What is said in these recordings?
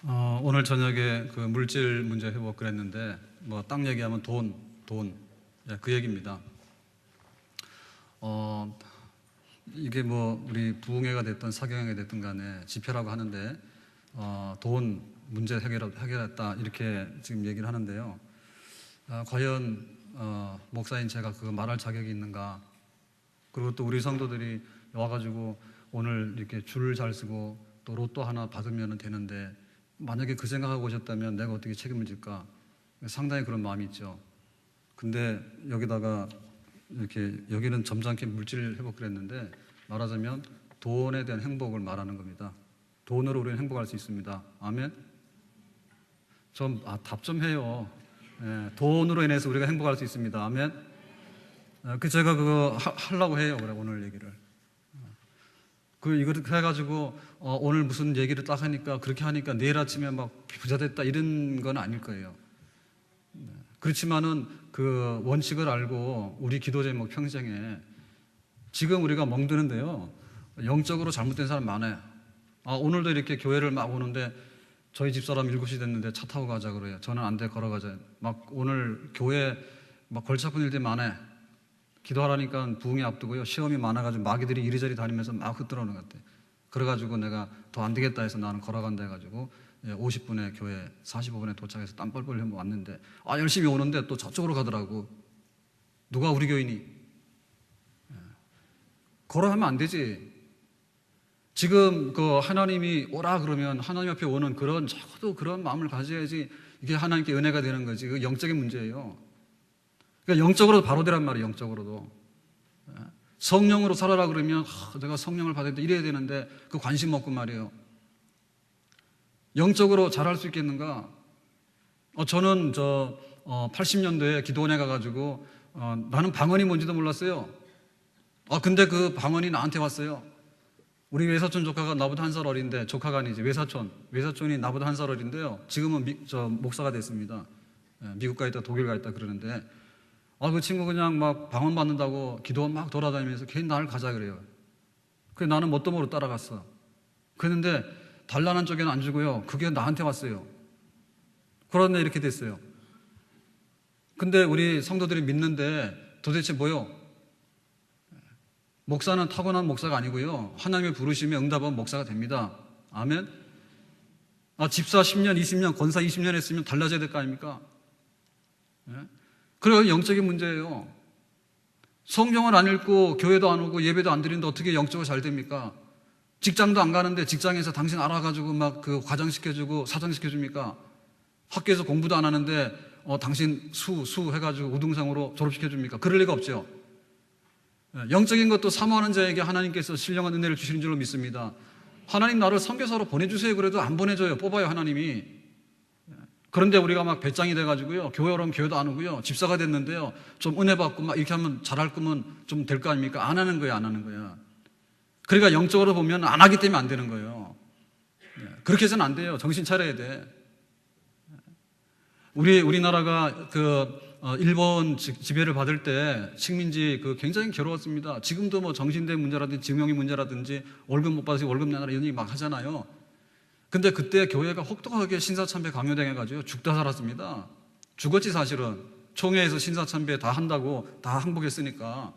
오늘 저녁에 그 물질 문제 회복 그랬는데 뭐 딱 얘기하면 돈, 예, 그 얘기입니다. 이게 뭐 우리 부흥회가 됐든 사경회가 됐든 간에 집회라고 하는데 돈 문제 해결했다 이렇게 지금 얘기를 하는데요. 과연 목사인 제가 그거 말할 자격이 있는가? 그리고 또 우리 성도들이 와가지고 오늘 이렇게 줄을 잘 쓰고 또 로또 하나 받으면 되는데 만약에 그 생각하고 오셨다면 내가 어떻게 책임을 질까? 상당히 그런 마음이 있죠. 근데 여기다가 이렇게 여기는 점잖게 물질 회복 그랬는데 말하자면 돈에 대한 행복을 말하는 겁니다. 돈으로 우리는 행복할 수 있습니다. 아멘? 답 좀 해요. 예, 돈으로 인해서 우리가 행복할 수 있습니다. 아멘? 제가 그거 하려고 해요. 그래, 오늘 얘기를. 이걸 해가지고 오늘 무슨 얘기를 딱 하니까 그렇게 하니까 내일 아침에 막 부자 됐다 이런 건 아닐 거예요. 그렇지만은 그 원칙을 알고 우리 기도 제목 평생에 지금 우리가 멍드는데요. 영적으로 잘못된 사람 많아요. 오늘도 이렇게 교회를 막 오는데 저희 집사람 7시 됐는데 차 타고 가자 그래요. 저는 안 돼, 걸어가자. 막 오늘 교회 막 골치 아픈 일들이 많아요. 기도하라니까 부흥이 앞두고요. 시험이 많아가지고 마귀들이 이리저리 다니면서 막 흩어오는 것 같아요. 그래가지고 내가 더 안 되겠다 해서 나는 걸어간다 해가지고 50분에 교회 45분에 도착해서 땀 뻘뻘 흘리고 왔는데 열심히 오는데 또 저쪽으로 가더라고. 누가 우리 교인이? 걸어가면 안 되지. 지금 그 하나님이 오라 그러면 하나님 앞에 오는 그런 적어도 그런 마음을 가져야지 이게 하나님께 은혜가 되는 거지. 그 영적인 문제예요. 그러니까 영적으로도 바로 되란 말이에요. 영적으로도. 성령으로 살아라 그러면 내가 성령을 받아야 돼 이래야 되는데 그 관심 없고 말이에요. 영적으로 잘할 수 있겠는가? 저는 80년도에 기도원에 가가지고 나는 방언이 뭔지도 몰랐어요. 근데 그 방언이 나한테 왔어요. 우리 외사촌 조카가 나보다 한 살 어린데, 조카가 아니지 외사촌이 나보다 한 살 어린데요. 지금은 목사가 됐습니다. 미국 가 있다 독일 가 있다 그러는데 그 친구 그냥 막 방언 받는다고 기도 막 돌아다니면서 걔 나를 가자 그래요. 그래서 나는 뭣도 모르고 따라갔어. 그랬는데 단란한 쪽에는 안 주고요. 그게 나한테 왔어요. 그런데 이렇게 됐어요. 근데 우리 성도들이 믿는데 도대체 뭐요? 목사는 타고난 목사가 아니고요. 하나님의 부르심에 응답하면 목사가 됩니다. 아멘? 집사 10년, 20년, 권사 20년 했으면 달라져야 될 거 아닙니까? 그래요. 영적인 문제예요. 성경을 안 읽고 교회도 안 오고 예배도 안 드리는데 어떻게 영적으로 잘 됩니까? 직장도 안 가는데 직장에서 당신 알아가지고 막 그 과장시켜주고 사장시켜줍니까? 학교에서 공부도 안 하는데 당신 수 해가지고 우등상으로 졸업시켜줍니까? 그럴 리가 없죠. 영적인 것도 사모하는 자에게 하나님께서 신령한 은혜를 주시는 줄로 믿습니다. 하나님 나를 선교사로 보내주세요 그래도 안 보내줘요. 뽑아요 하나님이. 그런데 우리가 막 배짱이 돼가지고요. 교회 오라면 교회도 안 오고요. 집사가 됐는데요. 좀 은혜 받고 막 이렇게 하면 잘할 거면 좀 될 거 아닙니까? 안 하는 거야, 안 하는 거야. 그러니까 영적으로 보면 안 하기 때문에 안 되는 거예요. 그렇게 해서는 안 돼요. 정신 차려야 돼. 우리나라가 일본 지배를 받을 때 식민지 굉장히 괴로웠습니다. 지금도 뭐 정신대 문제라든지 증용이 문제라든지 월급 못 받아서 월급 내놔라 이런 얘기 막 하잖아요. 근데 그때 교회가 혹독하게 신사참배 강요당해가지고 죽다 살았습니다. 죽었지 사실은. 총회에서 신사참배 다 한다고 다 항복했으니까.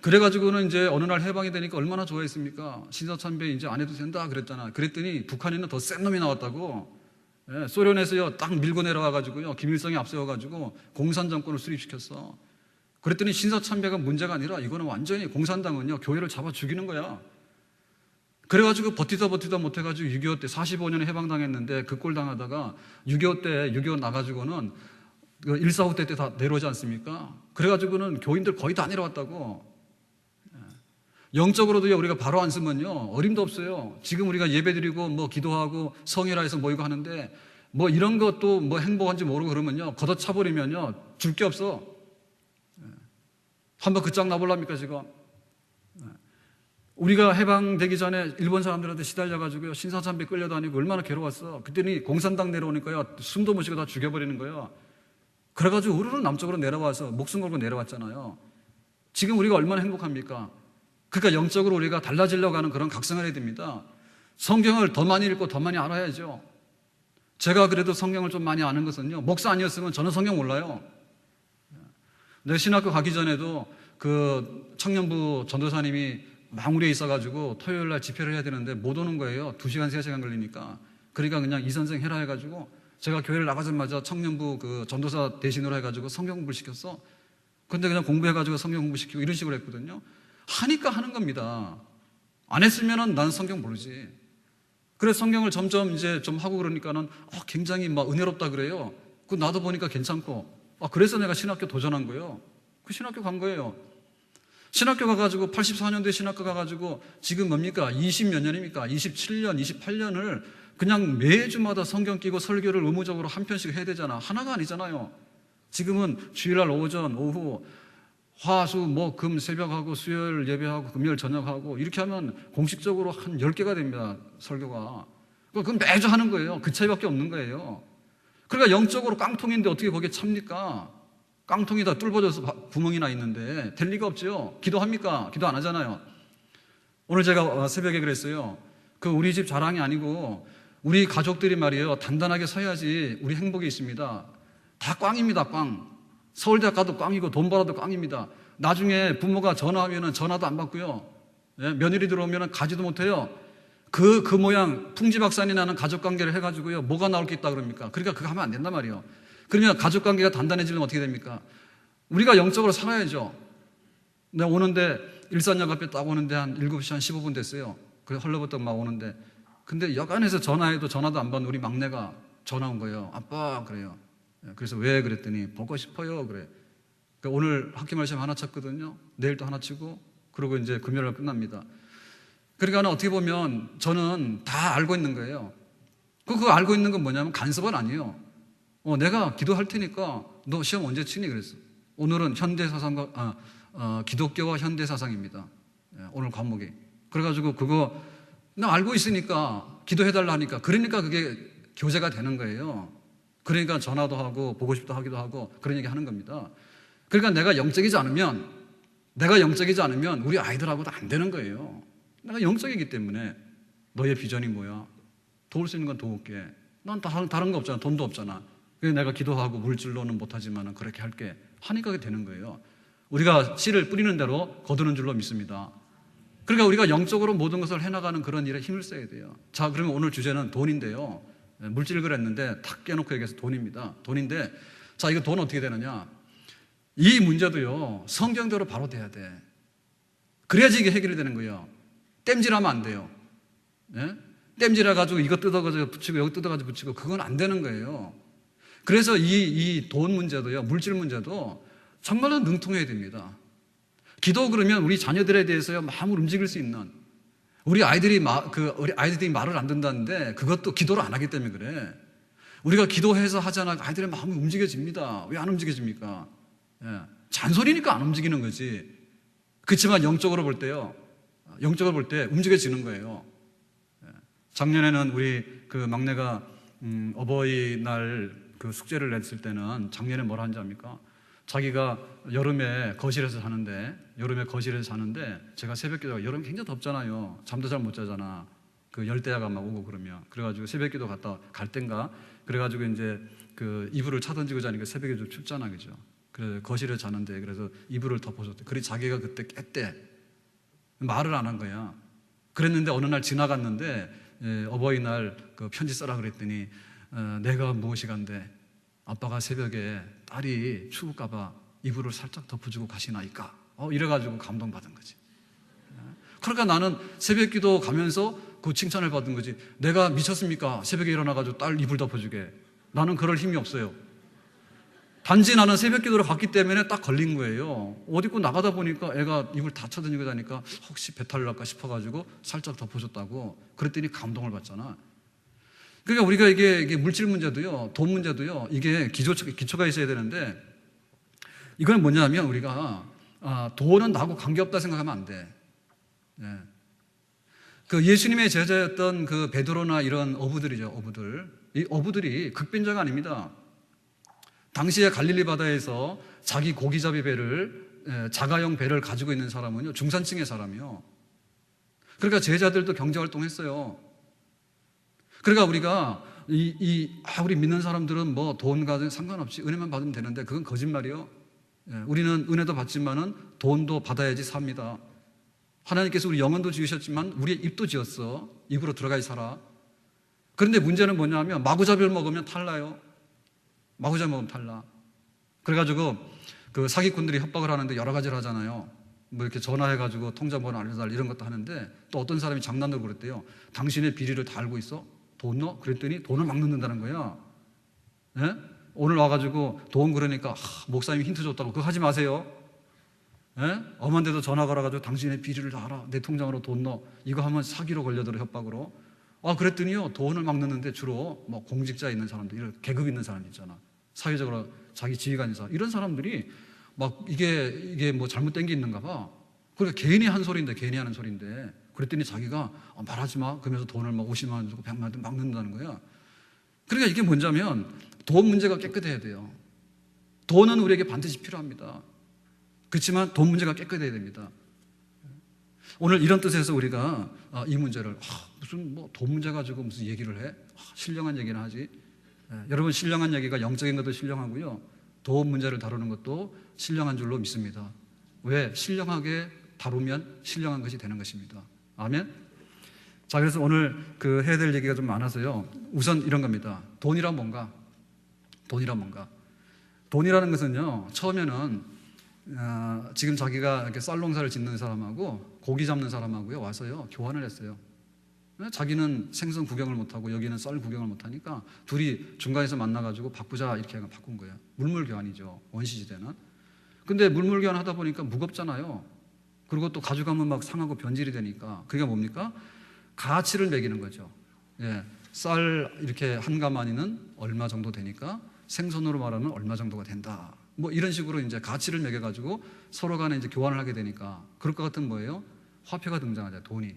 그래가지고는 이제 어느 날 해방이 되니까 얼마나 좋아했습니까? 신사참배 이제 안 해도 된다 그랬잖아. 그랬더니 북한에는 더 센 놈이 나왔다고. 소련에서요 딱 밀고 내려와가지고요 김일성이 앞세워가지고 공산 정권을 수립시켰어. 그랬더니 신사참배가 문제가 아니라 이거는 완전히 공산당은요 교회를 잡아 죽이는 거야. 그래가지고 버티다 못해가지고 6.25 때 45년에 해방당했는데 그 꼴 당하다가 6.25 때 6.25 나가지고는 1.45 때 다 내려오지 않습니까? 그래가지고는 교인들 거의 다 내려왔다고. 영적으로도요 우리가 바로 안 쓰면요 어림도 없어요. 지금 우리가 예배드리고 뭐 기도하고 성회라해서 모이고 하는데 뭐 이런 것도 뭐 행복한지 모르고 그러면요 걷어차버리면요 줄 게 없어. 한번 그 짝 나볼랍니까 지금? 우리가 해방되기 전에 일본 사람들한테 시달려가지고요 신사참배 끌려다니고 얼마나 괴로웠어. 그때니 공산당 내려오니까요 숨도 못 쉬고 다 죽여버리는 거예요. 그래가지고 우르르 남쪽으로 내려와서 목숨 걸고 내려왔잖아요. 지금 우리가 얼마나 행복합니까? 그러니까 영적으로 우리가 달라지려고 하는 그런 각성을 해야 됩니다. 성경을 더 많이 읽고 더 많이 알아야죠. 제가 그래도 성경을 좀 많이 아는 것은요, 목사 아니었으면 저는 성경 몰라요. 내 신학교 가기 전에도 그 청년부 전도사님이 망우리에 있어가지고 토요일 날 집회를 해야 되는데 못 오는 거예요. 2시간, 3시간 걸리니까. 그러니까 그냥 이 선생 해라 해가지고 제가 교회를 나가자마자 청년부 그 전도사 대신으로 해가지고 성경 공부를 시켰어. 근데 그냥 공부해가지고 성경 공부시키고 이런 식으로 했거든요. 하니까 하는 겁니다. 안 했으면은 난 성경 모르지. 그래서 성경을 점점 이제 좀 하고 그러니까는 굉장히 막 은혜롭다 그래요. 그 나도 보니까 괜찮고. 그래서 내가 신학교 도전한 거예요. 그 신학교 간 거예요. 신학교 가가지고 84년도에 신학교 가가지고 지금 뭡니까? 20몇 년입니까? 27년, 28년을 그냥 매주마다 성경 끼고 설교를 의무적으로 한 편씩 해야 되잖아. 하나가 아니잖아요. 지금은 주일날 오전, 오후, 화수, 목, 금, 새벽하고 수요일 예배하고 금요일 저녁하고 이렇게 하면 공식적으로 한 10개가 됩니다. 설교가. 그건 매주 하는 거예요. 그 차이밖에 없는 거예요. 그러니까 영적으로 깡통인데 어떻게 거기에 찹니까? 깡통이 다 뚫어져서 구멍이 나 있는데 될 리가 없죠. 기도합니까? 기도 안 하잖아요. 오늘 제가 새벽에 그랬어요. 그 우리 집 자랑이 아니고 우리 가족들이 말이에요. 단단하게 서야지 우리 행복이 있습니다. 다 꽝입니다. 꽝. 서울대 가도 꽝이고 돈 벌어도 꽝입니다. 나중에 부모가 전화하면 전화도 안 받고요. 며느리 들어오면 가지도 못해요. 그 모양 풍지박산이 나는 가족관계를 해가지고요. 뭐가 나올 게 있다 그럽니까? 그러니까 그거 하면 안 된단 말이에요. 그러면 가족관계가 단단해지면 어떻게 됩니까? 우리가 영적으로 살아야죠. 내가 오는데 일산역 앞에 딱 오는데 한 7시 한 15분 됐어요. 그래 헐레벌떡 막 오는데 근데 여간에서 전화해도 전화도 안 받는 우리 막내가 전화 온 거예요. 아빠 그래요. 그래서 왜 그랬더니 보고 싶어요 그래. 그러니까 오늘 학기 말씀 하나 쳤거든요. 내일 또 하나 치고 그리고 이제 금요일 끝납니다. 그러니까 어떻게 보면 저는 다 알고 있는 거예요. 그거 알고 있는 건 뭐냐면 간섭은 아니에요. 내가 기도할 테니까 너 시험 언제 치니 그랬어. 오늘은 현대사상과 기독교와 현대사상입니다. 오늘 과목이. 그래가지고 그거 나 알고 있으니까 기도해달라 하니까 그러니까 그게 교재가 되는 거예요. 그러니까 전화도 하고 보고 싶다 하기도 하고 그런 얘기 하는 겁니다. 그러니까 내가 영적이지 않으면 우리 아이들하고도 안 되는 거예요. 내가 영적이기 때문에 너의 비전이 뭐야? 도울 수 있는 건 도울게. 난 다른 거 없잖아. 돈도 없잖아. 그래서 내가 기도하고 물질로는 못하지만 그렇게 할게. 하니까 그게 되는 거예요. 우리가 씨를 뿌리는 대로 거두는 줄로 믿습니다. 그러니까 우리가 영적으로 모든 것을 해나가는 그런 일에 힘을 써야 돼요. 자, 그러면 오늘 주제는 돈인데요. 물질을 그랬는데 탁 깨놓고 얘기해서 돈입니다. 돈인데 자, 이거 돈 어떻게 되느냐? 이 문제도요. 성경대로 바로 돼야 돼. 그래야지 이게 해결이 되는 거예요. 땜질하면 안 돼요. 땜질해가지고 이거 뜯어가지고 붙이고 여기 뜯어가지고 붙이고 그건 안 되는 거예요. 그래서 이 돈 문제도요. 물질 문제도 정말로 능통해야 됩니다. 기도 그러면 우리 자녀들에 대해서요. 마음을 움직일 수 있는 우리 아이들이 말을 안 듣는다는데 그것도 기도를 안 하기 때문에 그래. 우리가 기도해서 하잖아. 아이들의 마음이 움직여집니다. 왜 안 움직여집니까? 잔소리니까 안 움직이는 거지. 그렇지만 영적으로 볼 때요. 영적으로 볼 때 움직여지는 거예요. 작년에는 우리 그 막내가 어버이날 그 숙제를 냈을 때는 작년에 뭘 하는지 압니까? 자기가 여름에 거실에서 자는데 제가 새벽기도가 여름 굉장히 덥잖아요. 잠도 잘 못 자잖아. 그 열대야가 막 오고 그러면 그래가지고 새벽기도 갔다 갈 땐가 그래가지고 이제 그 이불을 차던지고 자니까 새벽에 좀 춥잖아, 그죠? 그래서 거실에 자는데 그래서 이불을 덮어줬대. 그래 자기가 그때 깼대. 말을 안 한 거야. 그랬는데 어느 날 지나갔는데 어버이날 그 편지 써라 그랬더니 내가 무엇이간데 아빠가 새벽에 딸이 추울까봐 이불을 살짝 덮어주고 가시나이까. 이래가지고 감동받은 거지. 그러니까 나는 새벽기도 가면서 그 칭찬을 받은 거지. 내가 미쳤습니까? 새벽에 일어나가지고 딸 이불 덮어주게. 나는 그럴 힘이 없어요. 단지 나는 새벽기도를 갔기 때문에 딱 걸린 거예요. 어디 고 나가다 보니까 애가 이불 다 쳐다니고 다니까 혹시 배탈 날까 싶어가지고 살짝 덮어줬다고. 그랬더니 감동을 받잖아. 그러니까 우리가 이게 물질 문제도요, 돈 문제도요, 이게 기초가 있어야 되는데, 이건 뭐냐면 우리가 돈은 나하고 관계없다 생각하면 안 돼. 그 예수님의 제자였던 그 베드로나 이런 어부들이죠, 어부들. 이 어부들이 극빈자가 아닙니다. 당시에 갈릴리 바다에서 자기 고기잡이 배를, 자가용 배를 가지고 있는 사람은요, 중산층의 사람이요. 그러니까 제자들도 경제활동했어요. 그러니까 우리가 우리 믿는 사람들은 뭐 돈 가진 상관없이 은혜만 받으면 되는데 그건 거짓말이요. 예, 우리는 은혜도 받지만은 돈도 받아야지 삽니다. 하나님께서 우리 영혼도 지으셨지만 우리의 입도 지었어. 입으로 들어가야 살아. 그런데 문제는 뭐냐면 마구잡이를 먹으면 탈나요. 마구잡이 먹으면 탈나. 그래가지고 그 사기꾼들이 협박을 하는데 여러 가지를 하잖아요. 뭐 이렇게 전화해가지고 통장번호 알려달라 이런 것도 하는데 또 어떤 사람이 장난으로 그랬대요. 당신의 비리를 다 알고 있어? 돈 넣어? 그랬더니 돈을 막 넣는다는 거야. 예? 오늘 와가지고 돈 그러니까 목사님이 힌트 줬다고 그거 하지 마세요. 예? 엄한 데도 전화 걸어가지고 당신의 비리를 다 알아. 내 통장으로 돈 넣어. 이거 하면 사기로 걸려들어 협박으로. 그랬더니요 돈을 막 넣는데 주로 뭐 공직자에 있는 사람들, 이런 계급 있는 사람 있잖아. 사회적으로 자기 지위가 있는 사람, 이런 사람들이 막 이게 뭐 잘못된 게 있는가 봐. 그러니까 괜히 한 소리인데, 괜히 하는 소리인데. 그랬더니 자기가 말하지 마. 그러면서 돈을 막 50만 원 주고 100만 원 막 넣는다는 거야. 그러니까 이게 뭐냐면 돈 문제가 깨끗해야 돼요. 돈은 우리에게 반드시 필요합니다. 그렇지만 돈 문제가 깨끗해야 됩니다. 오늘 이런 뜻에서 우리가 이 문제를 무슨 뭐 돈 문제 가지고 무슨 얘기를 해? 신령한 얘기나 하지. 여러분, 신령한 얘기가 영적인 것도 신령하고요, 돈 문제를 다루는 것도 신령한 줄로 믿습니다. 왜? 신령하게 다루면 신령한 것이 되는 것입니다. 아멘. 자, 그래서 오늘 해야 될 얘기가 좀 많아서요, 우선 이런 겁니다. 돈이란 뭔가? 돈이라는 것은요, 처음에는 지금 자기가 이렇게 쌀 농사를 짓는 사람하고 고기 잡는 사람하고요 와서요 교환을 했어요. 자기는 생선 구경을 못하고 여기는 쌀 구경을 못하니까 둘이 중간에서 만나가지고 바꾸자 이렇게 바꾼 거예요. 물물교환이죠, 원시시대는. 근데 물물교환 하다 보니까 무겁잖아요. 그리고 또 가져가면 막 상하고 변질이 되니까 그게 뭡니까? 가치를 매기는 거죠. 예, 쌀 이렇게 한 가마니는 얼마 정도 되니까 생선으로 말하면 얼마 정도가 된다. 뭐 이런 식으로 이제 가치를 매겨가지고 서로 간에 이제 교환을 하게 되니까 그럴 것 같은 뭐예요? 화폐가 등장하죠, 돈이.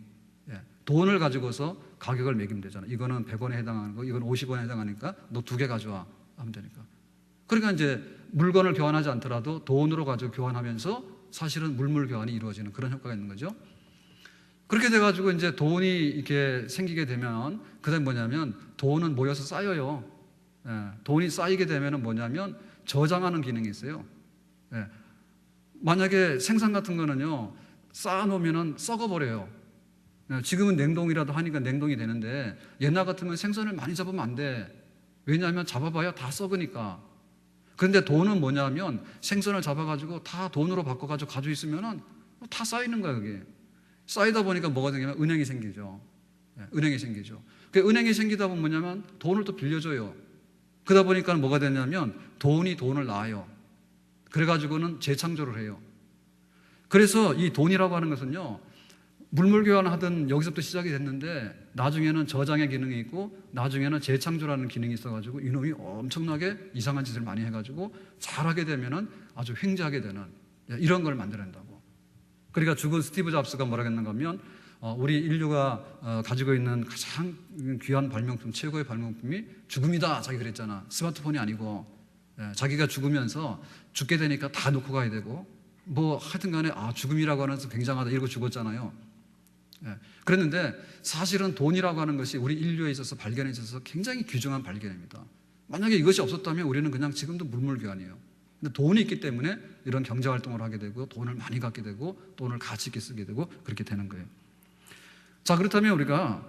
예. 돈을 가지고서 가격을 매기면 되잖아요. 이거는 100원에 해당하는 거, 이건 50원에 해당하니까 너 2개 가져와 하면 되니까. 그러니까 이제 물건을 교환하지 않더라도 돈으로 가지고 교환하면서 사실은 물물 교환이 이루어지는 그런 효과가 있는 거죠. 그렇게 돼가지고 이제 돈이 이렇게 생기게 되면 그다음에 뭐냐면 돈은 모여서 쌓여요. 예. 돈이 쌓이게 되면은 뭐냐면 저장하는 기능이 있어요. 예. 만약에 생선 같은 거는요, 쌓아놓으면 썩어버려요. 예. 지금은 냉동이라도 하니까 냉동이 되는데 옛날 같으면 생선을 많이 잡으면 안 돼. 왜냐하면 잡아봐야 다 썩으니까. 그런데 돈은 뭐냐면 생선을 잡아가지고 다 돈으로 바꿔가지고 가지고 있으면 다 쌓이는 거야, 그게. 쌓이다 보니까 뭐가 되냐면 은행이 생기죠. 예. 은행이 생기죠. 그 은행이 생기다 보면 뭐냐면 돈을 또 빌려줘요. 그러다 보니까 뭐가 되냐면 돈이 돈을 낳아요. 그래가지고는 재창조를 해요. 그래서 이 돈이라고 하는 것은요, 물물교환을 하던 여기서부터 시작이 됐는데 나중에는 저장의 기능이 있고 나중에는 재창조라는 기능이 있어가지고 이놈이 엄청나게 이상한 짓을 많이 해가지고 잘하게 되면은 아주 횡재하게 되는 이런 걸 만들어낸다고. 그러니까 죽은 스티브 잡스가 뭐라 했는가 하면 우리 인류가 가지고 있는 가장 귀한 발명품, 최고의 발명품이 죽음이다. 자기 그랬잖아. 스마트폰이 아니고. 자기가 죽으면서 죽게 되니까 다 놓고 가야 되고 뭐 하여튼 간에 죽음이라고 하는 것은 굉장하다 이러고 죽었잖아요. 그랬는데 사실은 돈이라고 하는 것이 우리 인류에 있어서 발견에 있어서 굉장히 귀중한 발견입니다. 만약에 이것이 없었다면 우리는 그냥 지금도 물물교환이에요. 근데 돈이 있기 때문에 이런 경제활동을 하게 되고 돈을 많이 갖게 되고 돈을 가치 있게 쓰게 되고 그렇게 되는 거예요. 자, 그렇다면 우리가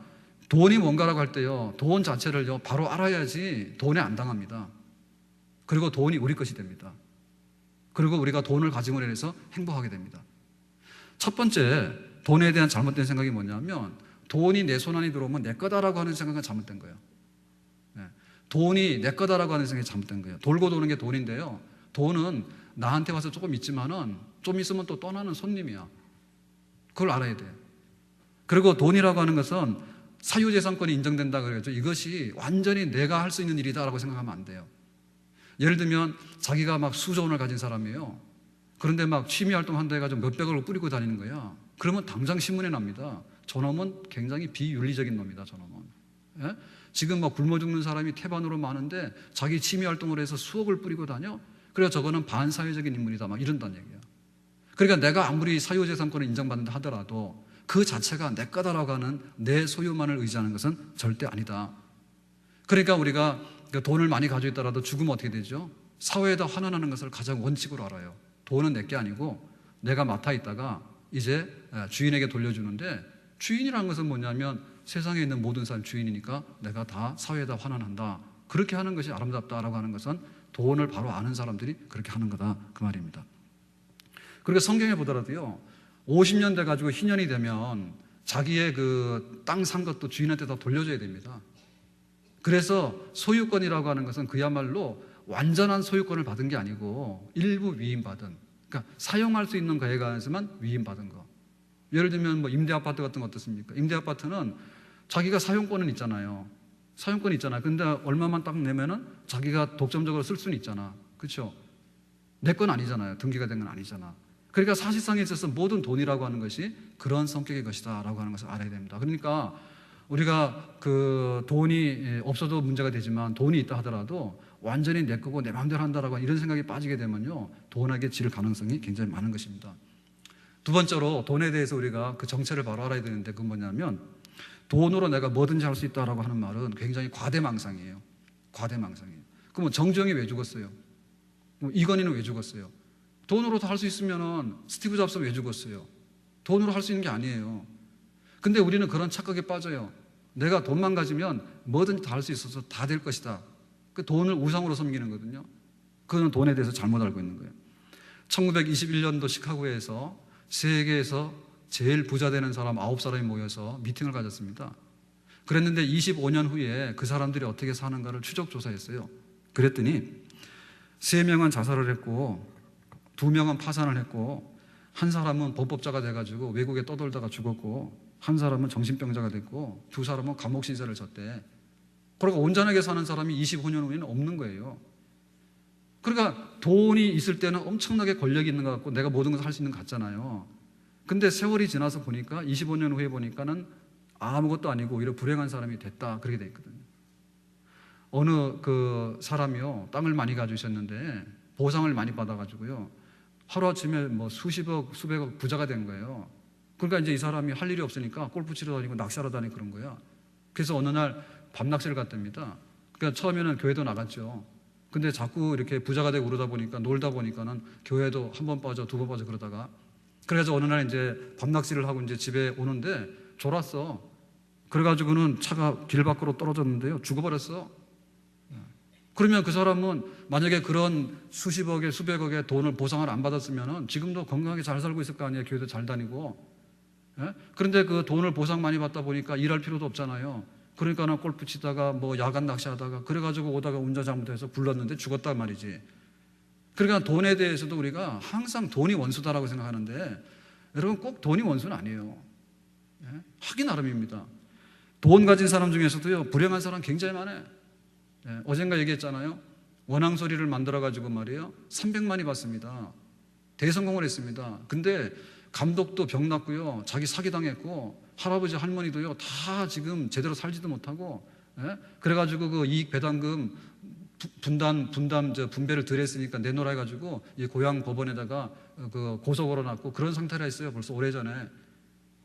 돈이 뭔가라고 할 때요, 돈 자체를요 바로 알아야지 돈에 안 당합니다. 그리고 돈이 우리 것이 됩니다. 그리고 우리가 돈을 가짐으로 인해서 행복하게 됩니다. 첫 번째, 돈에 대한 잘못된 생각이 뭐냐면 돈이 내 손 안에 들어오면 내 거다라고 하는 생각은 잘못된 거예요. 돈이 내 거다라고 하는 생각이 잘못된 거예요. 돌고 도는 게 돈인데요, 돈은 나한테 와서 조금 있지만은 좀 있으면 또 떠나는 손님이야. 그걸 알아야 돼요. 그리고 돈이라고 하는 것은 사유재산권이 인정된다 그러죠. 이것이 완전히 내가 할 수 있는 일이다라고 생각하면 안 돼요. 예를 들면 자기가 막 수조 원을 가진 사람이에요. 그런데 막 취미활동 한다 해가지고 몇백억을 뿌리고 다니는 거야. 그러면 당장 신문에 납니다. 저놈은 굉장히 비윤리적인 놈이다, 저놈은. 예? 지금 막 굶어 죽는 사람이 태반으로 많은데 자기 취미활동을 해서 수억을 뿌리고 다녀? 그래서 저거는 반사회적인 인물이다, 막 이런다는 얘기야. 그러니까 내가 아무리 사유재산권을 인정받는다 하더라도 그 자체가 내 거다라고 하는 내 소유만을 의지하는 것은 절대 아니다. 그러니까 우리가 돈을 많이 가지고 있더라도 죽으면 어떻게 되죠? 사회에다 환원하는 것을 가장 원칙으로 알아요. 돈은 내게 아니고 내가 맡아 있다가 이제 주인에게 돌려주는데, 주인이라는 것은 뭐냐면 세상에 있는 모든 사람 주인이니까 내가 다 사회에다 환원한다. 그렇게 하는 것이 아름답다라고 하는 것은 돈을 바로 아는 사람들이 그렇게 하는 거다, 그 말입니다. 그리고 성경에 보더라도요, 50년 돼 가지고 희년이 되면 자기의 그 땅 산 것도 주인한테 다 돌려줘야 됩니다. 그래서 소유권이라고 하는 것은 그야말로 완전한 소유권을 받은 게 아니고 일부 위임받은, 그러니까 사용할 수 있는 거에 관해서만 위임받은 거. 예를 들면 뭐 임대 아파트 같은 거 어떻습니까? 임대 아파트는 자기가 사용권은 있잖아요. 사용권이 있잖아요. 근데 얼마만 딱 내면은 자기가 독점적으로 쓸 수는 있잖아. 그렇죠? 내 건 아니잖아요. 등기가 된 건 아니잖아. 그러니까 사실상에 있어서 모든 돈이라고 하는 것이 그런 성격의 것이다 라고 하는 것을 알아야 됩니다. 그러니까 우리가 그 돈이 없어도 문제가 되지만 돈이 있다 하더라도 완전히 내 거고 내 마음대로 한다라고 이런 생각이 빠지게 되면요, 돈에게 질 가능성이 굉장히 많은 것입니다. 두 번째로 돈에 대해서 우리가 그 정체를 바로 알아야 되는데, 그건 뭐냐면 돈으로 내가 뭐든지 할 수 있다라고 하는 말은 굉장히 과대망상이에요. 과대망상이에요. 그럼 정주영이 왜 죽었어요? 이건희는 왜 죽었어요? 돈으로 다 할 수 있으면은 스티브 잡스는 왜 죽었어요? 돈으로 할 수 있는 게 아니에요. 근데 우리는 그런 착각에 빠져요. 내가 돈만 가지면 뭐든지 다 할 수 있어서 다 될 것이다. 그 돈을 우상으로 섬기는 거거든요. 그건 돈에 대해서 잘못 알고 있는 거예요. 1921년도 시카고에서 세계에서 제일 부자 되는 사람 9사람이 모여서 미팅을 가졌습니다. 그랬는데 25년 후에 그 사람들이 어떻게 사는가를 추적 조사했어요. 그랬더니 3명은 자살을 했고 2명은 파산을 했고 한 사람은 범법자가 돼가지고 외국에 떠돌다가 죽었고 한 사람은 정신병자가 됐고 2사람은 감옥 신세를 졌대. 그러니까 온전하게 사는 사람이 25년 후에는 없는 거예요. 그러니까 돈이 있을 때는 엄청나게 권력이 있는 것 같고 내가 모든 것을 할 수 있는 것 같잖아요. 근데 세월이 지나서 보니까 25년 후에 보니까는 아무것도 아니고 오히려 불행한 사람이 됐다, 그렇게 돼 있거든요. 어느 그 사람이요, 땅을 많이 가지고 있었는데 보상을 많이 받아가지고요, 하루아침에 뭐 수십억, 수백억 부자가 된 거예요. 그러니까 이제 이 사람이 할 일이 없으니까 골프 치러 다니고 낚시하러 다니고 그런 거야. 그래서 어느 날 밤낚시를 갔답니다. 그러니까 처음에는 교회도 나갔죠. 근데 자꾸 이렇게 부자가 되고 그러다 보니까, 놀다 보니까는 교회도 한 번 빠져, 2번 빠져 그러다가, 그래서 어느 날 이제 밤낚시를 하고 이제 집에 오는데 졸았어. 그래가지고는 차가 길 밖으로 떨어졌는데요, 죽어버렸어. 그러면 그 사람은 만약에 그런 수십억에 수백억의 돈을 보상을 안 받았으면은 지금도 건강하게 잘 살고 있을 거 아니에요. 교회도 잘 다니고. 예? 그런데 그 돈을 보상 많이 받다 보니까 일할 필요도 없잖아요. 그러니까는 골프 치다가 뭐 야간 낚시하다가 그래가지고 오다가 운전 잘못해서 굴렀는데 죽었단 말이지. 그러니까 돈에 대해서도 우리가 항상 돈이 원수다라고 생각하는데, 여러분 꼭 돈이 원수는 아니에요. 예? 하기 나름입니다. 돈 가진 사람 중에서도요, 불행한 사람 굉장히 많아요. 예, 어젠가 얘기했잖아요. 원앙소리를 만들어가지고 말이에요, 300만이 받습니다. 대성공을 했습니다. 근데 감독도 병났고요, 자기 사기당했고, 할아버지 할머니도요 다 지금 제대로 살지도 못하고, 예? 그래가지고 그 이익 배당금 분배를 덜 했으니까 내놓으라 해가지고 이 고향 법원에다가 그 고소 걸어놨고 그런 상태라 했어요. 벌써 오래전에.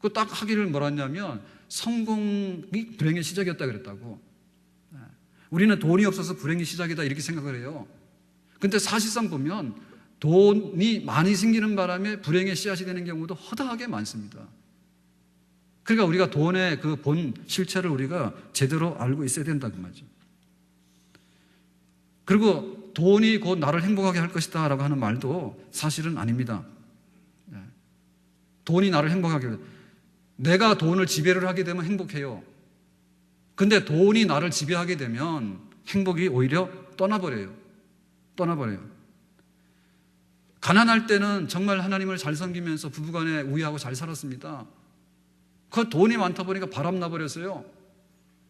그 딱 하기를 뭐라 했냐면 성공이 불행의 시작이었다 그랬다고. 우리는 돈이 없어서 불행이 시작이다 이렇게 생각을 해요. 근데 사실상 보면 돈이 많이 생기는 바람에 불행의 씨앗이 되는 경우도 허다하게 많습니다. 그러니까 우리가 돈의 그 본 실체를 우리가 제대로 알고 있어야 된다 그 말이죠. 그리고 돈이 곧 나를 행복하게 할 것이다 라고 하는 말도 사실은 아닙니다. 돈이 나를 행복하게 해요. 내가 돈을 지배를 하게 되면 행복해요. 근데 돈이 나를 지배하게 되면 행복이 오히려 떠나버려요. 가난할 때는 정말 하나님을 잘 섬기면서 부부간에 우애하고 잘 살았습니다. 그 돈이 많다 보니까 바람 나버렸어요.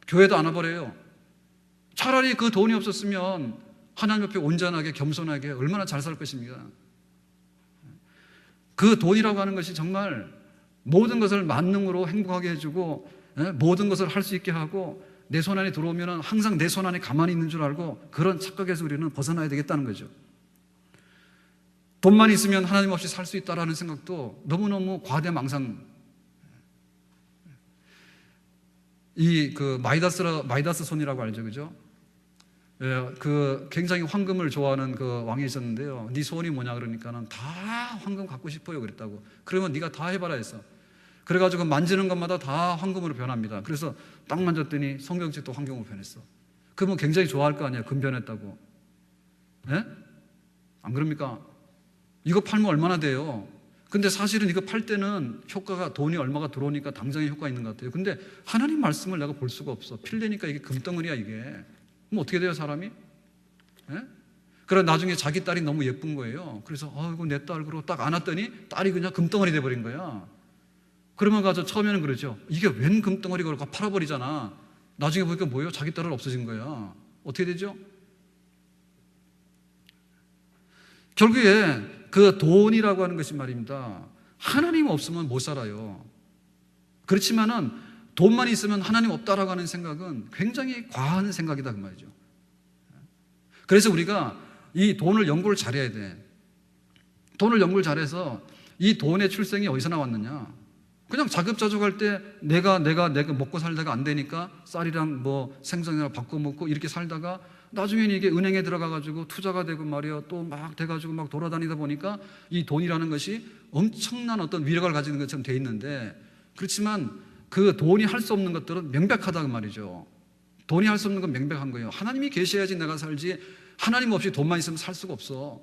교회도 안 와버려요. 차라리 그 돈이 없었으면 하나님 옆에 온전하게 겸손하게 얼마나 잘 살 것입니까? 그 돈이라고 하는 것이 정말 모든 것을 만능으로 행복하게 해주고 모든 것을 할 수 있게 하고 내 손 안에 들어오면 항상 내 손 안에 가만히 있는 줄 알고 그런 착각에서 우리는 벗어나야 되겠다는 거죠. 돈만 있으면 하나님 없이 살 수 있다는 생각도 너무너무 과대망상. 이 그 마이다스 손이라고 알죠, 그죠? 예, 그 굉장히 황금을 좋아하는 그 왕이 있었는데요. 네 소원이 뭐냐 그러니까는 다 황금 갖고 싶어요 그랬다고. 그러면 네가 다 해봐라 했어. 그래가지고 만지는 것마다 다 황금으로 변합니다. 그래서 딱 만졌더니 성경책도 황금으로 변했어. 그러면 굉장히 좋아할 거 아니에요, 금 변했다고. 예? 안 그럽니까? 이거 팔면 얼마나 돼요? 근데 사실은 이거 팔 때는 효과가, 돈이 얼마가 들어오니까 당장에 효과 있는 것 같아요. 근데 하나님 말씀을 내가 볼 수가 없어. 필래니까 이게 금덩어리야 이게. 그럼 어떻게 돼요 사람이? 예? 그래 나중에 자기 딸이 너무 예쁜 거예요. 그래서 이거 내 딸 그러고 딱 안았더니 딸이 그냥 금덩어리 돼버린 거야. 그러면 가서 처음에는 그러죠. 이게 웬 금덩어리 그러고 팔아버리잖아. 나중에 보니까 뭐예요? 자기 딸은 없어진 거야. 어떻게 되죠? 결국에 그 돈이라고 하는 것이 말입니다. 하나님 없으면 못 살아요. 그렇지만은 돈만 있으면 하나님 없다라고 하는 생각은 굉장히 과한 생각이다 그 말이죠. 그래서 우리가 이 돈을 연구를 잘해야 돼. 돈을 연구를 잘해서 이 돈의 출생이 어디서 나왔느냐? 그냥 자급자족할 때 내가 먹고 살다가 안 되니까 쌀이랑 뭐 생선이랑 바꿔 먹고 이렇게 살다가 나중에는 이게 은행에 들어가가지고 투자가 되고 말이야 또 막 돼가지고 막 돌아다니다 보니까 이 돈이라는 것이 엄청난 어떤 위력을 가지는 것처럼 돼 있는데, 그렇지만 그 돈이 할 수 없는 것들은 명백하다 그 말이죠. 돈이 할 수 없는 건 명백한 거예요. 하나님이 계셔야지 내가 살지, 하나님 없이 돈만 있으면 살 수가 없어.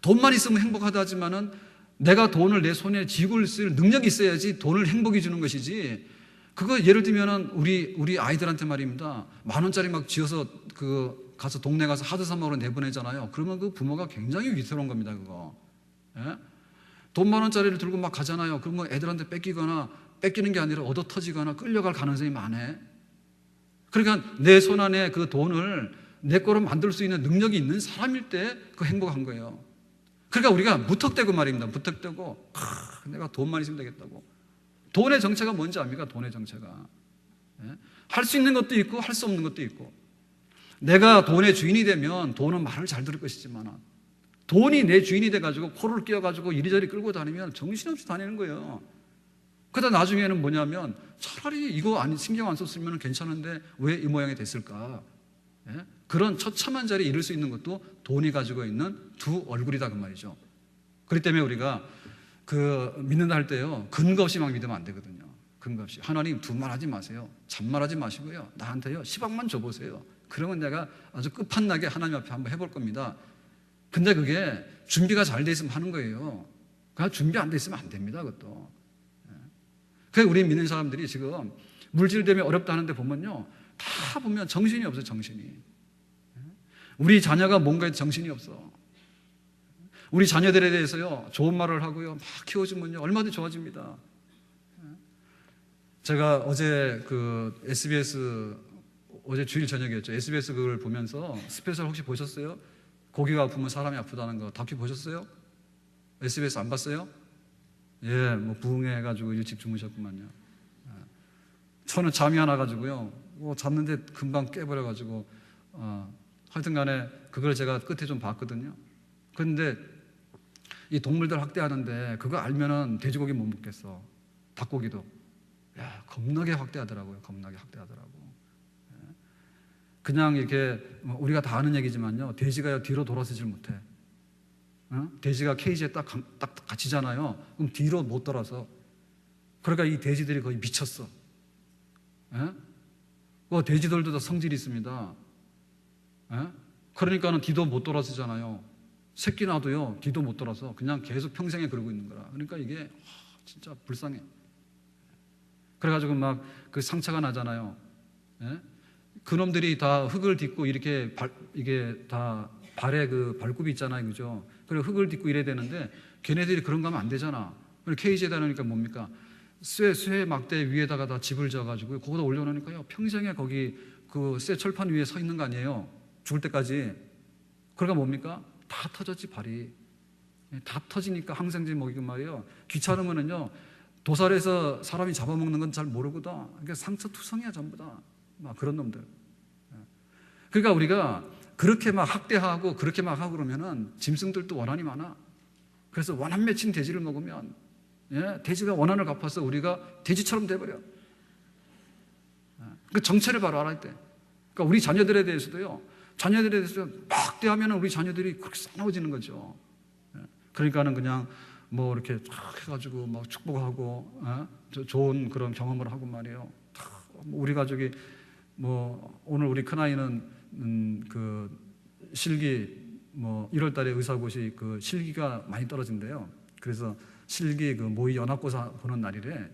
돈만 있으면 행복하다 하지만은 내가 돈을 내 손에 쥐고 쓸 능력이 있어야지 돈을 행복이 주는 것이지. 그거 예를 들면은 우리 아이들한테 말입니다. 10,000원짜리 막 쥐어서 그 가서 동네 가서 하드 사 먹으러 내보내잖아요. 그러면 그 부모가 굉장히 위태로운 겁니다. 그거. 예? 돈 10,000원짜리를 들고 막 가잖아요. 그러면 애들한테 뺏기는 게 아니라 얻어 터지거나 끌려갈 가능성이 많아. 그러니까 내 손 안에 그 돈을 내 거로 만들 수 있는 능력이 있는 사람일 때 그 행복한 거예요. 그러니까 우리가 무턱대고 말입니다. 무턱대고 내가 돈만 있으면 되겠다고. 돈의 정체가 뭔지 압니까? 돈의 정체가. 예? 할 수 있는 것도 있고 할 수 없는 것도 있고. 내가 돈의 주인이 되면 돈은 말을 잘 들을 것이지만 돈이 내 주인이 돼가지고 코를 끼워가지고 이리저리 끌고 다니면 정신없이 다니는 거예요. 그러다 나중에는 뭐냐면 차라리 이거 신경 안 썼으면 괜찮은데 왜 이 모양이 됐을까? 예? 그런 처참한 자리에 이를 수 있는 것도 돈이 가지고 있는 두 얼굴이다 그 말이죠. 그렇기 때문에 우리가 그 믿는다 할 때요 근거 없이 막 믿으면 안 되거든요. 근거 없이 하나님 두말하지 마세요. 잔말하지 마시고요 나한테요 10억만 줘보세요. 그러면 내가 아주 끝판나게 하나님 앞에 한번 해볼 겁니다. 근데 그게 준비가 잘 돼 있으면 하는 거예요. 그러니까 준비 안 돼 있으면 안 됩니다. 그것도. 그래서 우리 믿는 사람들이 지금 물질 때문에 어렵다 하는데 보면요 다 보면 정신이 없어요. 정신이. 우리 자녀가 뭔가에 정신이 없어. 우리 자녀들에 대해서요 좋은 말을 하고요 막 키워주면요 얼마든지 좋아집니다. 제가 어제 그 SBS 어제 주일 저녁이었죠. SBS 그걸 보면서 스페셜 혹시 보셨어요? 고기가 아프면 사람이 아프다는 거 다큐 보셨어요? SBS 안 봤어요? 예, 뭐 부흥해가지고 일찍 주무셨구만요. 저는 잠이 안 와가지고요 잤는데 금방 깨버려가지고 하여튼간에 그걸 제가 끝에 좀 봤거든요. 그런데 이 동물들 학대하는데 그거 알면은 돼지고기 못 먹겠어. 닭고기도. 야, 겁나게 학대하더라고요. 겁나게 학대하더라고. 그냥 이렇게 우리가 다 아는 얘기지만요. 돼지가 뒤로 돌아서질 못해. 돼지가 케이지에 딱 갇히잖아요. 그럼 뒤로 못 돌아서. 그러니까 이 돼지들이 거의 미쳤어. 돼지들도 다 성질이 있습니다. 그러니까는 뒤도 못 돌아서잖아요. 새끼 놔도요 뒤도 못 돌아서 그냥 계속 평생에 그러고 있는 거라. 그러니까 이게 진짜 불쌍해. 그래가지고 막 그 상처가 나잖아요. 그놈들이 다 흙을 딛고 이렇게 이게 다 발에 그 발굽이 있잖아요, 그죠? 그리고 흙을 딛고 이래야 되는데 걔네들이 그런 거 하면 안 되잖아. 케이지에다 놓으니까 뭡니까? 쇠 막대 위에다가 다 집을 져가지고 거기다 올려놓으니까요 평생에 거기 그 쇠 철판 위에 서 있는 거 아니에요. 죽을 때까지. 그러니까 뭡니까? 다 터졌지 발이. 다 터지니까 항생제 먹이고 말이에요. 귀찮으면은요 도살해서 사람이 잡아먹는 건 잘 모르거든. 그러니까 상처투성이야 전부 다. 막 그런 놈들. 그러니까 우리가 그렇게 막 학대하고 그렇게 막 하고 그러면은 짐승들도 원한이 많아. 그래서 원한 맺힌 돼지를 먹으면 돼지가 원한을 갚아서 우리가 돼지처럼 돼버려. 그 정체를 바로 알아야 돼. 그러니까 우리 자녀들에 대해서도요. 자녀들에 대해서 막 대하면 우리 자녀들이 그렇게 싸워지는 거죠. 그러니까는 그냥 뭐 이렇게 쫙 해가지고 막 축복하고 좋은 그런 경험을 하고 말이에요. 우리 가족이 뭐 오늘 우리 큰아이는 그 실기 뭐 1월 달에 의사고시 그 실기가 많이 떨어진대요. 그래서 실기 그 모의 연합고사 보는 날이래.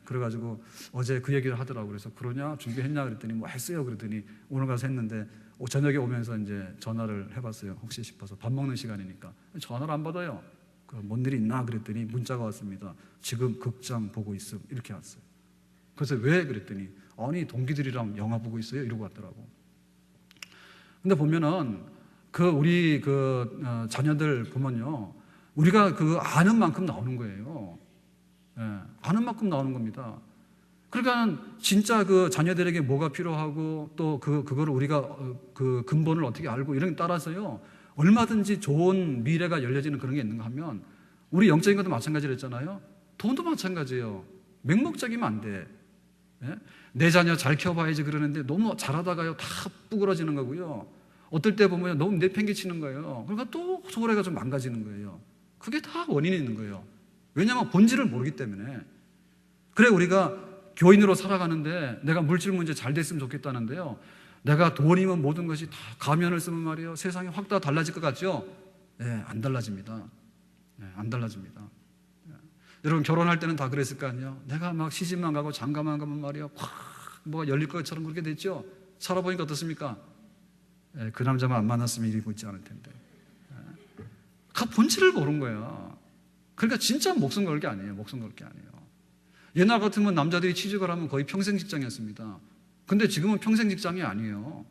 그래가지고 어제 그 얘기를 하더라고. 그래서 그러냐 준비했냐 그랬더니 뭐 했어요. 그랬더니 오늘 가서 했는데 저녁에 오면서 이제 전화를 해봤어요. 혹시 싶어서 밥 먹는 시간이니까 전화를 안 받아요. 뭔 일이 있나 그랬더니 문자가 왔습니다. 지금 극장 보고 있음 이렇게 왔어요. 그래서 왜 그랬더니 아니 동기들이랑 영화 보고 있어요 이러고 왔더라고. 근데 보면은 그 우리 그 자녀들 보면요 우리가 그 아는 만큼 나오는 거예요. 아는 만큼 나오는 겁니다. 그러니까 진짜 그 자녀들에게 뭐가 필요하고 또 그거를 우리가 그 근본을 어떻게 알고 이런 게 따라서요 얼마든지 좋은 미래가 열려지는 그런 게 있는가 하면 우리 영적인 것도 마찬가지로 했잖아요. 돈도 마찬가지예요. 맹목적이면 안 돼. 내 자녀 잘 키워봐야지 그러는데 너무 잘하다가요 다 뿌그러지는 거고요. 어떨 때 보면 너무 내팽개치는 거예요. 그러니까 또 소홀해가 좀 망가지는 거예요. 그게 다 원인이 있는 거예요. 왜냐하면 본질을 모르기 때문에. 그래 우리가 교인으로 살아가는데 내가 물질 문제 잘 됐으면 좋겠다는데요. 내가 돈이면 모든 것이 다 가면을 쓰면 말이에요. 세상이 확 다 달라질 것 같죠? 네, 안 달라집니다. 네, 안 달라집니다. 네. 여러분 결혼할 때는 다 그랬을 거 아니에요? 내가 막 시집만 가고 장가만 가면 말이에요. 확 뭐가 열릴 것처럼 그렇게 됐죠? 살아보니까 어떻습니까? 네, 그 남자만 안 만났으면 이러고 있지 않을 텐데. 네. 그 본질을 모르는 거야. 그러니까 진짜 목숨 걸 게 아니에요. 목숨 걸 게 아니에요. 옛날 같으면 남자들이 취직을 하면 거의 평생 직장이었습니다. 근데 지금은 평생 직장이 아니에요.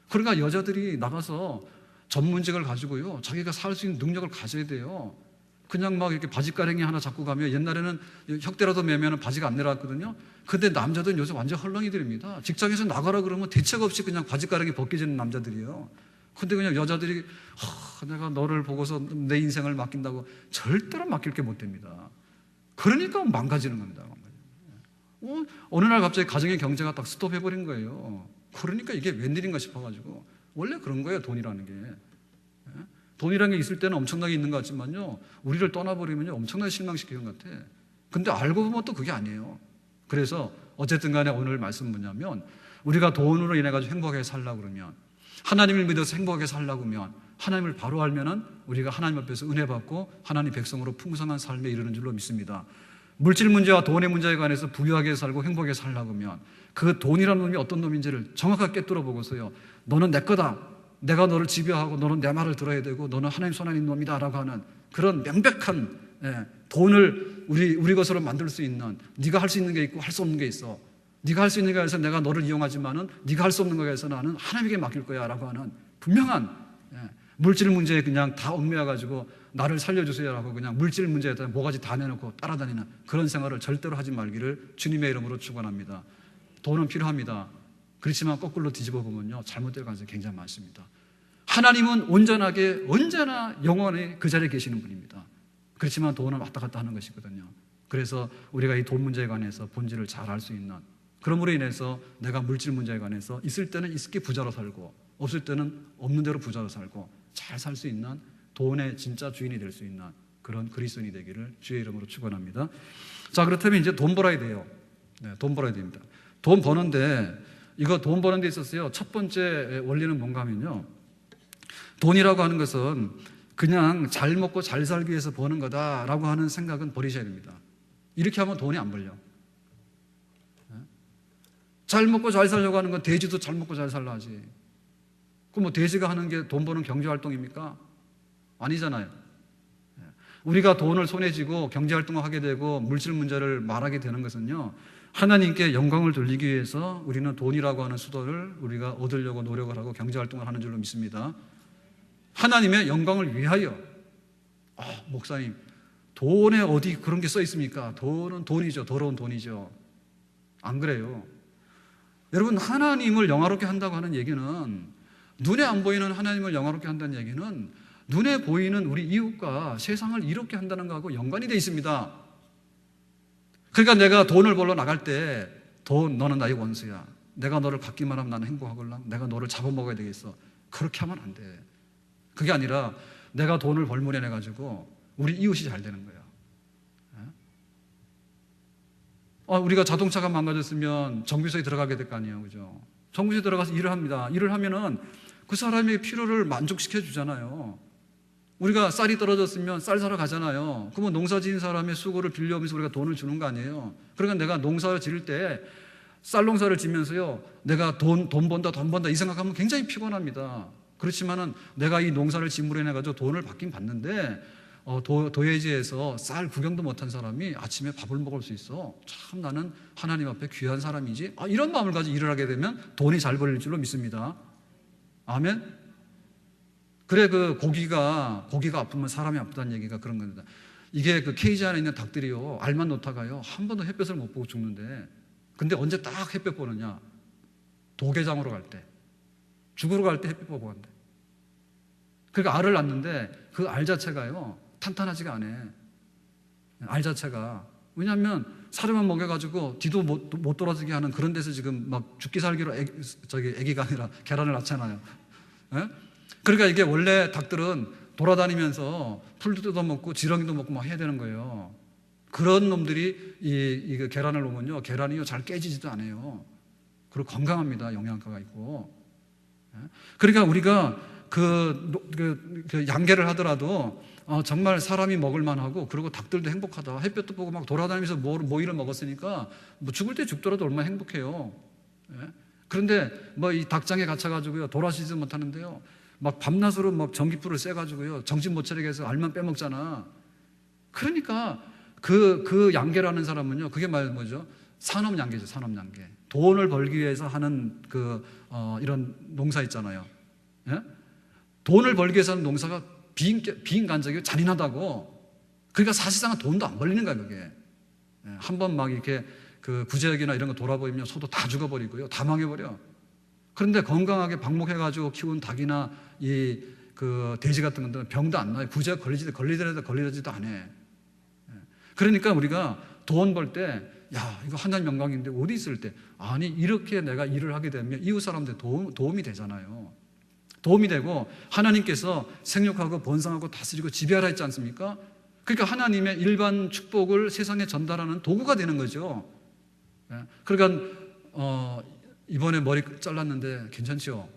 그러니까 여자들이 나가서 전문직을 가지고요 자기가 살 수 있는 능력을 가져야 돼요. 그냥 막 이렇게 바지가랭이 하나 잡고 가면 옛날에는 혁대라도 매면 바지가 안 내려왔거든요. 근데 남자들은 요새 완전 헐렁이들입니다. 직장에서 나가라 그러면 대책 없이 그냥 바지가랭이 벗겨지는 남자들이에요. 근데 그냥 여자들이 내가 너를 보고서 내 인생을 맡긴다고 절대로 맡길 게 못 됩니다. 그러니까 망가지는 겁니다. 어느 날 갑자기 가정의 경제가 딱 스톱해버린 거예요. 그러니까 이게 웬일인가 싶어가지고 원래 그런 거예요. 돈이라는 게. 돈이라는 게 있을 때는 엄청나게 있는 것 같지만요 우리를 떠나버리면 엄청나게 실망시키는 것 같아. 근데 알고 보면 또 그게 아니에요. 그래서 어쨌든 간에 오늘 말씀은 뭐냐면 우리가 돈으로 인해 가지고 행복하게 살려고 그러면 하나님을 믿어서 행복하게 살려고 하면 하나님을 바로 알면은 우리가 하나님 앞에서 은혜 받고 하나님 백성으로 풍성한 삶에 이르는 줄로 믿습니다. 물질 문제와 돈의 문제에 관해서 부유하게 살고 행복하게 살려고 하면 그 돈이라는 놈이 어떤 놈인지를 정확하게 꿰뚫어 보고서요 너는 내 거다, 내가 너를 지배하고 너는 내 말을 들어야 되고 너는 하나님 손 안에 있는 놈이다 라고 하는 그런 명백한 돈을 우리 것으로 만들 수 있는 네가 할 수 있는 게 있고 할 수 없는 게 있어. 네가 할 수 있는 거에서 내가 너를 이용하지만은 네가 할 수 없는 거에서 나는 하나님에게 맡길 거야 라고 하는 분명한 물질 문제에 그냥 다 얽매여가지고 나를 살려주세요 라고 그냥 물질 문제에다 뭐가지 다 내놓고 따라다니는 그런 생활을 절대로 하지 말기를 주님의 이름으로 축원합니다. 돈은 필요합니다. 그렇지만 거꾸로 뒤집어 보면요 잘못될 가능성이 굉장히 많습니다. 하나님은 온전하게 언제나 영원히 그 자리에 계시는 분입니다. 그렇지만 돈은 왔다 갔다 하는 것이거든요. 그래서 우리가 이 돈 문제에 관해서 본질을 잘 알 수 있는 그럼으로 인해서 내가 물질 문제에 관해서 있을 때는 있게 부자로 살고 없을 때는 없는 대로 부자로 살고 잘 살 수 있는 돈의 진짜 주인이 될 수 있는 그런 그리스도인이 되기를 주의 이름으로 축원합니다. 자, 그렇다면 이제 돈 벌어야 돼요. 네, 돈 벌어야 됩니다. 돈 버는데 이거 돈 버는 데 있어서요 첫 번째 원리는 뭔가 하면요 돈이라고 하는 것은 그냥 잘 먹고 잘 살기 위해서 버는 거다라고 하는 생각은 버리셔야 됩니다. 이렇게 하면 돈이 안 벌려. 잘 먹고 잘 살려고 하는 건 돼지도 잘 먹고 잘 살라 하지. 그럼 뭐 돼지가 하는 게 돈 버는 경제활동입니까? 아니잖아요. 우리가 돈을 손에 쥐고 경제활동을 하게 되고 물질 문제를 말하게 되는 것은요 하나님께 영광을 돌리기 위해서 우리는 돈이라고 하는 수도를 우리가 얻으려고 노력을 하고 경제활동을 하는 줄로 믿습니다. 하나님의 영광을 위하여. 목사님 돈에 어디 그런 게 써 있습니까? 돈은 돈이죠. 더러운 돈이죠. 안 그래요. 여러분 하나님을 영화롭게 한다고 하는 얘기는 눈에 안 보이는 하나님을 영화롭게 한다는 얘기는 눈에 보이는 우리 이웃과 세상을 이롭게 한다는 것하고 연관이 되어 있습니다. 그러니까 내가 돈을 벌러 나갈 때 돈 너는 나의 원수야. 내가 너를 갖기만 하면 나는 행복하걸랑? 내가 너를 잡아먹어야 되겠어. 그렇게 하면 안 돼. 그게 아니라 내가 돈을 벌물해내가지고 우리 이웃이 잘 되는 거야. 우리가 자동차가 망가졌으면 정비소에 들어가게 될 거 아니에요. 그죠? 정비소에 들어가서 일을 합니다. 일을 하면은 그 사람의 필요를 만족시켜 주잖아요. 우리가 쌀이 떨어졌으면 쌀 사러 가잖아요. 그러면 농사 지은 사람의 수고를 빌려오면서 우리가 돈을 주는 거 아니에요. 그러니까 내가 농사를 지을 때 쌀 농사를 지면서요, 내가 돈 번다 이 생각하면 굉장히 피곤합니다. 그렇지만은 내가 이 농사를 짐으로 인해가지고 돈을 받긴 받는데, 도예지에서 쌀 구경도 못한 사람이 아침에 밥을 먹을 수 있어. 참 나는 하나님 앞에 귀한 사람이지. 이런 마음을 가지고 일을 하게 되면 돈이 잘 벌릴 줄로 믿습니다. 아멘? 그래, 고기가 아프면 사람이 아프다는 얘기가 그런 겁니다. 이게 케이지 안에 있는 닭들이요, 알만 놓다가요, 한 번도 햇볕을 못 보고 죽는데, 근데 언제 딱 햇볕 보느냐? 도개장으로 갈 때. 죽으러 갈 때 햇빛 보고 간대. 그러니까 알을 낳는데 그 알 자체가요, 탄탄하지가 않아. 알 자체가. 왜냐하면 사료만 먹여가지고 뒤도 못 돌아서게 하는 그런 데서 지금 막 죽기 살기로 애기가 아니라 계란을 낳잖아요. 예? 그러니까 이게 원래 닭들은 돌아다니면서 풀도 뜯어먹고 지렁이도 먹고 막 해야 되는 거예요. 그런 놈들이 이 계란을 놓으면요, 계란이요 잘 깨지지도 않아요. 그리고 건강합니다. 영양가가 있고. 그러니까 우리가 그 양계를 하더라도 정말 사람이 먹을 만하고, 그리고 닭들도 행복하다. 햇볕도 보고 막 돌아다니면서 모이를 먹었으니까 뭐 죽을 때 죽더라도 얼마나 행복해요. 그런데 뭐 이 닭장에 갇혀가지고요, 돌아서지도 못하는데요, 막 밤낮으로 막 전기불을 쐬가지고요, 정신 못 차리게 해서 알만 빼먹잖아. 그러니까 그 양계라는 사람은요, 그게 뭐죠? 산업양계죠, 산업양계. 돈을 벌기 위해서 하는 이런 농사 있잖아요. 예? 돈을 벌기 위해서 하는 농사가 비인간적이고 잔인하다고. 그러니까 사실상은 돈도 안 벌리는 거야, 그게. 예, 한번 막 이렇게 구제역이나 이런 거 돌아보면 소도 다 죽어버리고요, 다 망해버려. 그런데 건강하게 방목해가지고 키운 닭이나 돼지 같은 것들은 병도 안 나요. 구제역 걸리지도 안 해. 그러니까 우리가 돈 벌 때, 이거 하나님 영광인데 어디 있을 때, 아니 이렇게 내가 일을 하게 되면 이웃 사람들 도움이 되잖아요. 도움이 되고 하나님께서 생육하고 번성하고 다스리고 지배하라 했지 않습니까? 그러니까 하나님의 일반 축복을 세상에 전달하는 도구가 되는 거죠. 그러니까 이번에 머리 잘랐는데 괜찮죠?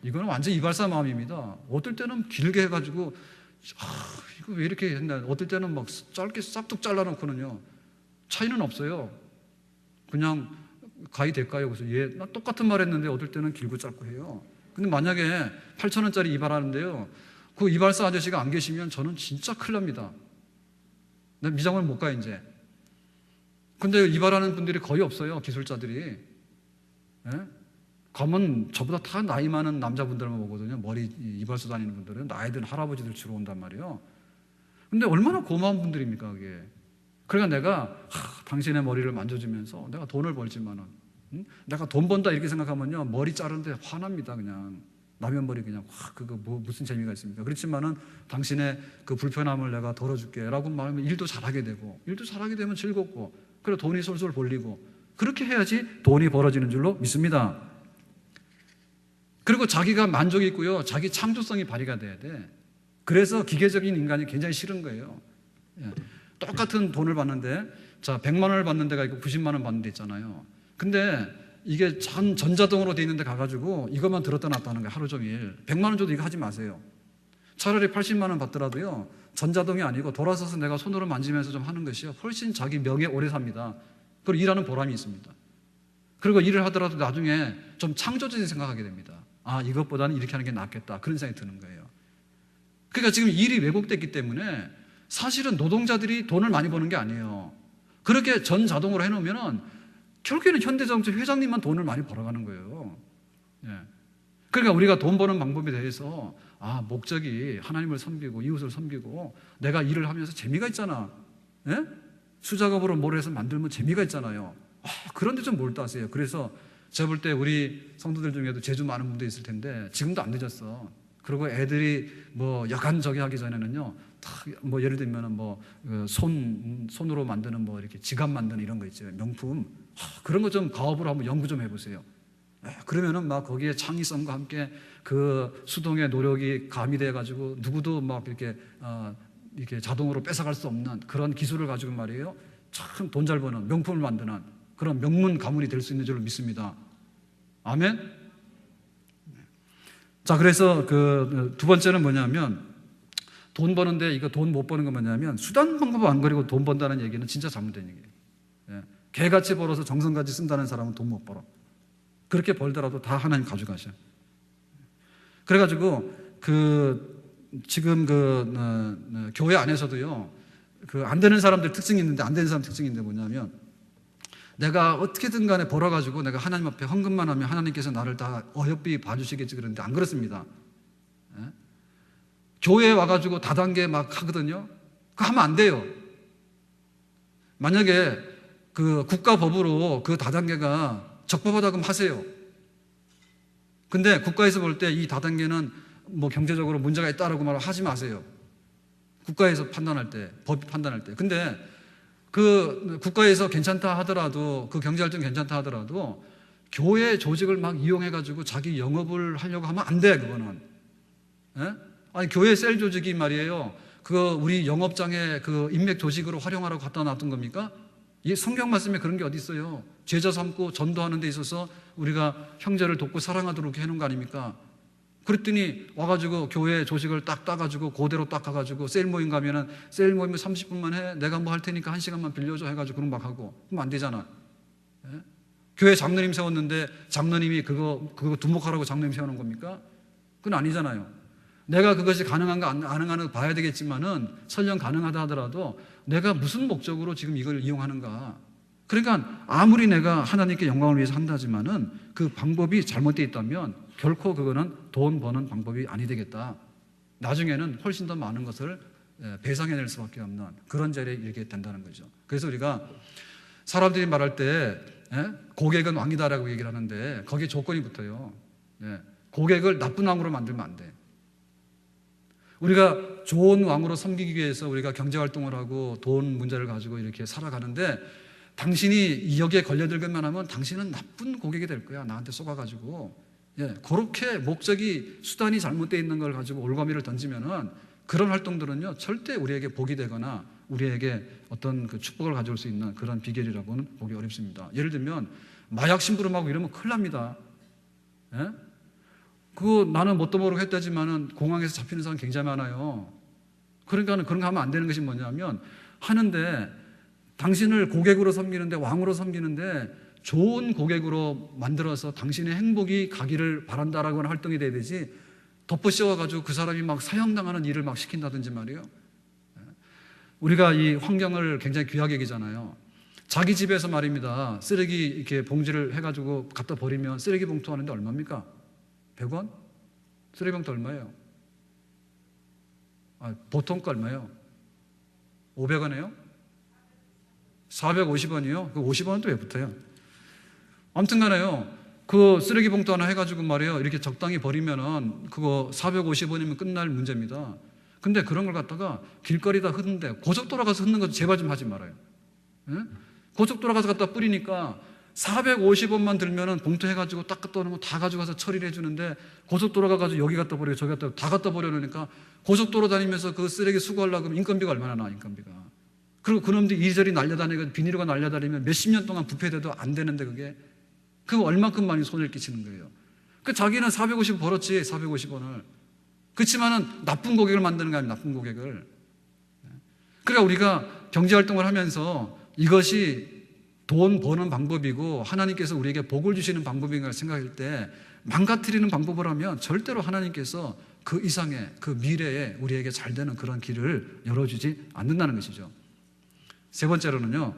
이거는 완전 이발사 마음입니다. 어떨 때는 길게 해가지고 이거 왜 이렇게 했나, 어떨 때는 막 짧게 싹둑 잘라놓고는요, 차이는 없어요. 그냥 가위 될까요? 그래서 나 똑같은 말 했는데 어떨 때는 길고 짧고 해요. 근데 만약에 8,000원짜리 이발하는데요, 그 이발사 아저씨가 안 계시면 저는 진짜 큰일 납니다. 나 미장을 못 가, 이제. 근데 이발하는 분들이 거의 없어요, 기술자들이. 가면 저보다 다 나이 많은 남자분들만 오거든요. 머리 이발소 다니는 분들은 나이 든 할아버지들 주로 온단 말이에요. 근데 얼마나 고마운 분들입니까, 그게. 그러니까 내가 당신의 머리를 만져주면서 내가 돈을 벌지만은, 내가 돈 번다 이렇게 생각하면요, 머리 자르는데 화납니다. 그냥 남의 머리 그냥 그거 무슨 재미가 있습니까? 그렇지만은 당신의 그 불편함을 내가 덜어줄게라고 말하면 일도 잘하게 되고, 일도 잘하게 되면 즐겁고, 그래 돈이 솔솔 벌리고, 그렇게 해야지 돈이 벌어지는 줄로 믿습니다. 그리고 자기가 만족이 있고요, 자기 창조성이 발휘가 돼야 돼. 그래서 기계적인 인간이 굉장히 싫은 거예요. 똑같은 돈을 받는데, 100만 원을 받는 데가 있고 90만 원 받는 데 있잖아요. 근데 이게 전자동으로 돼 있는 데 가가지고 이것만 들었다 놨다 하는 거예요, 하루 종일. 100만 원 줘도 이거 하지 마세요. 차라리 80만 원 받더라도요, 전자동이 아니고 돌아서서 내가 손으로 만지면서 좀 하는 것이 훨씬 자기 명예 오래 삽니다. 그리고 일하는 보람이 있습니다. 그리고 일을 하더라도 나중에 좀 창조적인 생각하게 됩니다. 이것보다는 이렇게 하는 게 낫겠다, 그런 생각이 드는 거예요. 그러니까 지금 일이 왜곡됐기 때문에 사실은 노동자들이 돈을 많이 버는 게 아니에요. 그렇게 전 자동으로 해놓으면 결국에는 현대자동차 회장님만 돈을 많이 벌어가는 거예요. 그러니까 우리가 돈 버는 방법에 대해서 목적이 하나님을 섬기고 이웃을 섬기고, 내가 일을 하면서 재미가 있잖아. 수작업으로 뭘 해서 만들면 재미가 있잖아요. 그런데 좀 몰두하세요. 그래서 제가 볼 때 우리 성도들 중에도 재주 많은 분도 있을 텐데 지금도 안 늦었어. 그리고 애들이 뭐 여간 저기 하기 전에는요, 예를 들면 손으로 만드는 이렇게 지갑 만드는 이런 거 있죠. 명품. 그런 거 좀 가업으로 한번 연구 좀 해보세요. 그러면은 막 거기에 창의성과 함께 그 수동의 노력이 가미돼 가지고 누구도 막 이렇게 자동으로 뺏어갈 수 없는 그런 기술을 가지고 말이에요. 참 돈 잘 버는 명품을 만드는 그런 명문 가문이 될 수 있는 줄로 믿습니다. 아멘. 자, 그래서 그 두 번째는 뭐냐면 돈 버는데 이거 돈 못 버는 건 뭐냐면 수단 방법 안 가리고 돈 번다는 얘기는 진짜 잘못된 얘기예요. 개같이 벌어서 정성같이 쓴다는 사람은 돈 못 벌어. 그렇게 벌더라도 다 하나님 가져가셔. 그래가지고 지금 교회 안에서도요, 안 되는 사람들 특징이 있는데, 안 되는 사람 특징이 있는데 뭐냐면, 내가 어떻게든 간에 벌어가지고 내가 하나님 앞에 헌금만 하면 하나님께서 나를 다 어여삐 봐주시겠지 그러는데 안 그렇습니다. 교회에 와가지고 다단계 막 하거든요. 그거 하면 안 돼요. 만약에 그 국가법으로 그 다단계가 적법하다고 하세요. 근데 국가에서 볼 때 이 다단계는 뭐 경제적으로 문제가 있다라고 말하지 마세요. 국가에서 판단할 때, 법이 판단할 때. 근데 그 국가에서 괜찮다 하더라도, 그 경제활동 괜찮다 하더라도 교회 조직을 막 이용해가지고 자기 영업을 하려고 하면 안 돼, 그거는. 아니, 교회 셀 조직이 말이에요. 우리 영업장에 그 인맥 조직으로 활용하라고 갖다 놨던 겁니까? 이 성경 말씀에 그런 게 어디 있어요? 제자 삼고 전도하는 데 있어서 우리가 형제를 돕고 사랑하도록 해놓은 거 아닙니까? 그랬더니 와가지고 교회 조직을 딱 따가지고 그대로 딱 가가지고 셀 모임 가면은 셀 모임을 30분만 해. 내가 뭐 할 테니까 1시간만 빌려줘 해가지고 그런 막 하고. 그럼 안 되잖아. 교회 장로님 세웠는데 장로님이 그거 두목하라고 장로님 세워놓은 겁니까? 그건 아니잖아요. 내가 그것이 가능한가 안 가능한가 봐야 되겠지만은 설령 가능하다 하더라도 내가 무슨 목적으로 지금 이걸 이용하는가. 그러니까 아무리 내가 하나님께 영광을 위해서 한다지만은 그 방법이 잘못되어 있다면 결코 그거는 돈 버는 방법이 아니 되겠다. 나중에는 훨씬 더 많은 것을 배상해낼 수밖에 없는 그런 자리에 이렇게 된다는 거죠. 그래서 우리가 사람들이 말할 때 고객은 왕이다라고 얘기를 하는데 거기에 조건이 붙어요. 고객을 나쁜 왕으로 만들면 안 돼. 우리가 좋은 왕으로 섬기기 위해서 우리가 경제활동을 하고 돈 문제를 가지고 이렇게 살아가는데 당신이 여기에 걸려들기만 하면 당신은 나쁜 고객이 될 거야. 나한테 속아가지고. 그렇게 목적이 수단이 잘못되어 있는 걸 가지고 올가미를 던지면은 그런 활동들은요 절대 우리에게 복이 되거나 우리에게 어떤 그 축복을 가져올 수 있는 그런 비결이라고는 보기 어렵습니다. 예를 들면 마약 심부름하고 이러면 큰일 납니다. 그거 나는 뭣도 모르고 했다지만은 공항에서 잡히는 사람 굉장히 많아요. 그러니까 그런 거 하면 안 되는 것이 뭐냐면 하는데 당신을 고객으로 섬기는데 왕으로 섬기는데 좋은 고객으로 만들어서 당신의 행복이 가기를 바란다라고 하는 활동이 돼야 되지 덮어 씌워가지고 그 사람이 막 사형당하는 일을 막 시킨다든지 말이에요. 우리가 이 환경을 굉장히 귀하게 여기잖아요. 자기 집에서 말입니다. 쓰레기 이렇게 봉지를 해가지고 갖다 버리면 쓰레기 봉투 하는데 얼마입니까? 100원? 쓰레기 봉투 얼마예요? 보통 거 얼마예요? 500원이에요? 450원이요? 그 50원은 또 왜 붙어요? 아무튼 간에요. 그 쓰레기 봉투 하나 해가지고 말이에요. 이렇게 적당히 버리면은 그거 450원이면 끝날 문제입니다. 근데 그런 걸 갖다가 길거리다 흩는데 고속도로 가서 흩는 거 제발 좀 하지 말아요. 고속도로 가서 갖다 뿌리니까 450원만 들면은 봉투 해가지고 딱 갖다 놓은 거 다 가져가서 처리를 해주는데 고속도로 가가지고 여기 갖다 버리고 저기 갖다 다 갖다 버려놓으니까 고속도로 다니면서 그 쓰레기 수거하려고 하면 인건비가 얼마나 나와, 인건비가. 그리고 그놈들이 이리저리 날려다니고 비닐로가 날려다니면 몇십 년 동안 부패돼도 안 되는데 그거 얼만큼 많이 손해를 끼치는 거예요. 그 자기는 450원 벌었지, 450원을. 그렇지만은 나쁜 고객을 만드는 거 아니에요, 나쁜 고객을. 그러니까 우리가 경제활동을 하면서 이것이 돈 버는 방법이고 하나님께서 우리에게 복을 주시는 방법인가 생각할 때 망가뜨리는 방법을 하면 절대로 하나님께서 그 이상의 그 미래에 우리에게 잘 되는 그런 길을 열어주지 않는다는 것이죠. 세 번째로는요,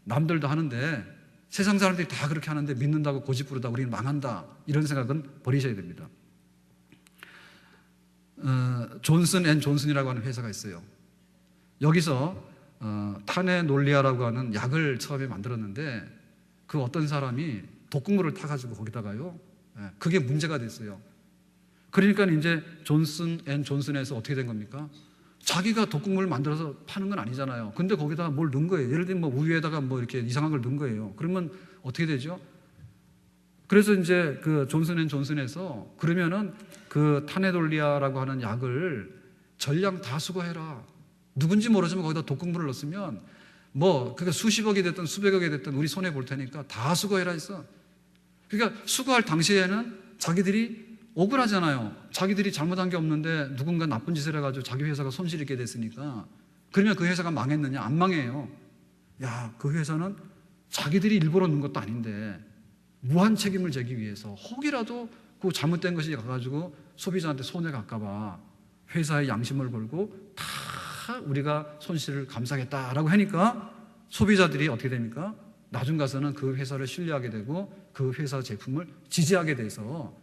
남들도 하는데 세상 사람들이 다 그렇게 하는데 믿는다고 고집부르다 우리는 망한다 이런 생각은 버리셔야 됩니다. 존슨 앤 존슨이라고 하는 회사가 있어요. 여기서 타네놀리아라고 하는 약을 처음에 만들었는데 그 어떤 사람이 독극물을 타가지고 거기다가요, 그게 문제가 됐어요. 그러니까 이제 존슨 앤 존슨에서 어떻게 된 겁니까? 자기가 독극물을 만들어서 파는 건 아니잖아요. 근데 거기다가 뭘 넣은 거예요. 예를 들면 뭐 우유에다가 뭐 이렇게 이상한 걸 넣은 거예요. 그러면 어떻게 되죠? 그래서 이제 그 존슨앤존슨에서 그러면은 그 타네돌리아라고 하는 약을 전량 다 수거해라. 누군지 모르지만 거기다 독극물을 넣었으면 뭐 그게 수십억이 됐든 수백억이 됐든 우리 손해 볼 테니까 다 수거해라 했어. 그러니까 수거할 당시에는 자기들이 억울하잖아요. 자기들이 잘못한 게 없는데 누군가 나쁜 짓을 해가지고 자기 회사가 손실 있게 됐으니까. 그러면 그 회사가 망했느냐? 안 망해요. 야, 그 회사는 자기들이 일부러 넣은 것도 아닌데 무한 책임을 지기 위해서 혹이라도 그 잘못된 것이 가가지고 소비자한테 손해 갈까봐 회사의 양심을 걸고 다 우리가 손실을 감사하겠다라고 하니까 소비자들이 어떻게 됩니까? 나중 가서는 그 회사를 신뢰하게 되고 그 회사 제품을 지지하게 돼서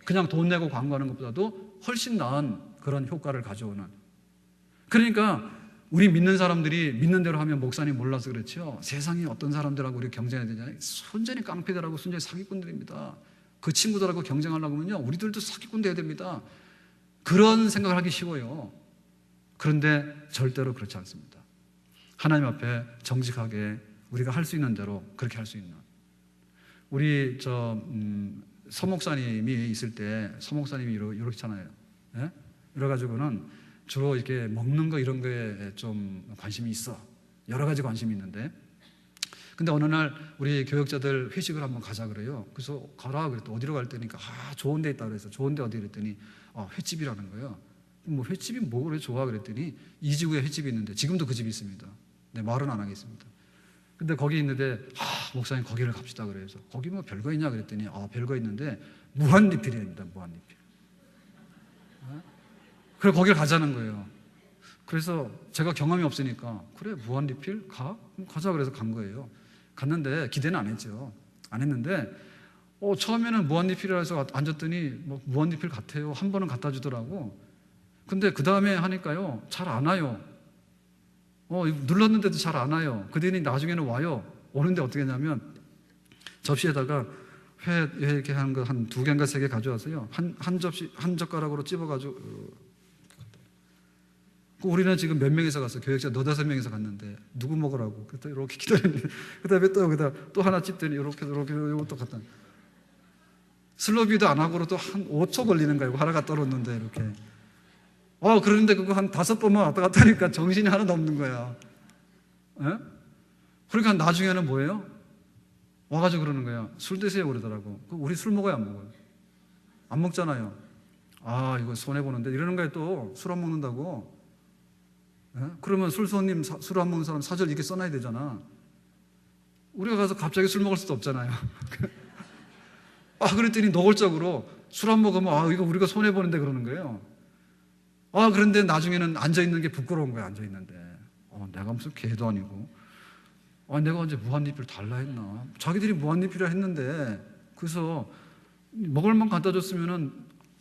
그냥 돈 내고 광고하는 것보다도 훨씬 나은 그런 효과를 가져오는. 그러니까 우리 믿는 사람들이 믿는 대로 하면 목사님 몰라서 그렇죠. 세상에 어떤 사람들하고 우리 경쟁해야 되잖아요. 순전히 깡패들하고 순전히 사기꾼들입니다. 그 친구들하고 경쟁하려고 하면요, 우리들도 사기꾼 돼야 됩니다. 그런 생각을 하기 쉬워요. 그런데 절대로 그렇지 않습니다. 하나님 앞에 정직하게 우리가 할 수 있는 대로 그렇게 할 수 있는. 우리 서목사님이 있을 때 서목사님이 이렇잖아요. 예? 이래가지고는 주로 이렇게 먹는 거 이런 거에 좀 관심이 있어. 여러 가지 관심이 있는데. 근데 어느 날 우리 교역자들 회식을 한번 가자 그래요. 그래서 가라 그랬더니 어디로 갈 때니까 좋은 데 있다 그래서 좋은 데 어디 그랬더니 횟집이라는 거예요. 뭐 횟집이 뭐 그래 좋아 그랬더니 이지구에 횟집이 있는데 지금도 그 집이 있습니다. 네, 말은 안 하겠습니다. 근데 거기 있는데 목사님 거기를 갑시다 그래서 거기 뭐 별거 있냐 그랬더니 별거 있는데 무한리필입니다. 무한리필. 그래 거기를 가자는 거예요. 그래서 제가 경험이 없으니까 그래 무한리필 가자 그래서 간 거예요. 갔는데 기대는 안 했죠. 안 했는데 처음에는 무한리필이라 해서 앉았더니 뭐 무한리필 같아요. 한 번은 갖다 주더라고. 근데 그 다음에 하니까요 잘 안 와요. 눌렀는데도 잘 안 와요. 그더니 나중에는 와요. 오는데 어떻게 하냐면 접시에다가 회 이렇게 하는 거 한 2개인가 3개 가져와서요. 한 접시 한 젓가락으로 찝어가지고. 우리는 지금 몇 명이서 갔어? 교역자 4-5명이서 갔는데 누구 먹으라고? 그때 이렇게 기다렸는데 그다음에 또 하나 찝더니 이렇게 이것도 갖다. 슬로비도 안 하고도 또 한 5초 걸리는 거예요. 하나 갖다 놓는데 이렇게. 그런데 그거 한 5번만 왔다 갔다 하니까 정신이 하나도 없는 거야. 예? 그러니까 나중에는 뭐예요? 와가지고 그러는 거야. 술 드세요 그러더라고. 우리 술 먹어요 안 먹어요? 안 먹잖아요. 이거 손해보는데 이러는 거예요. 또 술 안 먹는다고. 예? 그러면 술 안 먹는 사람 사절 이렇게 써놔야 되잖아. 우리가 가서 갑자기 술 먹을 수도 없잖아요. 그랬더니 노골적으로 술 안 먹으면 이거 우리가 손해보는데 그러는 거예요. 그런데 나중에는 앉아있는 게 부끄러운 거야. 앉아있는데 내가 무슨 개도 아니고 내가 언제 무한리필 달라 했나. 자기들이 무한리필이라 했는데 그래서 먹을 만 갖다 줬으면은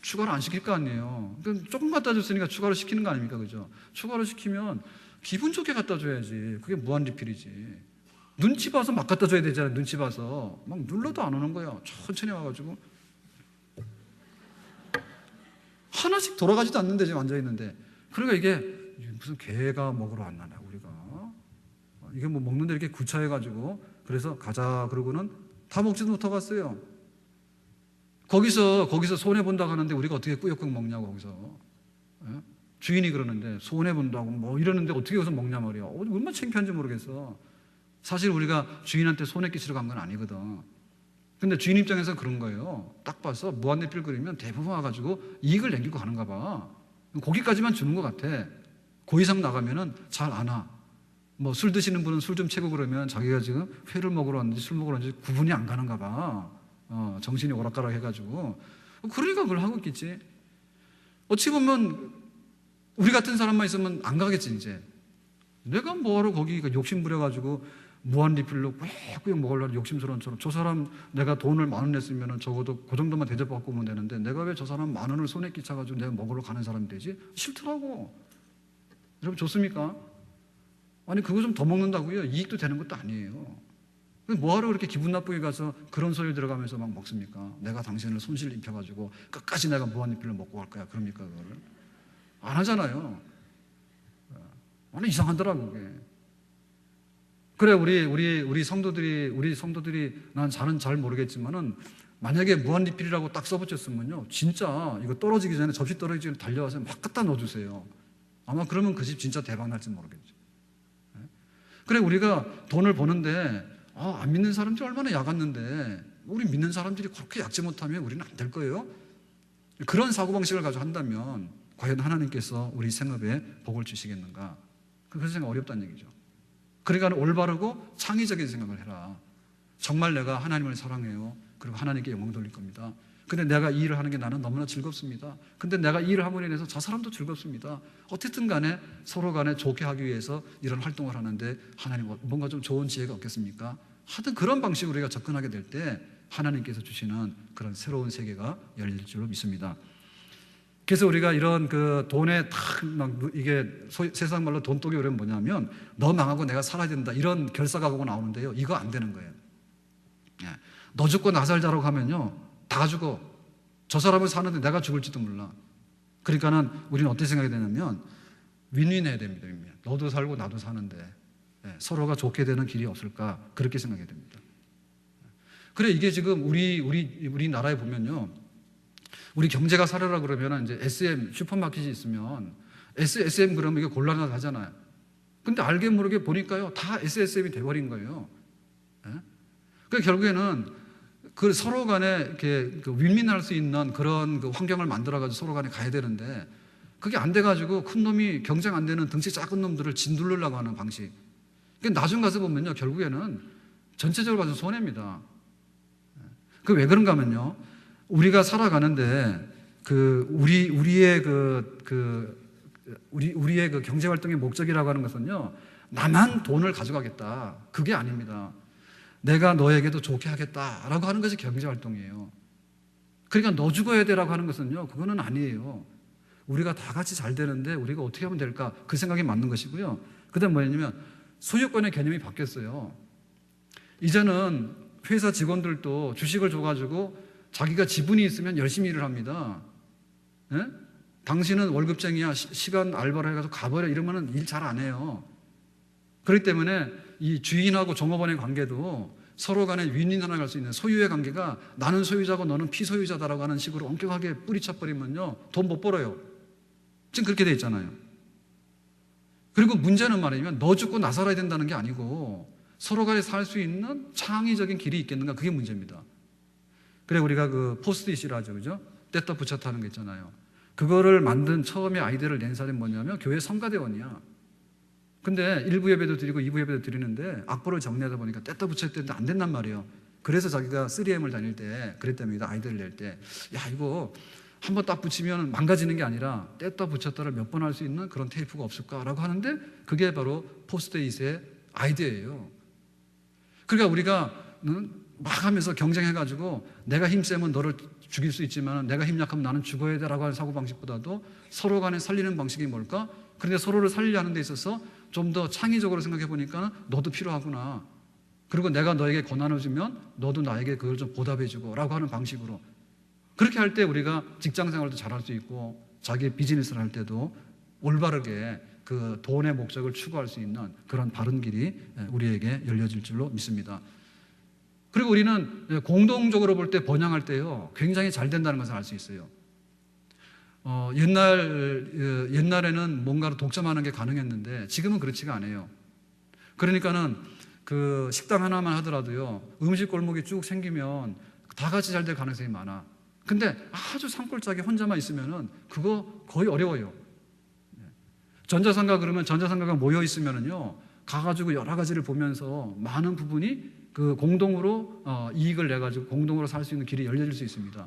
추가를 안 시킬 거 아니에요. 그러니까 조금 갖다 줬으니까 추가로 시키는 거 아닙니까? 그죠? 추가로 시키면 기분 좋게 갖다 줘야지. 그게 무한리필이지. 눈치 봐서 막 갖다 줘야 되잖아요. 눈치 봐서 막 눌러도 안 오는 거야. 천천히 와가지고 하나씩 돌아가지도 않는데 지금 앉아있는데. 그러니까 이게 무슨 개가 먹으러 왔나 우리가. 이게 뭐 먹는데 이렇게 구차해가지고 그래서 가자 그러고는 다 먹지도 못하고 갔어요. 거기서 손해본다고 하는데 우리가 어떻게 꾸역꾸역 먹냐고 거기서. 예? 주인이 그러는데 손해본다고 뭐 이러는데 어떻게 여기서 먹냐 말이야. 얼마나 창피한지 모르겠어. 사실 우리가 주인한테 손해 끼치러 간 건 아니거든. 근데 주인 입장에서 그런 거예요. 딱 봐서 무한리필 그리면 대부분 와가지고 이익을 남기고 가는가 봐. 거기까지만 주는 것 같아. 그 이상 나가면은 잘 안 와. 뭐 술 드시는 분은 술 좀 채고 그러면 자기가 지금 회를 먹으러 왔는지 술 먹으러 왔는지 구분이 안 가는가 봐. 정신이 오락가락 해가지고. 그러니까 그걸 하고 있겠지. 어찌 보면 우리 같은 사람만 있으면 안 가겠지 이제. 내가 뭐하러 거기 욕심 부려가지고 무한리필로 꾸역꾸역 먹으려고 욕심스러운 처럼 저 사람 내가 돈을 10,000원 냈으면 적어도 그 정도만 대접받고 오면 되는데 내가 왜 저 사람 10,000원을 손에 끼쳐가지고 내가 먹으러 가는 사람이 되지? 싫더라고. 여러분 좋습니까? 아니 그거 좀 더 먹는다고요? 이익도 되는 것도 아니에요. 뭐하러 그렇게 기분 나쁘게 가서 그런 소리 들어가면서 막 먹습니까? 내가 당신을 손실 입혀가지고 끝까지 내가 무한리필로 먹고 갈 거야. 그럽니까 그거를? 안 하잖아요. 아니, 이상하더라고, 그게. 그래, 우리 성도들이 난 잘 모르겠지만은 만약에 무한리필이라고 딱 써붙였으면요, 진짜 이거 떨어지기 전에, 접시 떨어지기 전에 달려와서 막 갖다 넣어주세요. 아마 그러면 그 집 진짜 대박 날지 모르겠죠. 그래, 우리가 돈을 버는데, 안 믿는 사람들이 얼마나 약았는데, 우리 믿는 사람들이 그렇게 약지 못하면 우리는 안 될 거예요? 그런 사고방식을 가지고 한다면, 과연 하나님께서 우리 생업에 복을 주시겠는가? 그런 생각 어렵다는 얘기죠. 그러니까 올바르고 창의적인 생각을 해라. 정말 내가 하나님을 사랑해요. 그리고 하나님께 영광 돌릴 겁니다. 근데 내가 이 일을 하는 게 나는 너무나 즐겁습니다. 근데 내가 이 일을 함으로 인해서 저 사람도 즐겁습니다. 어쨌든 간에 서로 간에 좋게 하기 위해서 이런 활동을 하는데 하나님 뭔가 좀 좋은 지혜가 없겠습니까? 하여튼 그런 방식으로 우리가 접근하게 될 때 하나님께서 주시는 그런 새로운 세계가 열릴 줄로 믿습니다. 그래서 우리가 이런 그 돈에 이게 세상 말로 돈독이 그러면 뭐냐면 너 망하고 내가 살아야 된다 이런 결사각오가 나오는데요. 이거 안 되는 거예요. 너 죽고 나 살자라고 하면요, 다 죽어. 저 사람은 사는데 내가 죽을지도 몰라. 그러니까는 우리는 어떻게 생각이 되냐면 윈윈 해야 됩니다. 윈윈. 너도 살고 나도 사는데 서로가 좋게 되는 길이 없을까, 그렇게 생각이 됩니다. 그래, 이게 지금 우리 나라에 보면요, 우리 경제가 살아라 그러면 이제 SM 슈퍼마켓이 있으면 SSM 그러면 이게 곤란하잖아요. 근데 알게 모르게 보니까요, 다 SSM이 돼버린 거예요. 그 결국에는 그 서로 간에 이렇게 윈윈할 수 있는 그런 그 환경을 만들어가지고 서로 간에 가야 되는데 그게 안 돼가지고 큰 놈이 경쟁 안 되는 덩치 작은 놈들을 짓누르려고 하는 방식. 그러니까 나중 가서 보면요, 결국에는 전체적으로 봐서 손해입니다. 그 왜 그런가 하면요, 우리가 살아가는데 우리의 그 경제 활동의 목적이라고 하는 것은요, 나만 돈을 가져가겠다, 그게 아닙니다. 내가 너에게도 좋게 하겠다라고 하는 것이 경제 활동이에요. 그러니까 너 죽어야 되라고 하는 것은요, 그거는 아니에요. 우리가 다 같이 잘 되는데 우리가 어떻게 하면 될까, 그 생각이 맞는 것이고요. 그다음 뭐냐면 소유권의 개념이 바뀌었어요. 이제는 회사 직원들도 주식을 줘가지고 자기가 지분이 있으면 열심히 일을 합니다. 예? 당신은 월급쟁이야, 시간 알바를 해가지고 가버려 이러면 일 잘 안 해요. 그렇기 때문에 이 주인하고 종업원의 관계도 서로 간에 윈윈하게 갈 수 있는 소유의 관계가 나는 소유자고 너는 피소유자다라고 하는 식으로 엄격하게 뿌리쳐버리면요, 돈 못 벌어요. 지금 그렇게 돼 있잖아요. 그리고 문제는 말이면 너 죽고 나 살아야 된다는 게 아니고 서로 간에 살 수 있는 창의적인 길이 있겠는가, 그게 문제입니다. 그래, 우리가 그 포스트잇이라 하죠, 그죠? 뗐다 붙였다 하는 거 있잖아요. 그거를 만든 처음에 아이디어를 낸 사람이 뭐냐면 교회 성가대원이야. 근데 1부 예배도 드리고 2부 예배도 드리는데 악보를 정리하다 보니까 뗐다 붙였다 했는데 안 된단 말이에요. 그래서 자기가 3M을 다닐 때 그랬답니다. 아이디어를 낼 때, 야, 이거 한번 딱 붙이면 망가지는 게 아니라 뗐다 붙였다를 몇 번 할 수 있는 그런 테이프가 없을까라고 하는데 그게 바로 포스트잇의 아이디어예요. 그러니까 우리가 막 하면서 경쟁해가지고 내가 힘세면 너를 죽일 수 있지만 내가 힘 약하면 나는 죽어야 돼라고 하는 사고방식보다도 서로 간에 살리는 방식이 뭘까? 그런데 서로를 살리려 하는 데 있어서 좀 더 창의적으로 생각해 보니까 너도 필요하구나. 그리고 내가 너에게 권한을 주면 너도 나에게 그걸 좀 보답해 주고 라고 하는 방식으로, 그렇게 할 때 우리가 직장 생활도 잘할 수 있고 자기 비즈니스를 할 때도 올바르게 그 돈의 목적을 추구할 수 있는 그런 바른 길이 우리에게 열려질 줄로 믿습니다. 그리고 우리는 공동적으로 볼 때 번영할 때요, 굉장히 잘 된다는 것을 알 수 있어요. 옛날에는 뭔가를 독점하는 게 가능했는데 지금은 그렇지가 않아요. 그러니까는 그 식당 하나만 하더라도요, 음식 골목이 쭉 생기면 다 같이 잘 될 가능성이 많아. 근데 아주 산골짜기 혼자만 있으면은 그거 거의 어려워요. 전자상가 그러면 전자상가가 모여 있으면은요, 가가지고 여러 가지를 보면서 많은 부분이 그 공동으로 이익을 내 가지고 공동으로 살 수 있는 길이 열려질 수 있습니다.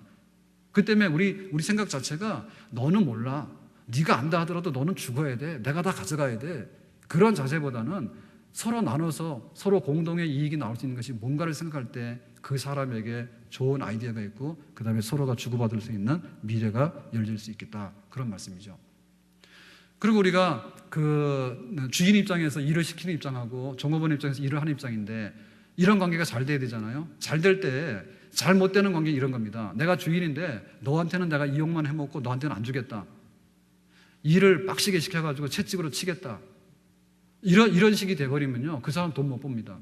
그 때문에 우리 생각 자체가 너는 몰라, 네가 안다 하더라도 너는 죽어야 돼, 내가 다 가져가야 돼, 그런 자세보다는 서로 나눠서 서로 공동의 이익이 나올 수 있는 것이 뭔가를 생각할 때 그 사람에게 좋은 아이디어가 있고 그 다음에 서로가 주고받을 수 있는 미래가 열릴 수 있겠다, 그런 말씀이죠. 그리고 우리가 그 주인 입장에서 일을 시키는 입장하고 종업원 입장에서 일을 하는 입장인데 이런 관계가 잘 돼야 되잖아요. 잘 될 때 잘못되는 관계는 이런 겁니다. 내가 주인인데 너한테는 내가 이용만 해먹고 너한테는 안 주겠다. 일을 빡시게 시켜가지고 채찍으로 치겠다. 이런 식이 돼버리면요, 그 사람 돈 못 봅니다.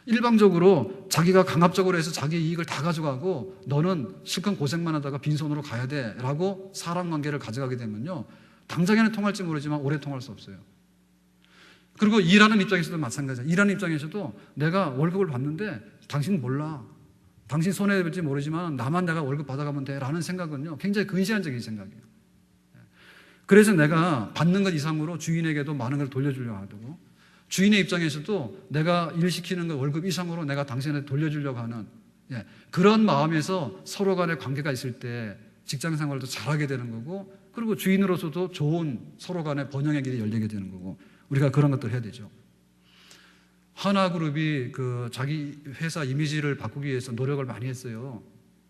일방적으로 자기가 강압적으로 해서 자기 이익을 다 가져가고 너는 실컷 고생만 하다가 빈손으로 가야 돼 라고 사람관계를 가져가게 되면요, 당장에는 통할지 모르지만 오래 통할 수 없어요. 그리고 일하는 입장에서도 마찬가지야. 일하는 입장에서도 내가 월급을 받는데 당신 몰라, 당신 손해볼지 모르지만 나만 내가 월급 받아가면 돼 라는 생각은요, 굉장히 근시안적인 생각이에요. 그래서 내가 받는 것 이상으로 주인에게도 많은 걸 돌려주려고 하고, 주인의 입장에서도 내가 일 시키는 것 월급 이상으로 내가 당신한테 돌려주려고 하는, 그런 마음에서 서로 간의 관계가 있을 때 직장 생활도 잘하게 되는 거고, 그리고 주인으로서도 좋은 서로 간의 번영의 길이 열리게 되는 거고, 우리가 그런 것들을 해야 되죠. 하나그룹이 자기 회사 이미지를 바꾸기 위해서 노력을 많이 했어요.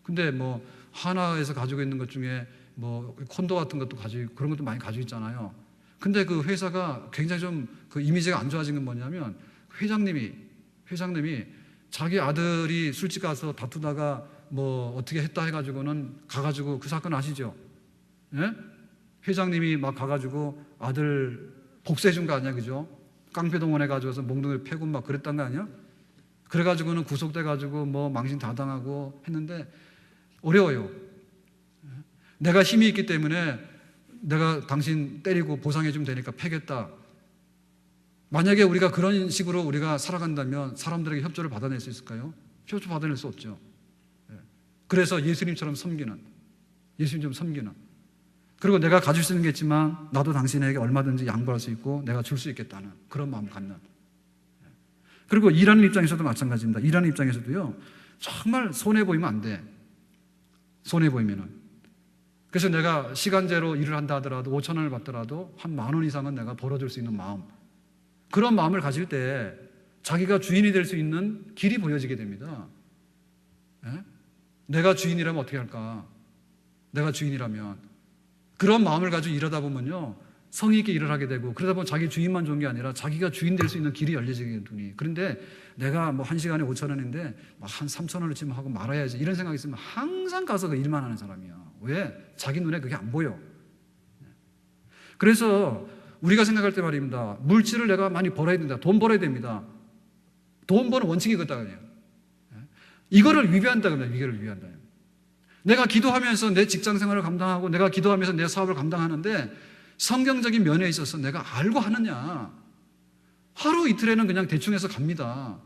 근데 뭐 하나에서 가지고 있는 것 중에 뭐 콘도 같은 것도 가지고, 그런 것도 많이 가지고 있잖아요. 근데 그 회사가 굉장히 좀 그 이미지가 안 좋아진 건 뭐냐면, 회장님이 자기 아들이 술집 가서 다투다가 뭐 어떻게 했다 해가지고는 가가지고, 그 사건 아시죠? 예? 회장님이 막 가가지고 아들 복수해 준 거 아니야, 그죠? 깡패동원해 가지고서 몽둥이를 패고 막 그랬단 거 아니야? 그래가지고는 구속돼 가지고 뭐 망신 다 당하고 했는데 어려워요. 내가 힘이 있기 때문에 내가 당신 때리고 보상해 주면 되니까 패겠다. 만약에 우리가 그런 식으로 우리가 살아간다면 사람들에게 협조를 받아낼 수 있을까요? 협조 받아낼 수 없죠. 그래서 예수님처럼 섬기는, 그리고 내가 가질 수 있는 게 있지만 나도 당신에게 얼마든지 양보할 수 있고 내가 줄 수 있겠다는 그런 마음 갖는. 그리고 일하는 입장에서도 마찬가지입니다. 일하는 입장에서도요, 정말 손해 보이면 안 돼. 손해 보이면은. 그래서 내가 시간제로 일을 한다 하더라도 5천 원을 받더라도 한 10,000원 이상은 내가 벌어줄 수 있는 마음, 그런 마음을 가질 때 자기가 주인이 될 수 있는 길이 보여지게 됩니다. 내가 주인이라면 어떻게 할까? 내가 주인이라면. 그런 마음을 가지고 일하다 보면요, 성의 있게 일을 하게 되고, 그러다 보면 자기 주인만 좋은 게 아니라 자기가 주인 될 수 있는 길이 열려지게 되니, 그런데 내가 뭐 1시간에 5천 원인데 한 3천 원을 지금 하고 말아야지, 이런 생각이 있으면 항상 가서 그 일만 하는 사람이야. 왜? 자기 눈에 그게 안 보여. 그래서 우리가 생각할 때 말입니다, 물질을 내가 많이 벌어야 된다, 돈 벌어야 됩니다. 돈 버는 원칙이 그렇다고요. 이거를 위배한다 그러면, 이거를 위배한다. 내가 기도하면서 내 직장 생활을 감당하고, 내가 기도하면서 내 사업을 감당하는데 성경적인 면에 있어서 내가 알고 하느냐? 하루 이틀에는 그냥 대충 해서 갑니다.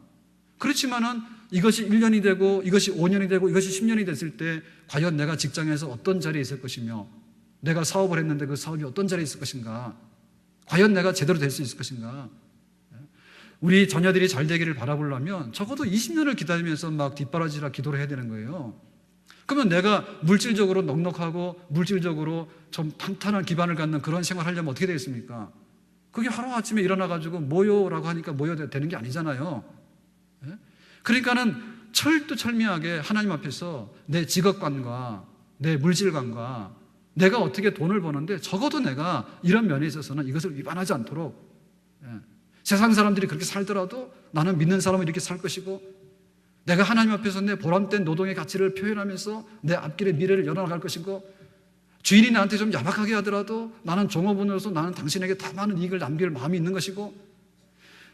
그렇지만은 이것이 1년이 되고, 이것이 5년이 되고, 이것이 10년이 됐을 때 과연 내가 직장에서 어떤 자리에 있을 것이며, 내가 사업을 했는데 그 사업이 어떤 자리에 있을 것인가, 과연 내가 제대로 될 수 있을 것인가. 우리 자녀들이 잘 되기를 바라보려면 적어도 20년을 기다리면서 막 뒷바라지라 기도를 해야 되는 거예요. 그러면 내가 물질적으로 넉넉하고 물질적으로 좀 탄탄한 기반을 갖는 그런 생활을 하려면 어떻게 되겠습니까? 그게 하루아침에 일어나가지고 모여라고 하니까 모여야 되는 게 아니잖아요. 그러니까는 철두철미하게 하나님 앞에서 내 직업관과 내 물질관과 내가 어떻게 돈을 버는데 적어도 내가 이런 면에 있어서는 이것을 위반하지 않도록, 세상 사람들이 그렇게 살더라도 나는 믿는 사람은 이렇게 살 것이고, 내가 하나님 앞에서 내 보람된 노동의 가치를 표현하면서 내 앞길의 미래를 열어나갈 것이고, 주인이 나한테 좀 야박하게 하더라도 나는 종업원으로서 나는 당신에게 더 많은 이익을 남길 마음이 있는 것이고,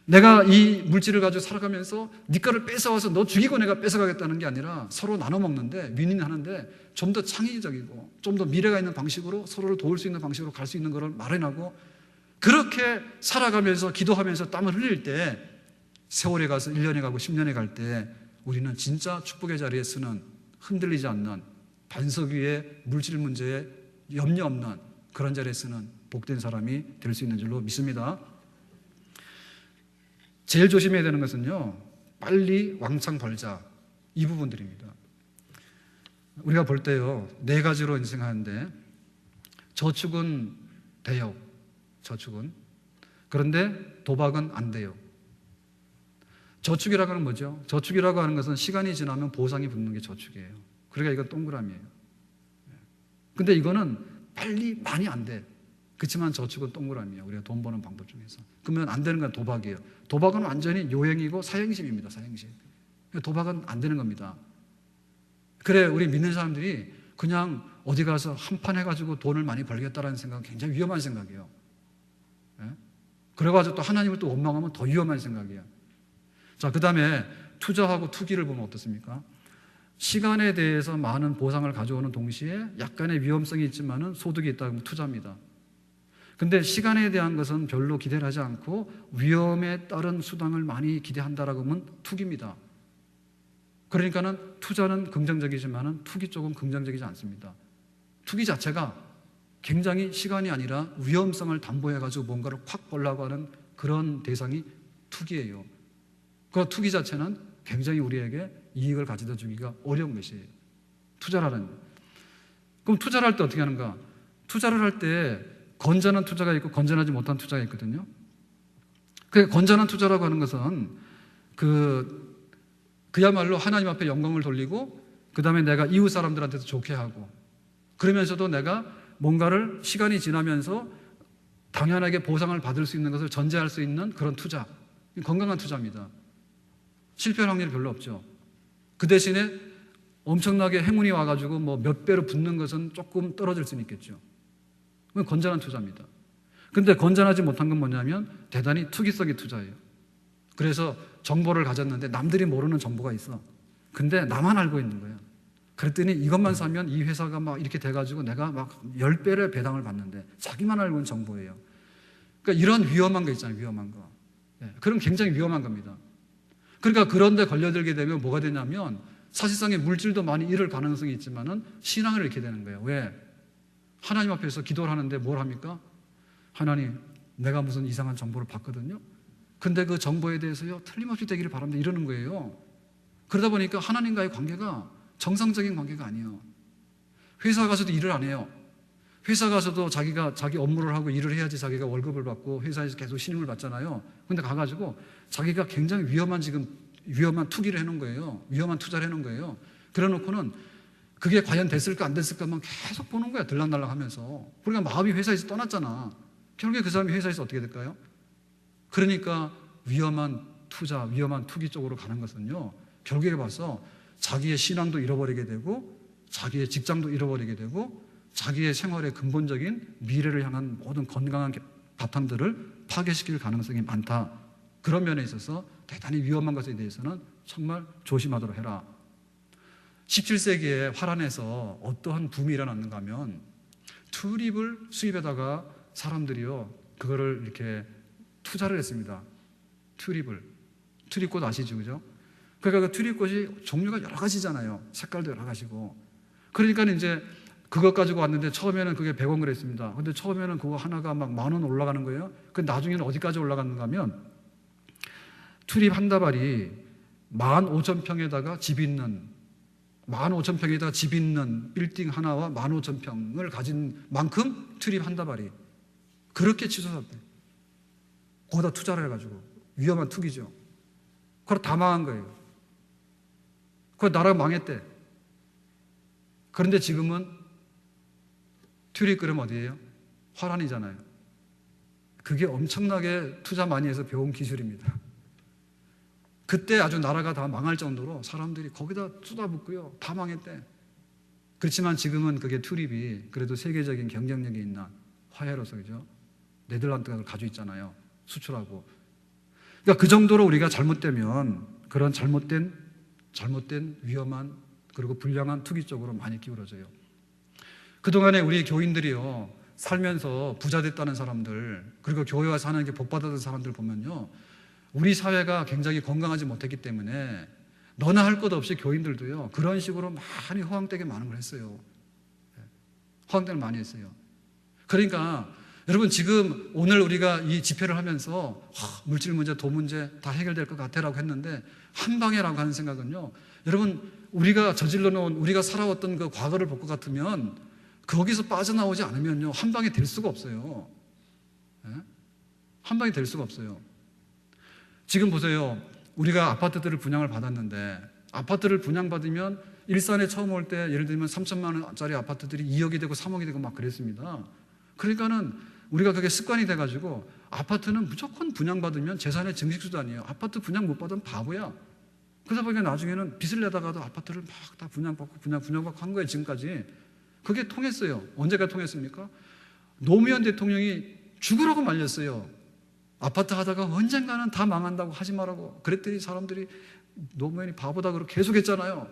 내가 이 물질을 가지고 살아가면서 네 거를 뺏어와서 너 죽이고 내가 뺏어가겠다는 게 아니라 서로 나눠 먹는데, 윈윈하는데 좀 더 창의적이고 좀 더 미래가 있는 방식으로 서로를 도울 수 있는 방식으로 갈 수 있는 것을 마련하고, 그렇게 살아가면서 기도하면서 땀을 흘릴 때, 세월에 가서 1년에 가고 10년에 갈 때 우리는 진짜 축복의 자리에 서는, 흔들리지 않는, 반석 위에 물질 문제에 염려 없는 그런 자리에 서는 복된 사람이 될 수 있는 줄로 믿습니다. 제일 조심해야 되는 것은요, 빨리 왕창 벌자, 이 부분들입니다. 우리가 볼 때요, 4가지로 인생하는데, 저축은 돼요. 저축은. 그런데 도박은 안 돼요. 저축이라고 하는 뭐죠? 저축이라고 하는 것은 시간이 지나면 보상이 붙는 게 저축이에요. 그러니까 이건 동그라미예요. 근데 이거는 빨리 많이 안 돼. 그렇지만 저축은 동그라미예요. 우리가 돈 버는 방법 중에서. 그러면 안 되는 건 도박이에요. 도박은 완전히 요행이고 사행심입니다. 사행심. 도박은 안 되는 겁니다. 그래, 우리 믿는 사람들이 그냥 어디 가서 한판 해가지고 돈을 많이 벌겠다라는 생각은 굉장히 위험한 생각이에요. 그래가지고 또 하나님을 또 원망하면 더 위험한 생각이에요. 자, 그 다음에 투자하고 투기를 보면 어떻습니까? 시간에 대해서 많은 보상을 가져오는 동시에 약간의 위험성이 있지만은 소득이 있다면 투자입니다. 근데 시간에 대한 것은 별로 기대를 하지 않고 위험에 따른 수당을 많이 기대한다라고 하면 투기입니다. 그러니까는 투자는 긍정적이지만은 투기 쪽은 긍정적이지 않습니다. 투기 자체가 굉장히 시간이 아니라 위험성을 담보해가지고 뭔가를 확 벌려고 하는 그런 대상이 투기예요. 그 투기 자체는 굉장히 우리에게 이익을 가져다 주기가 어려운 것이에요. 투자라는. 그럼 투자를 할 때 어떻게 하는가? 투자를 할 때 건전한 투자가 있고 건전하지 못한 투자가 있거든요. 그 건전한 투자라고 하는 것은 그야말로 하나님 앞에 영광을 돌리고 그 다음에 내가 이웃 사람들한테도 좋게 하고 그러면서도 내가 뭔가를 시간이 지나면서 당연하게 보상을 받을 수 있는 것을 전제할 수 있는 그런 투자. 건강한 투자입니다. 실패할 확률이 별로 없죠. 그 대신에 엄청나게 행운이 와가지고 뭐 몇 배로 붙는 것은 조금 떨어질 수는 있겠죠. 그건 건전한 투자입니다. 근데 건전하지 못한 건 뭐냐면 대단히 투기성의 투자예요. 그래서 정보를 가졌는데 남들이 모르는 정보가 있어. 근데 나만 알고 있는 거예요. 그랬더니 이것만 사면 이 회사가 막 이렇게 돼가지고 내가 막 10배를 배당을 받는데 자기만 알고 있는 정보예요. 그러니까 이런 위험한 거 있잖아요. 위험한 거. 그럼 굉장히 위험한 겁니다. 그러니까 그런데 걸려들게 되면 뭐가 되냐면 사실상의 물질도 많이 잃을 가능성이 있지만은 신앙을 잃게 되는 거예요. 왜? 하나님 앞에서 기도를 하는데 뭘 합니까? 하나님, 내가 무슨 이상한 정보를 받거든요. 근데 그 정보에 대해서요 틀림없이 되기를 바랍니다. 이러는 거예요. 그러다 보니까 하나님과의 관계가 정상적인 관계가 아니에요. 회사 가서도 일을 안 해요. 회사 가서도 자기가 자기 업무를 하고 일을 해야지 자기가 월급을 받고 회사에서 계속 신임을 받잖아요. 근데 가가지고 자기가 굉장히 위험한 투기를 해놓은 거예요. 위험한 투자를 해놓은 거예요. 그래 놓고는 그게 과연 됐을까 안 됐을까만 계속 보는 거야. 들락날락 하면서. 그러니까 마음이 회사에서 떠났잖아. 결국에 그 사람이 회사에서 어떻게 될까요? 그러니까 위험한 투자, 위험한 투기 쪽으로 가는 것은요, 결국에 봐서 자기의 신앙도 잃어버리게 되고 자기의 직장도 잃어버리게 되고 자기의 생활의 근본적인 미래를 향한 모든 건강한 바탕들을 파괴시킬 가능성이 많다. 그런 면에 있어서 대단히 위험한 것에 대해서는 정말 조심하도록 해라. 17세기에 화란에서 어떠한 붐이 일어났는가 하면 튤립을 수입에다가 사람들이요 그거를 이렇게 투자를 했습니다. 튤립꽃 아시죠? 그죠? 그러니까 그 튤립꽃이 종류가 여러 가지잖아요. 색깔도 여러 가지고. 그러니까 이제 그것 가지고 왔는데 처음에는 그게 100원 그랬습니다. 근데 처음에는 그거 하나가 막 10,000원 올라가는 거예요. 그 나중에는 어디까지 올라갔는가 하면 튤립 한 다발이 15,000평에다가 집 있는 15,000평에다가 집 있는 빌딩 하나와 15,000평을 가진 만큼 튤립 한 다발이 그렇게 치솟았대. 거기다 투자를 해가지고 위험한 투기죠. 그걸 다 망한 거예요. 그 나라가 망했대. 그런데 지금은 튤립 그럼 어디예요? 화란이잖아요. 그게 엄청나게 투자 많이 해서 배운 기술입니다. 그때 아주 나라가 다 망할 정도로 사람들이 거기다 쏟아붓고요. 다 망했대. 그렇지만 지금은 그게 튤립이 그래도 세계적인 경쟁력이 있는 화해로서 그죠? 네덜란드가 그걸 가지고 있잖아요. 수출하고. 그러니까 그 정도로 우리가 잘못되면 그런 잘못된 위험한 그리고 불량한 투기 쪽으로 많이 기울어져요. 그동안에 우리 교인들이요 살면서 부자 됐다는 사람들 그리고 교회 와서 하는 게 복 받았던 사람들 보면요 우리 사회가 굉장히 건강하지 못했기 때문에 너나 할 것 없이 교인들도요 그런 식으로 많이 허황되게 많은 걸 했어요. 허황되게 많이 했어요. 그러니까 여러분 지금 오늘 우리가 이 집회를 하면서 물질 문제, 돈 문제 다 해결될 것 같아라고 했는데 한 방에라고 하는 생각은요 여러분 우리가 저질러 놓은 우리가 살아왔던 그 과거를 볼 것 같으면 거기서 빠져나오지 않으면요 한 방에 될 수가 없어요. 한 방에 될 수가 없어요. 지금 보세요. 우리가 아파트들을 분양을 받았는데 아파트를 분양받으면 일산에 처음 올 때 예를 들면 3천만 원짜리 아파트들이 2억이 되고 3억이 되고 막 그랬습니다. 그러니까는 우리가 그게 습관이 돼가지고 아파트는 무조건 분양받으면 재산의 증식수단이에요. 아파트 분양 못 받으면 바보야. 그러다 보니까 나중에는 빚을 내다가도 아파트를 막 다 분양받고 한 거예요. 지금까지. 그게 통했어요. 언제가 통했습니까? 노무현 대통령이 죽으라고 말렸어요. 아파트 하다가 언젠가는 다 망한다고 하지 말라고 그랬더니 사람들이 노무현이 바보다 그러고 계속 했잖아요.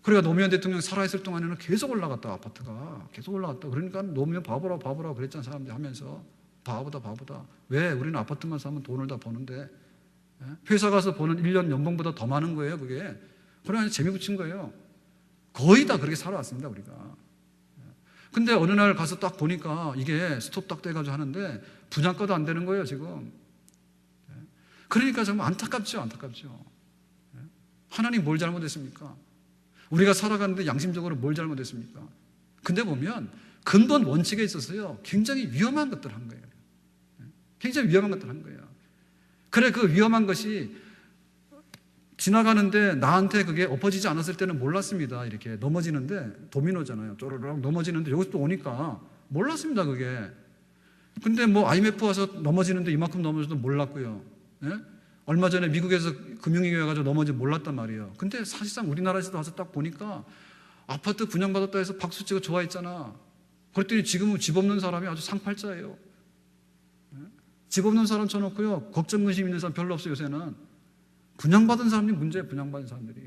그러니까 노무현 대통령 살아있을 동안에는 계속 올라갔다, 아파트가 계속 올라갔다. 그러니까 노무현 바보라 바보라 그랬잖아, 사람들이 하면서. 바보다 바보다. 왜? 우리는 아파트만 사면 돈을 다 버는데. 회사 가서 버는 1년 연봉보다 더 많은 거예요, 그게. 그러나 재미 붙인 거예요. 거의 다 그렇게 살아왔습니다, 우리가. 근데 어느 날 가서 딱 보니까 이게 스톱 딱 돼가지고 하는데 분양가도 안 되는 거예요, 지금. 그러니까 정말 안타깝죠, 안타깝죠. 하나님 뭘 잘못했습니까? 우리가 살아가는데 양심적으로 뭘 잘못했습니까? 근데 보면 근본 원칙에 있어서요, 굉장히 위험한 것들을 한 거예요. 굉장히 위험한 것들을 한 거예요. 그래, 그 위험한 것이 지나가는데 나한테 그게 엎어지지 않았을 때는 몰랐습니다. 이렇게 넘어지는데 도미노잖아요. 쪼르륵 넘어지는데 여기서 또 오니까 몰랐습니다, 그게. 근데 뭐 IMF 와서 넘어지는데 이만큼 넘어져도 몰랐고요. 예? 얼마 전에 미국에서 금융위기 와가지고 넘어지면 몰랐단 말이에요. 근데 사실상 우리나라에서도 와서 딱 보니까 아파트 분양받았다 해서 박수 치고 좋아했잖아. 그랬더니 지금은 집 없는 사람이 아주 상팔자예요. 집 없는 사람 쳐놓고요, 걱정 근심 있는 사람 별로 없어요, 요새는. 분양받은 사람이 문제예요, 분양받은 사람들이.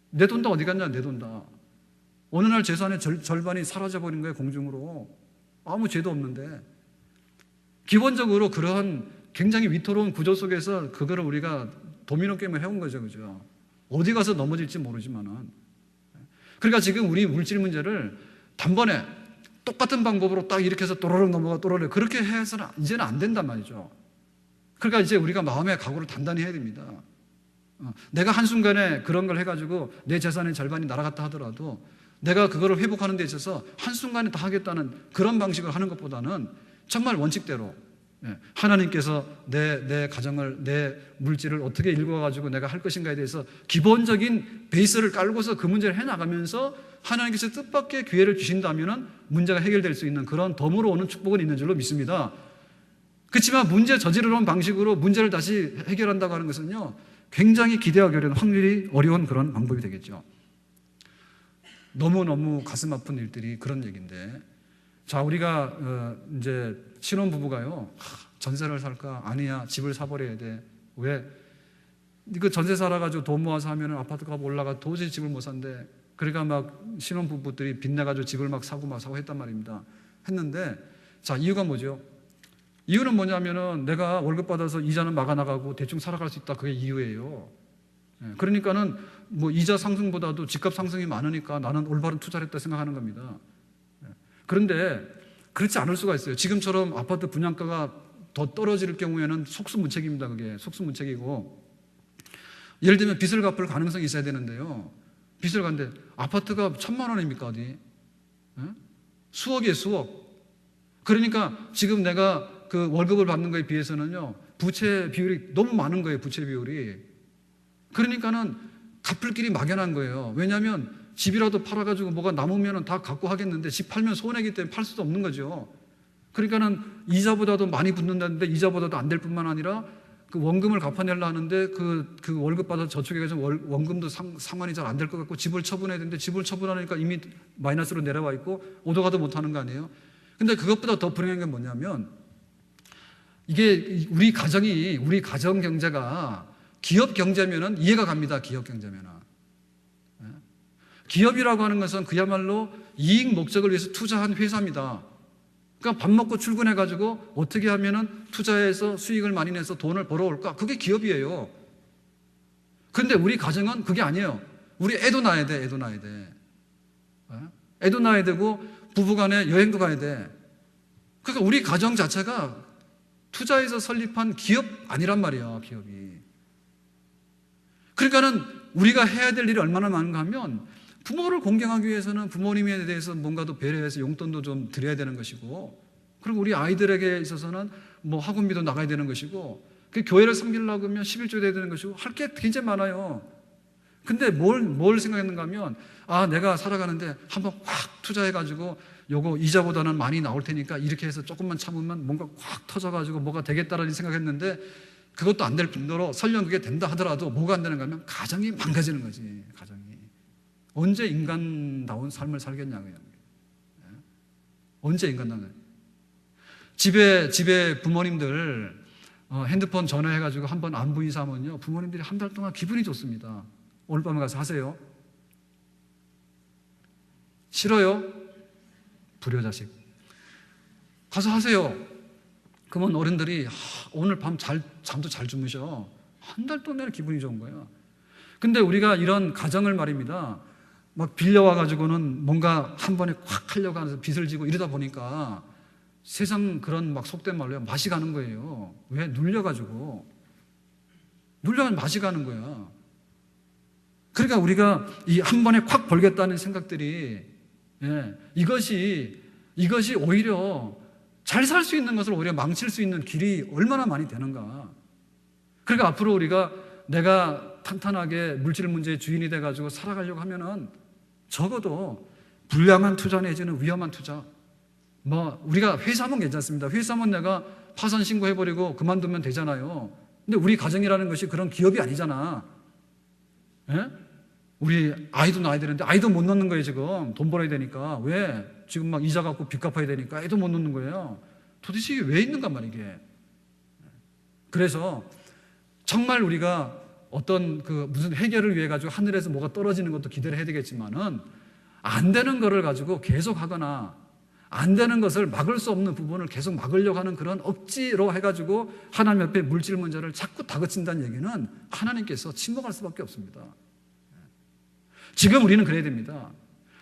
내 돈 다 어디 갔냐, 내 돈 다. 어느 날 재산의 절반이 사라져버린 거예요, 공중으로. 아무 죄도 없는데. 기본적으로 그러한 굉장히 위태로운 구조 속에서 그거를 우리가 도미노 게임을 해온 거죠, 그죠? 어디 가서 넘어질지 모르지만은. 그러니까 지금 우리 물질 문제를 단번에 똑같은 방법으로 딱 이렇게 해서 또르륵 넘어가 또르륵 그렇게 해서는 이제는 안 된단 말이죠. 그러니까 이제 우리가 마음의 각오를 단단히 해야 됩니다. 내가 한순간에 그런 걸 해가지고 내 재산의 절반이 날아갔다 하더라도 내가 그거를 회복하는 데 있어서 한순간에 다 하겠다는 그런 방식을 하는 것보다는 정말 원칙대로 하나님께서 내 가정을, 내 물질을 어떻게 일궈가지고 내가 할 것인가에 대해서 기본적인 베이스를 깔고서 그 문제를 해나가면서 하나님께서 뜻밖의 기회를 주신다면 문제가 해결될 수 있는 그런 덤으로 오는 축복은 있는 줄로 믿습니다. 그렇지만 문제 저지르러 온 방식으로 문제를 다시 해결한다고 하는 것은요, 굉장히 기대하기 어려운, 확률이 어려운 그런 방법이 되겠죠. 너무너무 가슴 아픈 일들이 그런 얘기인데, 자, 우리가 이제 신혼부부가요, 전세를 살까? 아니야, 집을 사버려야 돼. 왜? 이거 전세 살아가지고 돈 모아서 하면 아파트 값 올라가 도저히 집을 못 산대. 그러니까 막 신혼부부들이 빚내가지고 집을 막 사고 했단 말입니다. 했는데, 자, 이유가 뭐죠? 이유는 뭐냐면은 내가 월급 받아서 이자는 막아나가고 대충 살아갈 수 있다. 그게 이유예요. 그러니까는 뭐 이자 상승보다도 집값 상승이 많으니까 나는 올바른 투자를 했다 생각하는 겁니다. 그런데 그렇지 않을 수가 있어요. 지금처럼 아파트 분양가가 더 떨어질 경우에는 속수무책입니다. 그게 속수무책이고, 예를 들면 빚을 갚을 가능성이 있어야 되는데요, 빚을 갚는데 아파트가 1,000만 원입니까 어디? 수억이에요, 수억. 그러니까 지금 내가 그 월급을 받는 거에 비해서는요, 부채 비율이 너무 많은 거예요, 부채 비율이. 그러니까는 갚을 길이 막연한 거예요. 왜냐하면 집이라도 팔아가지고 뭐가 남으면 다 갖고 하겠는데 집 팔면 손해기 때문에 팔 수도 없는 거죠. 그러니까는 이자보다도 많이 붙는다는데 이자보다도 안 될 뿐만 아니라 그 원금을 갚아내려 하는데 그 월급 받아서 저축해가지고 원금도 상환이 잘 안 될 것 같고 집을 처분해야 되는데 집을 처분하니까 이미 마이너스로 내려와 있고 오도 가도 못하는 거 아니에요. 근데 그것보다 더 불행한 게 뭐냐면 이게 우리 가정 경제가 기업 경제면은 이해가 갑니다. 기업 경제면은. 기업이라고 하는 것은 그야말로 이익 목적을 위해서 투자한 회사입니다. 그러니까 밥 먹고 출근해가지고 어떻게 하면은 투자해서 수익을 많이 내서 돈을 벌어올까? 그게 기업이에요. 그런데 우리 가정은 그게 아니에요. 우리 애도 낳아야 돼, 애도 낳아야 돼. 애도 낳아야 되고 부부간에 여행도 가야 돼. 그러니까 우리 가정 자체가 투자해서 설립한 기업 아니란 말이야, 기업이. 그러니까는 우리가 해야 될 일이 얼마나 많은가 하면 부모를 공경하기 위해서는 부모님에 대해서 뭔가도 배려해서 용돈도 좀 드려야 되는 것이고, 그리고 우리 아이들에게 있어서는 뭐 학원비도 나가야 되는 것이고, 그 교회를 섬기려고 하면 11조 돼야 되는 것이고, 할 게 굉장히 많아요. 근데 뭘 생각했는가 하면, 아, 내가 살아가는데 한번 확 투자해가지고 요거 이자보다는 많이 나올 테니까 이렇게 해서 조금만 참으면 뭔가 확 터져가지고 뭐가 되겠다라는 생각했는데, 그것도 안 될 뿐더러 설령 그게 된다 하더라도 뭐가 안 되는가 하면 가정이 망가지는 거지, 가정이. 언제 인간다운 삶을 살겠냐고요. 언제 인간다운. 집에 부모님들 핸드폰 전화해가지고 한번 안부 인사하면요, 부모님들이 한 달 동안 기분이 좋습니다. 오늘 밤에 가서 하세요. 싫어요? 불효자식. 가서 하세요. 그러면 어른들이 오늘 밤 잠도 잘 주무셔. 한 달 동안 기분이 좋은 거야. 근데 우리가 이런 가정을 말입니다, 막 빌려와가지고는 뭔가 한 번에 콱 하려고 하면서 빚을 지고 이러다 보니까 세상 그런 막 속된 말로요, 맛이 가는 거예요. 왜? 눌려가지고. 눌려면 맛이 가는 거야. 그러니까 우리가 이 한 번에 콱 벌겠다는 생각들이, 이것이 오히려 잘 살 수 있는 것을 오히려 망칠 수 있는 길이 얼마나 많이 되는가. 그러니까 앞으로 우리가 내가 탄탄하게 물질 문제의 주인이 돼가지고 살아가려고 하면은 적어도 불량한 투자 내지는 위험한 투자. 우리가 회사하면 괜찮습니다. 회사하면 내가 파산 신고해버리고 그만두면 되잖아요. 근데 우리 가정이라는 것이 그런 기업이 아니잖아. 우리 아이도 낳아야 되는데 아이도 못 낳는 거예요, 지금. 돈 벌어야 되니까. 왜? 지금 막 이자 갖고 빚 갚아야 되니까 애도 못 낳는 거예요. 도대체 이게 왜 있는가 말이게. 그래서 정말 우리가 어떤 무슨 해결을 위해 가지고 하늘에서 뭐가 떨어지는 것도 기대를 해야 되겠지만은 안 되는 거를 가지고 계속 하거나 안 되는 것을 막을 수 없는 부분을 계속 막으려고 하는 그런 억지로 해가지고 하나님 앞에 물질 문제를 자꾸 다그친다는 얘기는 하나님께서 침묵할 수밖에 없습니다. 지금 우리는 그래야 됩니다.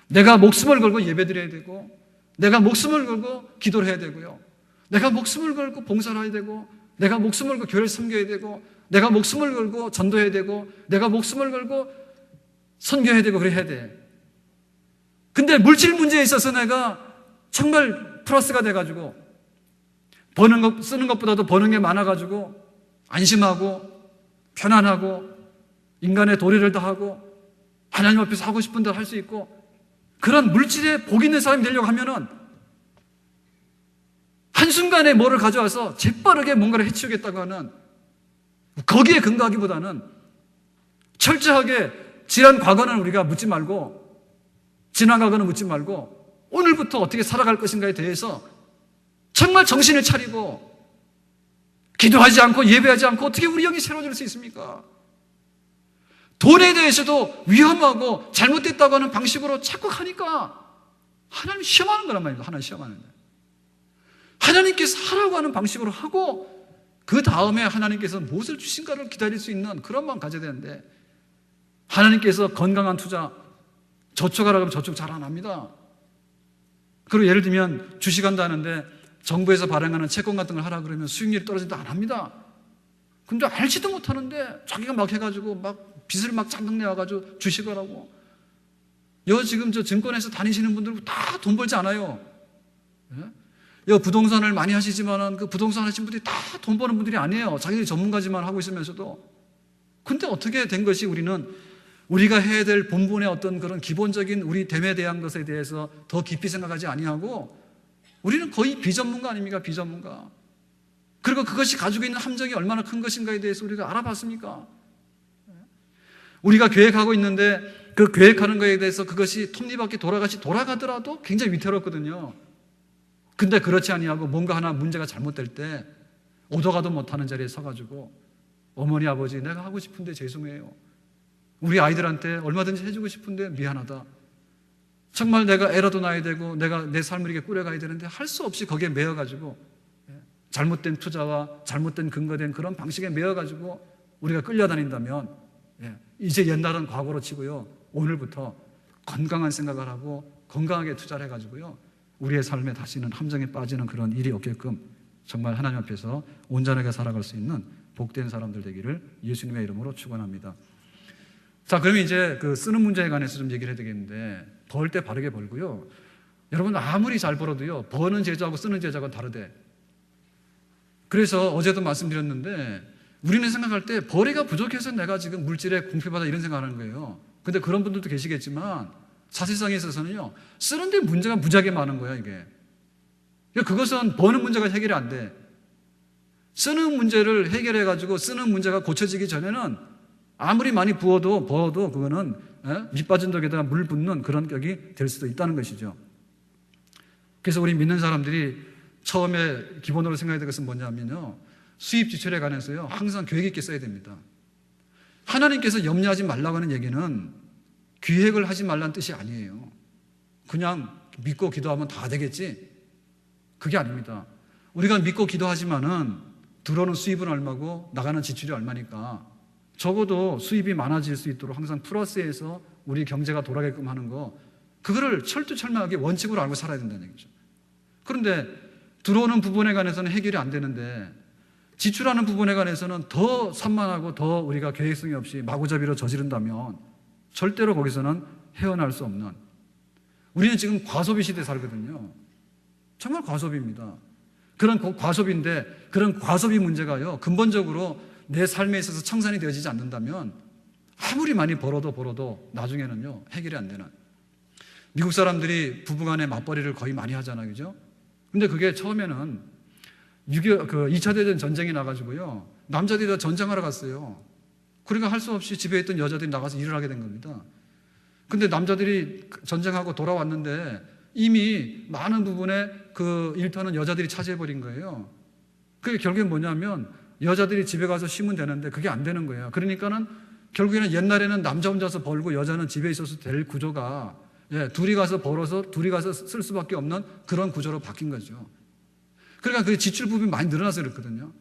내가 목숨을 걸고 예배드려야 되고, 내가 목숨을 걸고 기도를 해야 되고요, 내가 목숨을 걸고 봉사를 해야 되고, 내가 목숨을 걸고 교회를 섬겨야 되고, 내가 목숨을 걸고 전도해야 되고, 내가 목숨을 걸고 선교해야 되고 그래야 돼. 근데 물질 문제에 있어서 내가 정말 플러스가 돼가지고 쓰는 것보다도 버는 게 많아가지고 안심하고 편안하고 인간의 도리를 다하고 하나님 앞에서 하고 싶은 대로 할 수 있고 그런 물질에 복 있는 사람이 되려고 하면은 한순간에 뭐를 가져와서 재빠르게 뭔가를 해치우겠다고 하는, 거기에 근거하기보다는 철저하게 지난 과거는 우리가 묻지 말고, 지난 과거는 묻지 말고 오늘부터 어떻게 살아갈 것인가에 대해서 정말 정신을 차리고 기도하지 않고 예배하지 않고 어떻게 우리 영이 새로워질 수 있습니까? 돈에 대해서도 위험하고 잘못됐다고 하는 방식으로 자꾸 하니까 하나님 시험하는 거란 말입니다. 하나님 시험하는 거예요. 하나님께서 하라고 하는 방식으로 하고 그 다음에 하나님께서 무엇을 주신가를 기다릴 수 있는 그런 마음 가져야 되는데, 하나님께서 건강한 투자, 저축하라고 하면 저축 잘 안 합니다. 그리고 예를 들면 주식한다 하는데 정부에서 발행하는 채권 같은 걸 하라 그러면 수익률이 떨어진다 안 합니다. 근데 알지도 못하는데 자기가 막 해가지고 막 빚을 막 잔뜩 내와가지고 주식을 하고, 지금 저 증권에서 다니시는 분들 다 돈 벌지 않아요. 부동산을 많이 하시지만은 그 부동산 하신 분들이 다 돈 버는 분들이 아니에요. 자기들이 전문가지만 하고 있으면서도. 근데 어떻게 된 것이 우리가 해야 될 본분의 어떤 그런 기본적인 우리 됨에 대한 것에 대해서 더 깊이 생각하지 아니하고 우리는 거의 비전문가 아닙니까? 비전문가. 그리고 그것이 가지고 있는 함정이 얼마나 큰 것인가에 대해서 우리가 알아봤습니까? 우리가 계획하고 있는데 그 계획하는 것에 대해서 그것이 톱니바퀴 돌아가더라도 굉장히 위태롭거든요. 근데 그렇지 아니하고 뭔가 하나 문제가 잘못될 때 오도 가도 못하는 자리에 서가지고 어머니 아버지 내가 하고 싶은데 죄송해요, 우리 아이들한테 얼마든지 해주고 싶은데 미안하다, 정말 내가 애라도 낳아야 되고 내가 내 삶을 이렇게 꾸려가야 되는데 할 수 없이 거기에 매여가지고 잘못된 투자와 잘못된 근거된 그런 방식에 매여가지고 우리가 끌려다닌다면 이제 옛날은 과거로 치고요, 오늘부터 건강한 생각을 하고 건강하게 투자를 해가지고요 우리의 삶에 다시는 함정에 빠지는 그런 일이 없게끔 정말 하나님 앞에서 온전하게 살아갈 수 있는 복된 사람들 되기를 예수님의 이름으로 축원합니다. 자, 그러면 이제 쓰는 문제에 관해서 좀 얘기를 해야 되겠는데, 벌 때 바르게 벌고요, 여러분 아무리 잘 벌어도요 버는 제자하고 쓰는 제자가 다르대. 그래서 어제도 말씀드렸는데 우리는 생각할 때 벌이가 부족해서 내가 지금 물질에 궁핍하다 이런 생각하는 거예요. 근데 그런 분들도 계시겠지만 사실상에 있어서는요 쓰는데 문제가 무지하게 많은 거야 이게. 그것은 버는 문제가 해결이 안 돼. 쓰는 문제를 해결해가지고 쓰는 문제가 고쳐지기 전에는 아무리 많이 버어도 그거는 밑 빠진 독에다가 물 붓는 그런 격이 될 수도 있다는 것이죠. 그래서 우리 믿는 사람들이 처음에 기본으로 생각해야 될 것은 뭐냐면요, 수입 지출에 관해서요, 항상 계획 있게 써야 됩니다. 하나님께서 염려하지 말라고 하는 얘기는 기획을 하지 말라는 뜻이 아니에요. 그냥 믿고 기도하면 다 되겠지? 그게 아닙니다. 우리가 믿고 기도하지만은 들어오는 수입은 얼마고 나가는 지출이 얼마니까 적어도 수입이 많아질 수 있도록 항상 플러스해서 우리 경제가 돌아가게끔 하는 거, 그거를 철두철미하게 원칙으로 알고 살아야 된다는 얘기죠. 그런데 들어오는 부분에 관해서는 해결이 안 되는데 지출하는 부분에 관해서는 더 산만하고 더 우리가 계획성이 없이 마구잡이로 저지른다면 절대로 거기서는 헤어날 수 없는, 우리는 지금 과소비 시대에 살거든요. 정말 과소비입니다. 그런 과소비인데 그런 과소비 문제가요, 근본적으로 내 삶에 있어서 청산이 되어지지 않는다면 아무리 많이 벌어도 나중에는요 해결이 안 되는. 미국 사람들이 부부간에 맞벌이를 거의 많이 하잖아요, 그죠? 근데 그게 처음에는 2차 대전 전쟁이 나가지고요, 남자들이 다 전쟁하러 갔어요. 그러니까 할 수 없이 집에 있던 여자들이 나가서 일을 하게 된 겁니다. 근데 남자들이 전쟁하고 돌아왔는데 이미 많은 부분에 그 일터는 여자들이 차지해버린 거예요. 그게 결국엔 뭐냐면 여자들이 집에 가서 쉬면 되는데 그게 안 되는 거예요. 그러니까는 결국에는 옛날에는 남자 혼자서 벌고 여자는 집에 있어서 될 구조가, 둘이 가서 벌어서 둘이 가서 쓸 수밖에 없는 그런 구조로 바뀐 거죠. 그러니까 그 지출 부분이 많이 늘어나서 그렇거든요.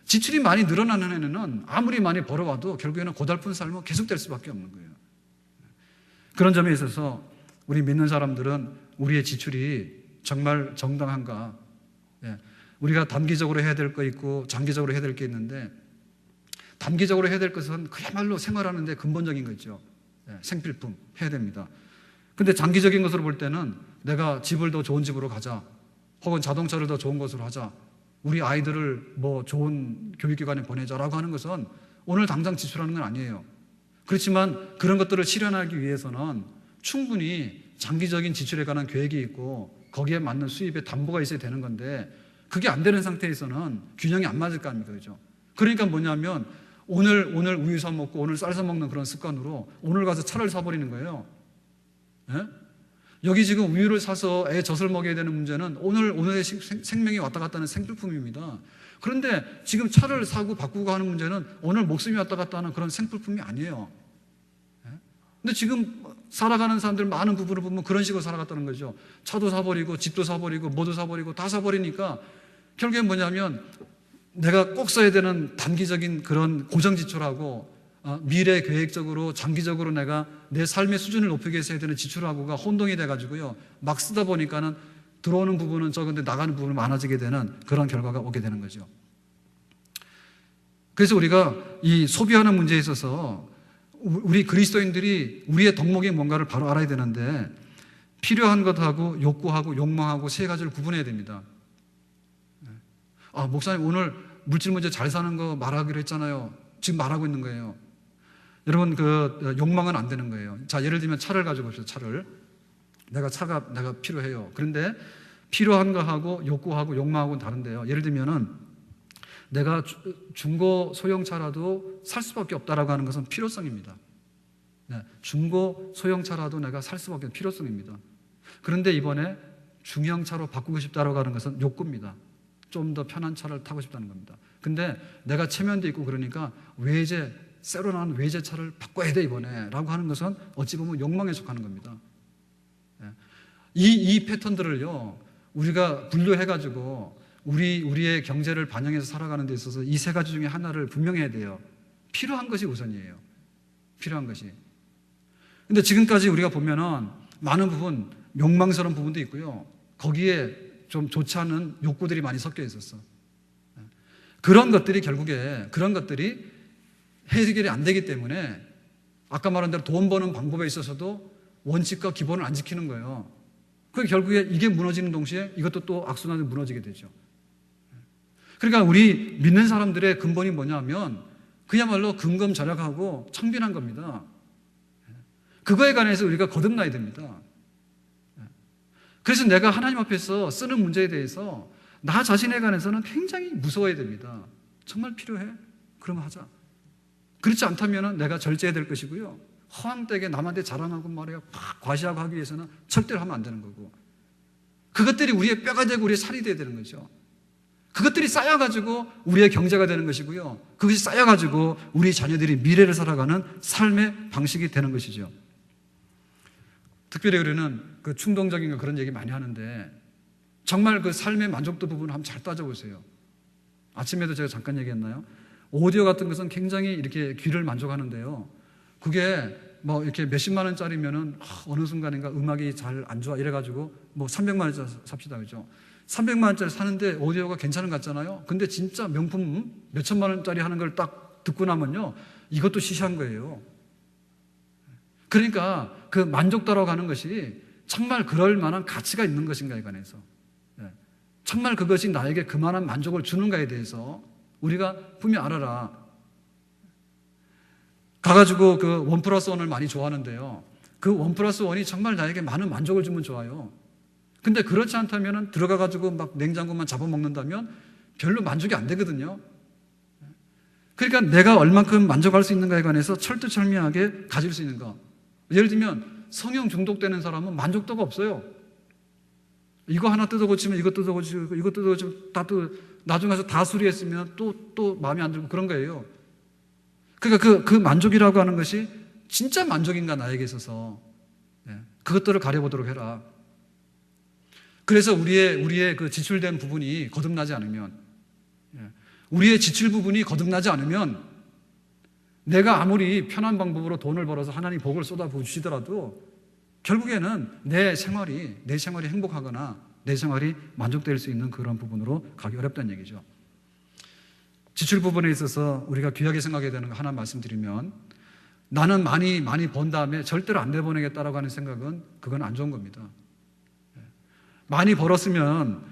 지출이 많이 늘어나는 해는 아무리 많이 벌어와도 결국에는 고달픈 삶은 계속될 수밖에 없는 거예요. 그런 점에 있어서 우리 믿는 사람들은 우리의 지출이 정말 정당한가, 우리가 단기적으로 해야 될 거 있고 장기적으로 해야 될 게 있는데, 단기적으로 해야 될 것은 그야말로 생활하는 데 근본적인 거죠. 생필품 해야 됩니다. 근데 장기적인 것으로 볼 때는 내가 집을 더 좋은 집으로 가자, 혹은 자동차를 더 좋은 것으로 하자, 우리 아이들을 뭐 좋은 교육기관에 보내자라고 하는 것은 오늘 당장 지출하는 건 아니에요. 그렇지만 그런 것들을 실현하기 위해서는 충분히 장기적인 지출에 관한 계획이 있고 거기에 맞는 수입의 담보가 있어야 되는 건데, 그게 안 되는 상태에서는 균형이 안 맞을 거 아닙니까, 그죠? 그러니까 뭐냐면 오늘 우유 사 먹고 오늘 쌀 사 먹는 그런 습관으로 오늘 가서 차를 사버리는 거예요. 여기 지금 우유를 사서 애 젖을 먹여야 되는 문제는 오늘의 생명이 왔다 갔다 하는 생필품입니다. 그런데 지금 차를 사고 바꾸고 하는 문제는 오늘 목숨이 왔다 갔다 하는 그런 생필품이 아니에요. 근데 지금 살아가는 사람들 많은 부분을 보면 그런 식으로 살아갔다는 거죠. 차도 사버리고 집도 사버리고 뭐도 사버리고 다 사버리니까 결국엔 뭐냐면 내가 꼭 써야 되는 단기적인 그런 고정 지출하고 미래 계획적으로 장기적으로 내가 내 삶의 수준을 높이기 위해서 해야 되는 지출하고가 혼동이 돼가지고요, 막 쓰다 보니까는 들어오는 부분은 적은데 나가는 부분은 많아지게 되는 그런 결과가 오게 되는 거죠. 그래서 우리가 이 소비하는 문제에 있어서 우리 그리스도인들이 우리의 덕목이 뭔가를 바로 알아야 되는데, 필요한 것하고 욕구하고 욕망하고 세 가지를 구분해야 됩니다. 목사님 오늘 물질 문제 잘 사는 거 말하기로 했잖아요. 지금 말하고 있는 거예요. 여러분, 그 욕망은 안 되는 거예요. 자, 예를 들면 차를 가지고 봅시다. 차를 내가 필요해요. 그런데 필요한 거하고 욕구하고 욕망하고는 다른데요. 예를 들면은 내가 중고 소형차라도 살 수밖에 없다라고 하는 것은 필요성입니다. 중고 소형차라도 내가 살 수밖에 없는 필요성입니다. 그런데 이번에 중형차로 바꾸고 싶다라고 하는 것은 욕구입니다. 좀 더 편한 차를 타고 싶다는 겁니다. 근데 내가 체면도 있고 그러니까 새로 나온 외제차를 바꿔야 돼 이번에 라고 하는 것은 어찌 보면 욕망에 속하는 겁니다. 이 패턴들을요, 우리가 분류해가지고 우리의 경제를 반영해서 살아가는 데 있어서 이 세 가지 중에 하나를 분명해야 돼요. 필요한 것이 우선이에요. 필요한 것이. 근데 지금까지 우리가 보면은 많은 부분 욕망스러운 부분도 있고요, 거기에 좀 좋지 않은 욕구들이 많이 섞여 있었어. 그런 것들이 해결이 안 되기 때문에 아까 말한 대로 돈 버는 방법에 있어서도 원칙과 기본을 안 지키는 거예요. 그 결국에 이게 무너지는 동시에 이것도 또 악순환이 무너지게 되죠. 그러니까 우리 믿는 사람들의 근본이 뭐냐면 그야말로 근검절약하고 청빈한 겁니다. 그거에 관해서 우리가 거듭나야 됩니다. 그래서 내가 하나님 앞에서 쓰는 문제에 대해서 나 자신에 관해서는 굉장히 무서워야 됩니다. 정말 필요해? 그러면 하자. 그렇지 않다면 내가 절제해야 될 것이고요, 허황되게 남한테 자랑하고 말이야 과시하고 하기 위해서는 절대로 하면 안 되는 거고, 그것들이 우리의 뼈가 되고 우리의 살이 돼야 되는 거죠. 그것들이 쌓여가지고 우리의 경제가 되는 것이고요. 그것이 쌓여가지고 우리 자녀들이 미래를 살아가는 삶의 방식이 되는 것이죠. 특별히 우리는 그 충동적인 거 그런 얘기 많이 하는데 정말 그 삶의 만족도 부분을 한번 잘 따져보세요. 아침에도 제가 잠깐 얘기했나요? 오디오 같은 것은 굉장히 이렇게 귀를 만족하는데요. 그게 뭐 이렇게 몇십만 원짜리면은 어느 순간인가 음악이 잘 안 좋아 이래가지고 뭐 300만 원짜리 삽시다, 그죠? 300만 원짜리 사는데 오디오가 괜찮은 것 같잖아요. 근데 진짜 명품 몇천만 원짜리 하는 걸 딱 듣고 나면요, 이것도 시시한 거예요. 그러니까 그 만족도라고 하는 것이 정말 그럴 만한 가치가 있는 것인가에 관해서, 정말 그것이 나에게 그만한 만족을 주는가에 대해서 우리가 분명히 알아라. 가가지고 그 1+1을 많이 좋아하는데요, 그 1+1이 정말 나에게 많은 만족을 주면 좋아요. 근데 그렇지 않다면 들어가가지고 막 냉장고만 잡아먹는다면 별로 만족이 안 되거든요. 그러니까 내가 얼만큼 만족할 수 있는가에 관해서 철두철미하게 가질 수 있는 거. 예를 들면 성형 중독되는 사람은 만족도가 없어요. 이거 하나 뜯어고치면 이거 뜯어고치고 이거 뜯어고치면 나중에 가서 다 수리했으면 또 마음에 안 들고 그런 거예요. 그러니까 그 만족이라고 하는 것이 진짜 만족인가 나에게 있어서, 그것들을 가려보도록 해라. 그래서 우리의 그 지출된 부분이 거듭나지 않으면, 우리의 지출 부분이 거듭나지 않으면 내가 아무리 편한 방법으로 돈을 벌어서 하나님 복을 쏟아부으시더라도 결국에는 내 생활이 행복하거나 내 생활이 만족될 수 있는 그런 부분으로 가기 어렵다는 얘기죠. 지출 부분에 있어서 우리가 귀하게 생각해야 되는 거 하나 말씀드리면, 나는 많이 번 다음에 절대로 안 내보내겠다라고 하는 생각은 그건 안 좋은 겁니다. 많이 벌었으면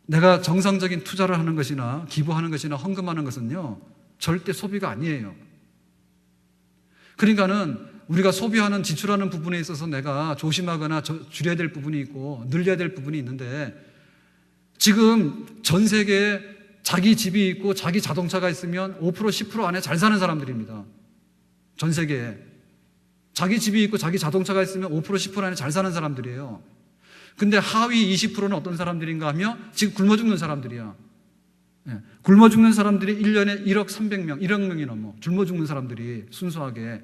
내가 정상적인 투자를 하는 것이나 기부하는 것이나 헌금하는 것은요, 절대 소비가 아니에요. 그러니까는 우리가 소비하는 지출하는 부분에 있어서 내가 조심하거나 줄여야 될 부분이 있고 늘려야 될 부분이 있는데, 지금 전 세계에 자기 집이 있고 자기 자동차가 있으면 5% 10% 안에 잘 사는 사람들입니다. 전 세계에 자기 집이 있고 자기 자동차가 있으면 5% 10% 안에 잘 사는 사람들이에요. 근데 하위 20%는 어떤 사람들인가 하면 지금 굶어 죽는 사람들이야. 굶어 죽는 사람들이 1년에 1억 300명, 1억 명이 넘어. 굶어 죽는 사람들이 순수하게.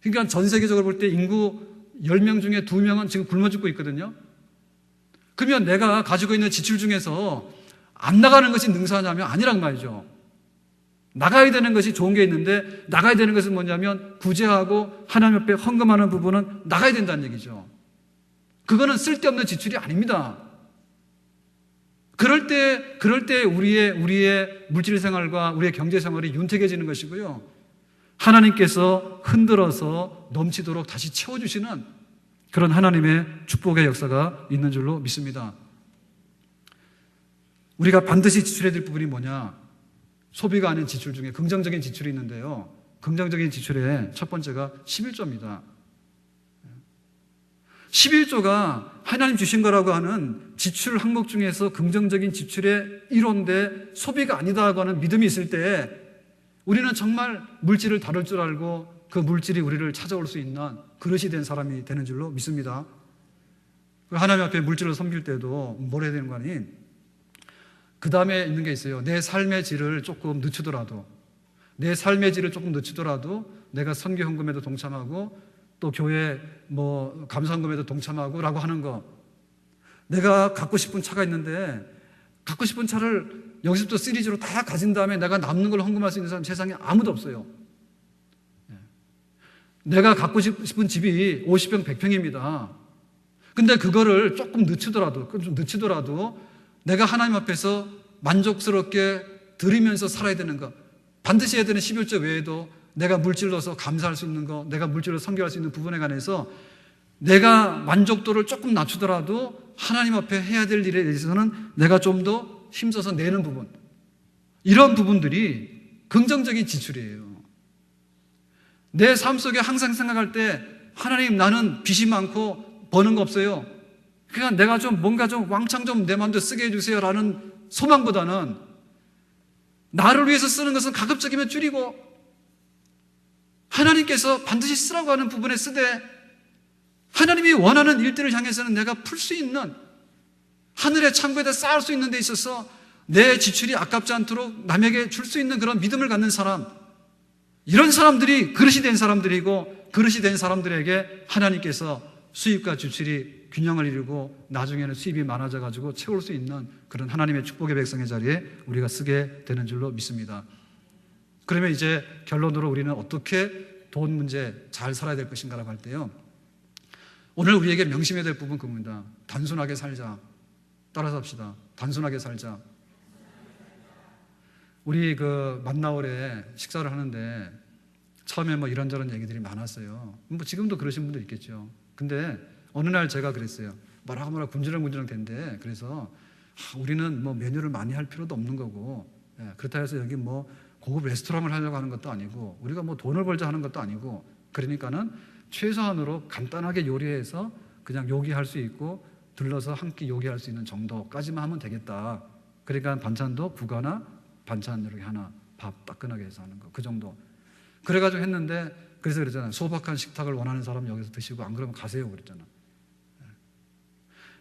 그러니까 전 세계적으로 볼 때 인구 10명 중에 2명은 지금 굶어 죽고 있거든요. 그러면 내가 가지고 있는 지출 중에서 안 나가는 것이 능사냐면 아니란 말이죠. 나가야 되는 것이 좋은 게 있는데, 나가야 되는 것은 뭐냐면 구제하고 하나님 앞에 헌금하는 부분은 나가야 된다는 얘기죠. 그거는 쓸데없는 지출이 아닙니다. 그럴 때 우리의 물질 생활과 우리의 경제 생활이 윤택해지는 것이고요, 하나님께서 흔들어서 넘치도록 다시 채워주시는 그런 하나님의 축복의 역사가 있는 줄로 믿습니다. 우리가 반드시 지출해야 될 부분이 뭐냐? 소비가 아닌 지출 중에 긍정적인 지출이 있는데요, 긍정적인 지출의 첫 번째가 11조입니다. 11조가 하나님 주신 거라고 하는 지출 항목 중에서 긍정적인 지출의 1호인데 소비가 아니다고 하는 믿음이 있을 때 우리는 정말 물질을 다룰 줄 알고 그 물질이 우리를 찾아올 수 있는 그릇이 된 사람이 되는 줄로 믿습니다. 하나님 앞에 물질을 섬길 때도 뭘 해야 되는 거 아니? 그 다음에 있는 게 있어요. 내 삶의 질을 조금 늦추더라도 내가 선교 헌금에도 동참하고 또 교회 감사헌금에도 동참하고 라고 하는 거. 내가 갖고 싶은 차가 있는데 갖고 싶은 차를 여기서부터 시리즈로 다 가진 다음에 내가 남는 걸 헌금할 수 있는 사람 세상에 아무도 없어요. 내가 갖고 싶은 집이 50평 100평입니다. 근데 그거를 조금 늦추더라도 내가 하나님 앞에서 만족스럽게 드리면서 살아야 되는 거, 반드시 해야 되는 11조 외에도 내가 물질로서 감사할 수 있는 거, 내가 물질로 섬겨할 수 있는 부분에 관해서 내가 만족도를 조금 낮추더라도 하나님 앞에 해야 될 일에 대해서는 내가 좀 더 힘써서 내는 부분, 이런 부분들이 긍정적인 지출이에요. 내 삶 속에 항상 생각할 때, 하나님, 나는 빚이 많고 버는 거 없어요. 그러니까 내가 좀 뭔가 좀 왕창 좀 내 마음대로 쓰게 해주세요 라는 소망보다는 나를 위해서 쓰는 것은 가급적이면 줄이고 하나님께서 반드시 쓰라고 하는 부분에 쓰되, 하나님이 원하는 일들을 향해서는 내가 풀 수 있는 하늘의 창고에다 쌓을 수 있는 데 있어서 내 지출이 아깝지 않도록 남에게 줄 수 있는 그런 믿음을 갖는 사람, 이런 사람들이 그릇이 된 사람들이고, 그릇이 된 사람들에게 하나님께서 수입과 지출이 균형을 이루고 나중에는 수입이 많아져 가지고 채울 수 있는 그런 하나님의 축복의 백성의 자리에 우리가 쓰게 되는 줄로 믿습니다. 그러면 이제 결론으로 우리는 어떻게 돈 문제 잘 살아야 될 것인가라고 할 때요, 오늘 우리에게 명심해야 될 부분 그겁니다. 단순하게 살자. 따라서 합시다. 단순하게 살자. 우리 그 만나올에 식사를 하는데 처음에 뭐 이런저런 얘기들이 많았어요. 뭐 지금도 그러신 분들 있겠죠. 근데 어느 날 제가 그랬어요. 뭐라고 군지렁군지렁 된대. 그래서 우리는 뭐 메뉴를 많이 할 필요도 없는 거고, 그렇다 해서 여기 뭐 고급 레스토랑을 하려고 하는 것도 아니고, 우리가 뭐 돈을 벌자 하는 것도 아니고, 그러니까는 최소한으로 간단하게 요리해서 그냥 요기할 수 있고 들러서 한 끼 요기할 수 있는 정도까지만 하면 되겠다. 그러니까 반찬도 국 하나, 반찬 이렇게 하나, 밥 따끈하게 해서 하는 거, 그 정도. 그래가지고 했는데, 그래서 그랬잖아요. 소박한 식탁을 원하는 사람 여기서 드시고 안 그러면 가세요 그랬잖아.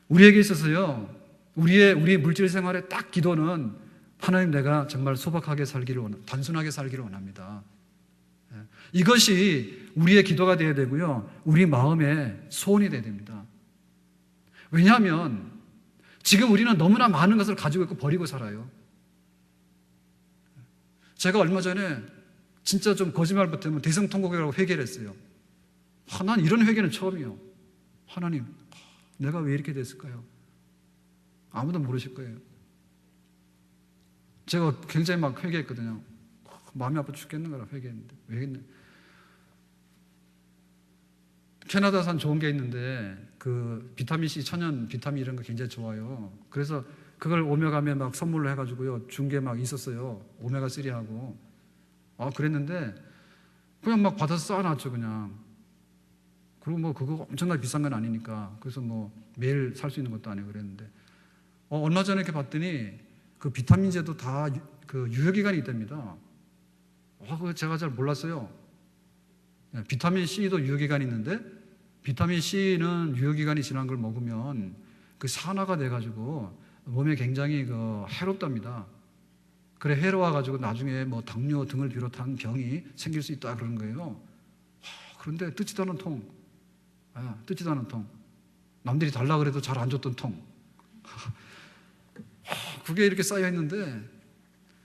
우리에게 있어서요, 우리 물질 생활의 딱 기도는 하나님, 내가 정말 소박하게 살기를 단순하게 살기를 원합니다. 이것이 우리의 기도가 되어야 되고요, 우리 마음의 소원이 되어야 됩니다. 왜냐하면 지금 우리는 너무나 많은 것을 가지고 있고 버리고 살아요. 제가 얼마 전에 진짜 좀 거짓말 못하면 대성통곡이라고 회개를 했어요. 난 이런 회개는 처음이에요. 하나님, 내가 왜 이렇게 됐을까요? 아무도 모르실 거예요. 제가 굉장히 막 회개했거든요. 마음이 아파 죽겠는 거라 회개했는데. 왜 했네? 캐나다산 좋은 게 있는데 그 비타민C, 천연 비타민 이런 거 굉장히 좋아요. 그래서 그걸 오메가에 막 선물로 해가지고요, 준 게 막 있었어요. 오메가3하고. 그랬는데 그냥 막 받아서 쌓아놨죠, 그냥. 그리고 뭐 그거 엄청나게 비싼 건 아니니까. 그래서 뭐 매일 살 수 있는 것도 아니고 그랬는데, 얼마 전에 이렇게 봤더니 그 비타민제도 다 그 유효기간이 있답니다. 그거 제가 잘 몰랐어요. 비타민C도 유효기간이 있는데, 비타민C는 유효기간이 지난 걸 먹으면 그 산화가 돼가지고 몸에 굉장히 해롭답니다. 그래, 해로워가지고 나중에 뭐 당뇨 등을 비롯한 병이 생길 수 있다 그런 거예요. 그런데 뜯지도 않은 통. 뜯지도 않은 통. 남들이 달라 그래도 잘 안 줬던 통. 그게 이렇게 쌓여 있는데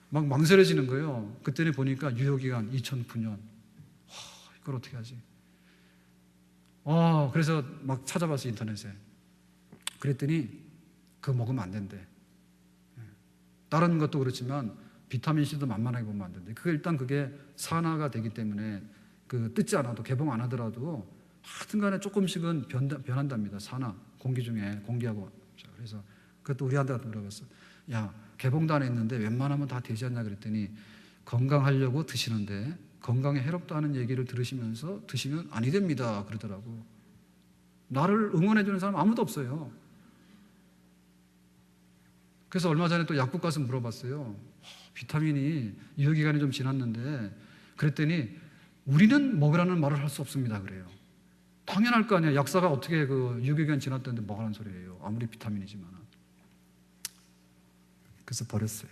막 망설여지는 거예요. 그때는 보니까 유효기간 2009년. 이걸 어떻게 하지? 그래서 막 찾아봤어, 인터넷에. 그랬더니 그거 먹으면 안 된대. 다른 것도 그렇지만 비타민C도 만만하게 보면 안 된대. 일단 그게 산화가 되기 때문에 뜯지 않아도, 개봉 안 하더라도 하여튼 간에 조금씩은 변한답니다. 산화, 공기 중에, 공기하고. 그래서 그것도 우리한테 물어봤어. 야, 개봉도 안 했는데 웬만하면 다 되지 않냐 그랬더니, 건강하려고 드시는데 건강에 해롭다 하는 얘기를 들으시면서 드시면 아니 됩니다 그러더라고. 나를 응원해 주는 사람 아무도 없어요. 그래서 얼마 전에 또 약국 가서 물어봤어요. 비타민이 유효기간이 좀 지났는데, 그랬더니 우리는 먹으라는 말을 할 수 없습니다 그래요. 당연할 거 아니에요. 약사가 어떻게 유효기간 지났다는데 먹으라는 소리예요, 아무리 비타민이지만. 그래서 버렸어요.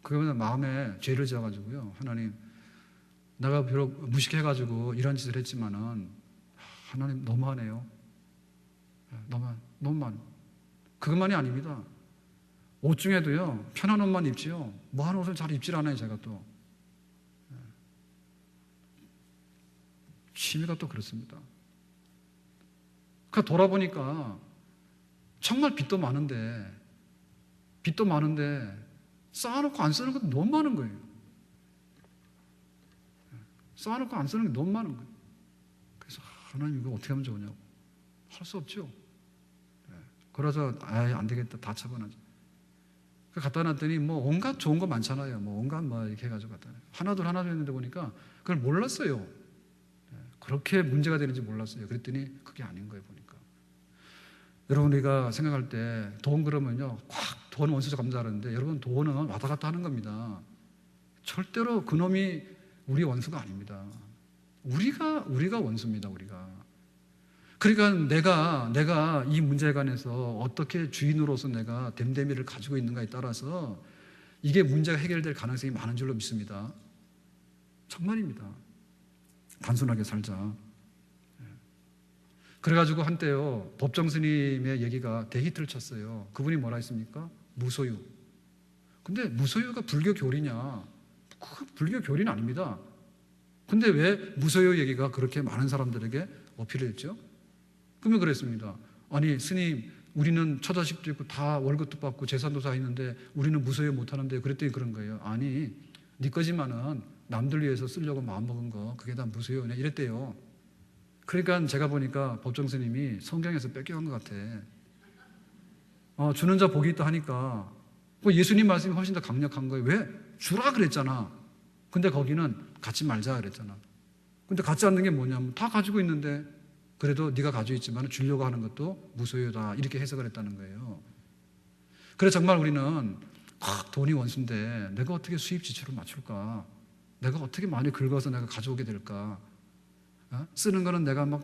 그러면 마음에 죄를 지어가지고요, 하나님, 내가 비록 무식해가지고 이런 짓을 했지만은 하나님 너무하네요. 너무 많아. 그것만이 아닙니다. 옷 중에도요, 편한 옷만 입지요, 뭐한 옷을 잘 입질 않아요. 제가 또 취미가 또 그렇습니다. 그러니까 돌아보니까 정말 빚도 많은데 쌓아놓고 안 쓰는 것도 너무 많은 거예요. 쌓아놓고 안 쓰는 게 너무 많은 거예요. 그래서 하나님, 이거 어떻게 하면 좋으냐고. 할 수 없죠. 그래서 안 되겠다, 다 처분하지. 갖다 놨더니 뭐 온갖 좋은 거 많잖아요. 뭐 온갖 이렇게 해가지고 갖다 놔요. 하나둘 했는데 보니까 그걸 몰랐어요. 그렇게 문제가 되는지 몰랐어요. 그랬더니 그게 아닌 거예요, 보니까. 여러분, 우리가 생각할 때 돈 그러면요, 돈 원수죠 감사하는데, 여러분, 돈은 왔다 갔다 하는 겁니다. 절대로 그놈이 우리 원수가 아닙니다. 우리가 원수입니다, 우리가. 그러니까 내가 이 문제에 관해서 어떻게 주인으로서 내가 됨됨이를 가지고 있는가에 따라서 이게 문제가 해결될 가능성이 많은 줄로 믿습니다. 정말입니다. 단순하게 살자. 그래가지고 한때요, 법정 스님의 얘기가 대히트를 쳤어요. 그분이 뭐라 했습니까? 무소유. 근데 무소유가 불교 교리냐? 그 불교 교리는 아닙니다. 근데 왜 무소유 얘기가 그렇게 많은 사람들에게 어필을 했죠? 그러면 그랬습니다. 아니 스님, 우리는 처자식도 있고 다 월급도 받고 재산도 다 있는데 우리는 무소유 못하는데, 그랬더니 그런 거예요. 아니 네 거지만은 남들 위해서 쓰려고 마음먹은 거 그게 다 무소유네, 이랬대요. 그러니까 제가 보니까 법정 스님이 성경에서 뺏겨간 것 같아. 주는 자 복이 있다 하니까 예수님 말씀이 훨씬 더 강력한 거예요. 왜? 주라 그랬잖아. 근데 거기는 갖지 말자 그랬잖아. 근데 갖지 않는 게 뭐냐면 다 가지고 있는데 그래도 네가 가지고 있지만 주려고 하는 것도 무소유다, 이렇게 해석을 했다는 거예요. 그래서 정말 우리는 돈이 원수인데 내가 어떻게 수입 지출을 맞출까? 내가 어떻게 많이 긁어서 내가 가져오게 될까? 쓰는 거는 내가 뭐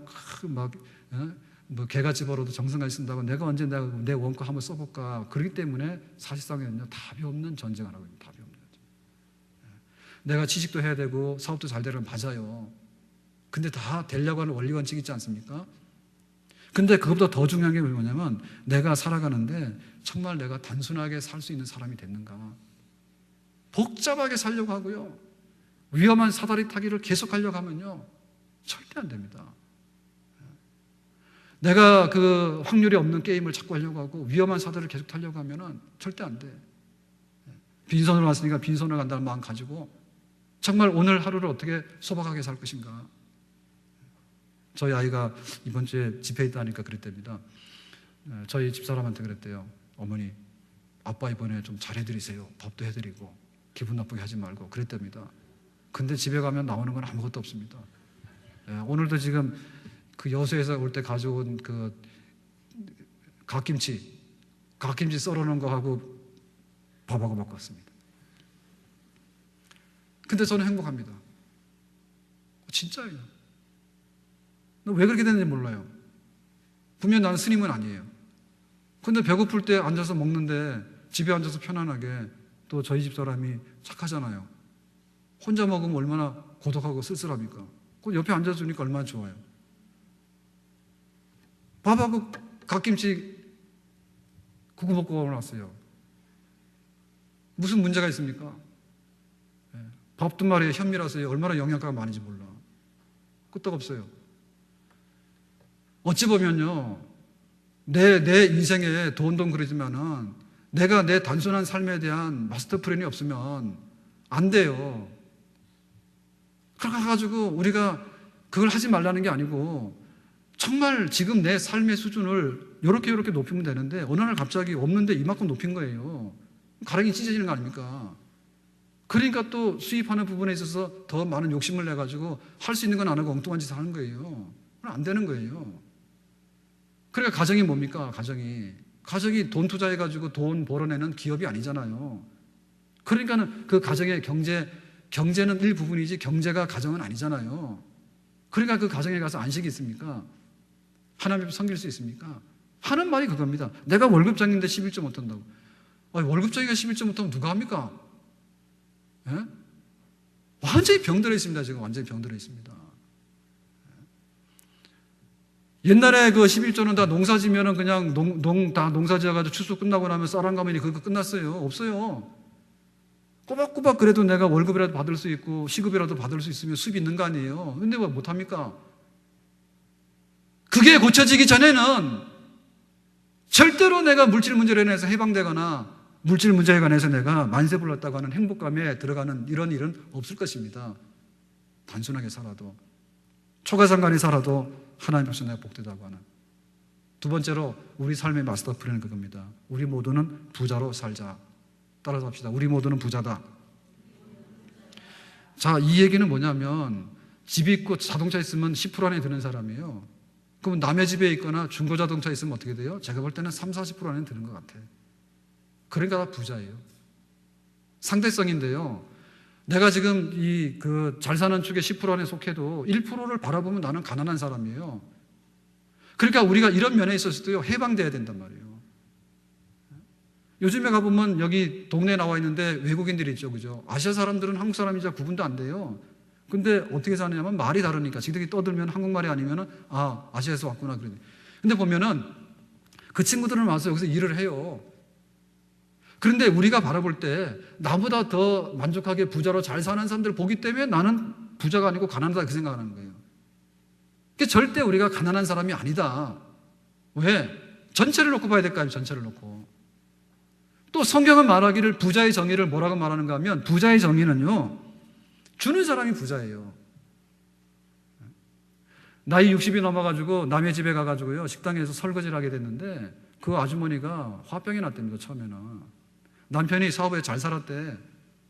개같이 벌어도 정성같이 쓴다고 내가 언제 내 원가 한번 써볼까? 그렇기 때문에 사실상은요, 답이 없는 전쟁을 하고 있습니다. 답이 없는 전쟁. 내가 취직도 해야 되고 사업도 잘 되려면 맞아요. 근데 다 되려고 하는 원리 원칙 있지 않습니까? 근데 그것보다 더 중요한 게 뭐냐면 내가 살아가는데 정말 내가 단순하게 살 수 있는 사람이 됐는가? 복잡하게 살려고 하고요, 위험한 사다리 타기를 계속하려고 하면요, 절대 안 됩니다. 내가 그 확률이 없는 게임을 자꾸 하려고 하고 위험한 사다리를 계속 타려고 하면은 절대 안 돼. 빈손으로 왔으니까 빈손으로 간다는 마음 가지고 정말 오늘 하루를 어떻게 소박하게 살 것인가. 저희 아이가 이번 주에 집회에 있다니까 그랬답니다. 저희 집사람한테 그랬대요. 어머니, 아빠 이번에 좀 잘해드리세요. 밥도 해드리고 기분 나쁘게 하지 말고, 그랬답니다. 근데 집에 가면 나오는 건 아무것도 없습니다. 오늘도 지금 그 여수에서 올 때 가져온 그 갓김치 썰어놓은 거 하고 밥하고 먹고 왔습니다. 근데 저는 행복합니다. 진짜예요. 왜 그렇게 됐는지 몰라요. 분명 나는 스님은 아니에요. 근데 배고플 때 앉아서 먹는데 집에 앉아서 편안하게, 또 저희 집 사람이 착하잖아요. 혼자 먹으면 얼마나 고독하고 쓸쓸합니까? 그 옆에 앉아주니까 얼마나 좋아요. 밥하고 갓김치 구워 먹고 나왔어요. 무슨 문제가 있습니까? 밥도 말이에요, 현미라서 얼마나 영양가가 많은지 몰라. 끄떡없어요. 어찌 보면요, 내 인생에 돈 그러지만은 내가 내 단순한 삶에 대한 마스터 플랜이 없으면 안 돼요. 그래가지고 우리가 그걸 하지 말라는 게 아니고 정말 지금 내 삶의 수준을 이렇게 높이면 되는데 어느 날 갑자기 없는데 이만큼 높인 거예요. 가랑이 찢어지는 거 아닙니까? 그러니까 또 수입하는 부분에 있어서 더 많은 욕심을 내가지고 할 수 있는 건 안 하고 엉뚱한 짓을 하는 거예요. 안 되는 거예요. 그러니까 가정이 뭡니까? 가정이 돈 투자해가지고 돈 벌어내는 기업이 아니잖아요. 그러니까는 그 가정의 경제는 일부분이지 경제가 가정은 아니잖아요. 그러니까 그 가정에 가서 안식이 있습니까? 하나님 앞에 섬길 수 있습니까? 하는 말이 그겁니다. 내가 월급장인데 11조 못한다고. 월급장이가 11조 못하면 누가 합니까? 예? 완전히 병들어 있습니다. 지금 완전히 병들어 있습니다. 옛날에 그 11조는 다 농사 지면은 그냥 다 농사 지어가지고 추수 끝나고 나면 쌀 한 가마니 그거 끝났어요. 없어요. 꼬박꼬박 그래도 내가 월급이라도 받을 수 있고 시급이라도 받을 수 있으면 수입이 있는 거 아니에요. 근데 왜 못합니까? 그게 고쳐지기 전에는 절대로 내가 물질 문제로 인해서 해방되거나 물질 문제에 관해서 내가 만세불렀다고 하는 행복감에 들어가는 이런 일은 없을 것입니다. 단순하게 살아도, 초가상간에 살아도 하나님 앞에서 내가 복되다고 하는. 두 번째로 우리 삶의 마스터 플랜은 그겁니다. 우리 모두는 부자로 살자. 따라서 합시다. 우리 모두는 부자다. 자, 이 얘기는 뭐냐면 집 있고 자동차 있으면 10% 안에 드는 사람이에요. 그럼 남의 집에 있거나 중고자동차 있으면 어떻게 돼요? 제가 볼 때는 30-40% 안에 드는 것 같아요. 그러니까 다 부자예요. 상대성인데요. 내가 지금 잘 사는 축에 10% 안에 속해도 1%를 바라보면 나는 가난한 사람이에요. 그러니까 우리가 이런 면에 있어서도요, 해방돼야 된단 말이에요. 요즘에 가보면 여기 동네에 나와 있는데 외국인들이 있죠, 그죠? 아시아 사람들은 한국 사람이자 구분도 안 돼요. 근데 어떻게 사느냐면 말이 다르니까 지들이 떠들면 한국말이 아니면은 아시아에서 왔구나 그러니. 근데 보면은 그 친구들은 와서 여기서 일을 해요. 그런데 우리가 바라볼 때 나보다 더 만족하게 부자로 잘 사는 사람들 보기 때문에 나는 부자가 아니고 가난하다 그 생각하는 거예요. 그러니까 절대 우리가 가난한 사람이 아니다. 왜? 전체를 놓고 봐야 될까요? 전체를 놓고. 또 성경은 말하기를 부자의 정의를 뭐라고 말하는가 하면 부자의 정의는요, 주는 사람이 부자예요. 나이 60이 넘어가지고 남의 집에 가가지고요, 식당에서 설거지를 하게 됐는데 그 아주머니가 화병이 났답니다, 처음에는. 남편이 사업에 잘 살았대.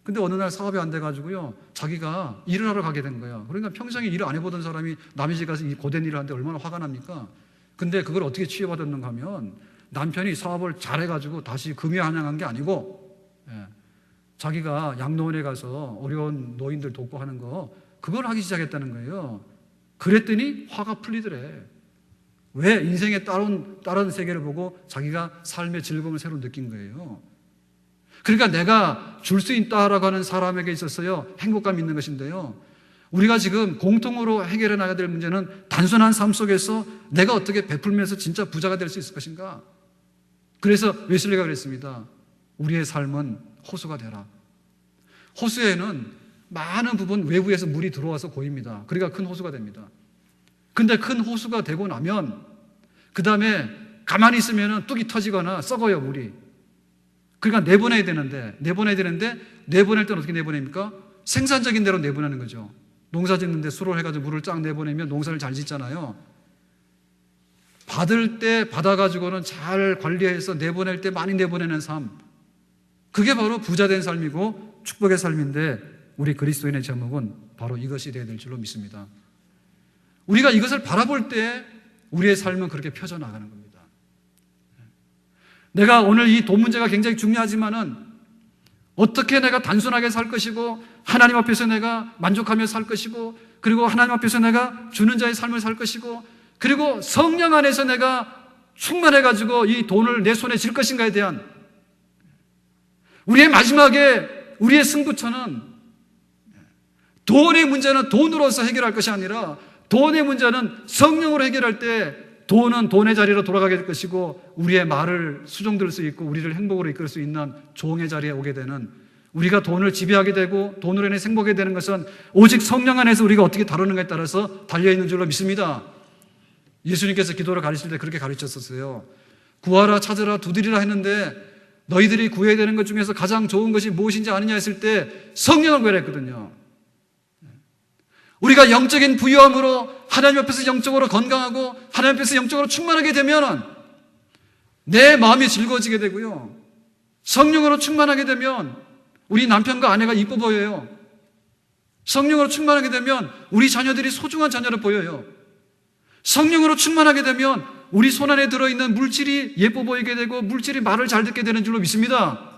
근데 어느 날 사업이 안 돼가지고요, 자기가 일을 하러 가게 된 거야. 그러니까 평생에 일을 안 해보던 사람이 남의 집 가서 이 고된 일을 하는데 얼마나 화가 납니까? 근데 그걸 어떻게 치유받았는가 하면 남편이 사업을 잘해가지고 다시 금연한양한 게 아니고, 자기가 양로원에 가서 어려운 노인들 돕고 하는 거, 그걸 하기 시작했다는 거예요. 그랬더니 화가 풀리더래. 왜? 인생의 다른 세계를 보고 자기가 삶의 즐거움을 새로 느낀 거예요. 그러니까 내가 줄 수 있다라고 하는 사람에게 있어서요, 행복감이 있는 것인데요, 우리가 지금 공통으로 해결해 나가야 될 문제는 단순한 삶 속에서 내가 어떻게 베풀면서 진짜 부자가 될 수 있을 것인가. 그래서 웨슬리가 그랬습니다. 우리의 삶은 호수가 되라. 호수에는 많은 부분 외부에서 물이 들어와서 고입니다. 그러니까 큰 호수가 됩니다. 근데 큰 호수가 되고 나면 그 다음에 가만히 있으면 뚝이 터지거나 썩어요, 물이. 그러니까 내보낼 때는 어떻게 내보냅니까? 생산적인 대로 내보내는 거죠. 농사 짓는데 수로를 해가지고 물을 쫙 내보내면 농사를 잘 짓잖아요. 받을 때 받아가지고는 잘 관리해서 내보낼 때 많이 내보내는 삶, 그게 바로 부자된 삶이고 축복의 삶인데, 우리 그리스도인의 제목은 바로 이것이 되어야 될 줄로 믿습니다. 우리가 이것을 바라볼 때 우리의 삶은 그렇게 펴져나가는 겁니다. 내가 오늘 이 돈 문제가 굉장히 중요하지만은 어떻게 내가 단순하게 살 것이고 하나님 앞에서 내가 만족하며 살 것이고, 그리고 하나님 앞에서 내가 주는 자의 삶을 살 것이고, 그리고 성령 안에서 내가 충만해가지고 이 돈을 내 손에 쥘 것인가에 대한 우리의 마지막에 우리의 승부처는, 돈의 문제는 돈으로서 해결할 것이 아니라 돈의 문제는 성령으로 해결할 때 돈은 돈의 자리로 돌아가게 될 것이고, 우리의 말을 수종들 수 있고 우리를 행복으로 이끌 수 있는 종의 자리에 오게 되는, 우리가 돈을 지배하게 되고 돈으로 인해 행복하게 되는 것은 오직 성령 안에서 우리가 어떻게 다루는가에 따라서 달려있는 줄로 믿습니다. 예수님께서 기도를 가르칠 때 그렇게 가르쳤었어요. 구하라, 찾으라, 두드리라 했는데 너희들이 구해야 되는 것 중에서 가장 좋은 것이 무엇인지 아느냐 했을 때 성령을 구하라 했거든요. 우리가 영적인 부유함으로 하나님 앞에서 영적으로 건강하고 하나님 앞에서 영적으로 충만하게 되면 내 마음이 즐거워지게 되고요, 성령으로 충만하게 되면 우리 남편과 아내가 이뻐 보여요. 성령으로 충만하게 되면 우리 자녀들이 소중한 자녀로 보여요. 성령으로 충만하게 되면 우리 손 안에 들어있는 물질이 예뻐 보이게 되고 물질이 말을 잘 듣게 되는 줄로 믿습니다.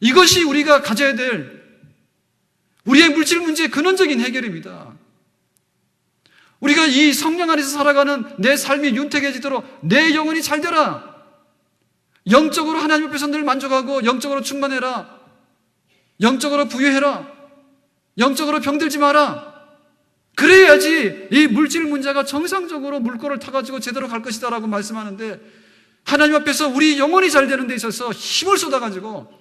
이것이 우리가 가져야 될 우리의 물질 문제의 근원적인 해결입니다. 우리가 이 성령 안에서 살아가는 내 삶이 윤택해지도록 내 영혼이 잘 되라. 영적으로 하나님 앞에서 늘 만족하고 영적으로 충만해라. 영적으로 부유해라. 영적으로 병들지 마라. 그래야지 이 물질 문제가 정상적으로 물꼬를 타가지고 제대로 갈 것이다 라고 말씀하는데, 하나님 앞에서 우리 영혼이 잘 되는 데 있어서 힘을 쏟아가지고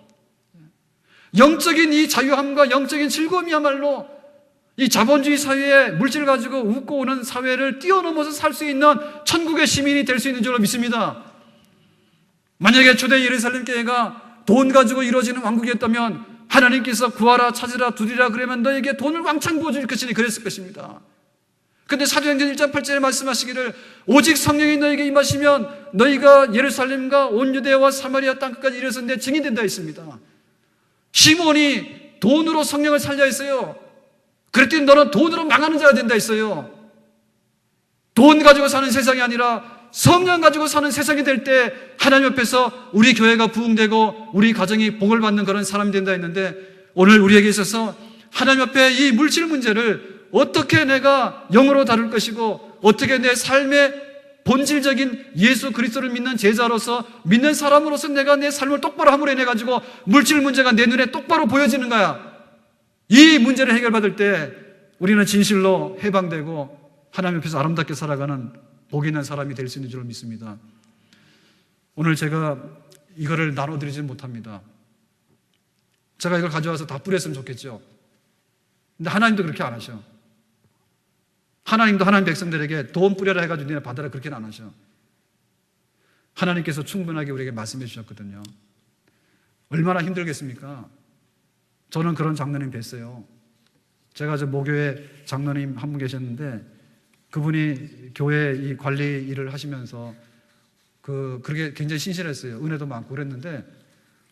영적인 이 자유함과 영적인 즐거움이야말로 이 자본주의 사회에 물질 가지고 웃고 오는 사회를 뛰어넘어서 살 수 있는 천국의 시민이 될 수 있는 줄로 믿습니다. 만약에 초대 예루살렘 교회가 돈 가지고 이루어지는 왕국이었다면 하나님께서 구하라, 찾으라, 두드리라 그러면 너에게 돈을 왕창 부어줄 것이니 그랬을 것입니다. 근데 사도행전 1장 8절에 말씀하시기를 오직 성령이 너에게 임하시면 너희가 예루살렘과 온 유대와 사마리아 땅끝까지 이르러서 내 증인 된다 했습니다. 시몬이 돈으로 성령을 살려 했어요. 그랬더니 너는 돈으로 망하는 자가 된다 했어요. 돈 가지고 사는 세상이 아니라 성령 가지고 사는 세상이 될 때 하나님 앞에서 우리 교회가 부흥되고 우리 가정이 복을 받는 그런 사람이 된다 했는데, 오늘 우리에게 있어서 하나님 앞에 이 물질 문제를 어떻게 내가 영으로 다룰 것이고 어떻게 내 삶의 본질적인 예수 그리스도를 믿는 제자로서 믿는 사람으로서 내가 내 삶을 똑바로 함으로 인해 가지고 물질 문제가 내 눈에 똑바로 보여지는 거야. 이 문제를 해결받을 때 우리는 진실로 해방되고 하나님 앞에서 아름답게 살아가는 복 있는 사람이 될 수 있는 줄 믿습니다. 오늘 제가 이거를 나눠드리지 못합니다. 제가 이걸 가져와서 다 뿌렸으면 좋겠죠. 근데 하나님도 그렇게 안 하셔. 하나님도 하나님 백성들에게 돈 뿌려라 해가지고 니네 받아라 그렇게는 안 하셔. 하나님께서 충분하게 우리에게 말씀해 주셨거든요. 얼마나 힘들겠습니까? 저는 그런 장로님 뵀어요. 제가 저 모교회 장로님 한 분 계셨는데 그분이 교회 이 관리 일을 하시면서 그렇게 굉장히 신실했어요. 은혜도 많고 그랬는데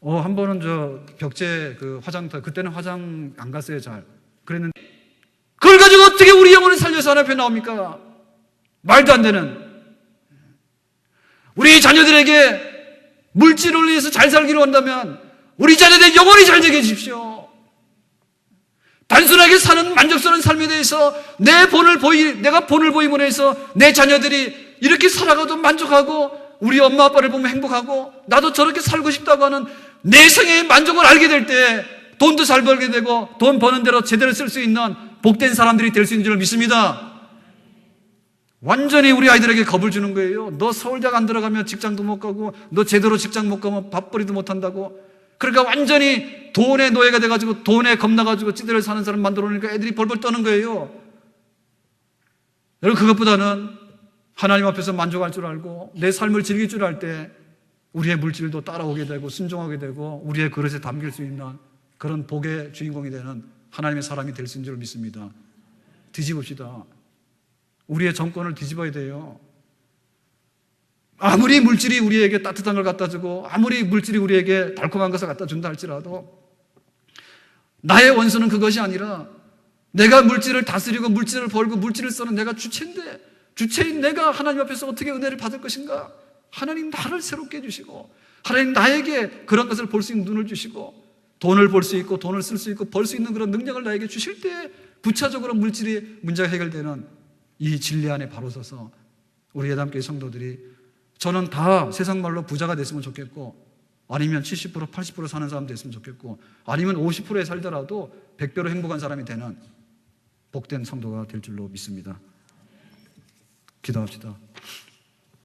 한 번은 저 벽제 그 화장터, 그때는 화장 안 갔어요 잘. 그랬는데 그걸 가지고 어떻게 우리 영혼을 살려서 하나님 앞에 나옵니까? 말도 안 되는. 우리 자녀들에게 물질을 위해서 잘 살기로 한다면 우리 자녀들 영혼이 잘 되게 해주십시오. 단순하게 사는 만족스러운 삶에 대해서 내가 본을 보임으로 해서 내 자녀들이 이렇게 살아가도 만족하고 우리 엄마 아빠를 보면 행복하고 나도 저렇게 살고 싶다고 하는 내성의 만족을 알게 될 때 돈도 잘 벌게 되고 돈 버는 대로 제대로 쓸 수 있는 복된 사람들이 될 수 있는 줄 믿습니다. 완전히 우리 아이들에게 겁을 주는 거예요. 너 서울대학 안 들어가면 직장도 못 가고 너 제대로 직장 못 가면 밥벌이도 못 한다고. 그러니까 완전히 돈의 노예가 돼가지고 돈에 겁나가지고 찌들어 사는 사람 만들어 놓으니까 애들이 벌벌 떠는 거예요. 여러분 그것보다는 하나님 앞에서 만족할 줄 알고 내 삶을 즐길 줄 알 때 우리의 물질도 따라오게 되고 순종하게 되고 우리의 그릇에 담길 수 있는 그런 복의 주인공이 되는 하나님의 사람이 될 수 있는 줄 믿습니다. 뒤집읍시다. 우리의 정권을 뒤집어야 돼요. 아무리 물질이 우리에게 따뜻한 걸 갖다 주고 아무리 물질이 우리에게 달콤한 것을 갖다 준다 할지라도 나의 원수는 그것이 아니라 내가 물질을 다스리고 물질을 벌고 물질을 쓰는 내가 주체인데 주체인 내가 하나님 앞에서 어떻게 은혜를 받을 것인가? 하나님 나를 새롭게 해주시고 하나님 나에게 그런 것을 볼 수 있는 눈을 주시고 돈을 벌 수 있고 돈을 쓸 수 있고 벌 수 있는 그런 능력을 나에게 주실 때 부차적으로 물질이 문제가 해결되는 이 진리 안에 바로 서서 우리 예담교회 성도들이 저는 다 세상 말로 부자가 됐으면 좋겠고 아니면 70% 80% 사는 사람 됐으면 좋겠고 아니면 50%에 살더라도 100배로 행복한 사람이 되는 복된 성도가 될 줄로 믿습니다. 기도합시다.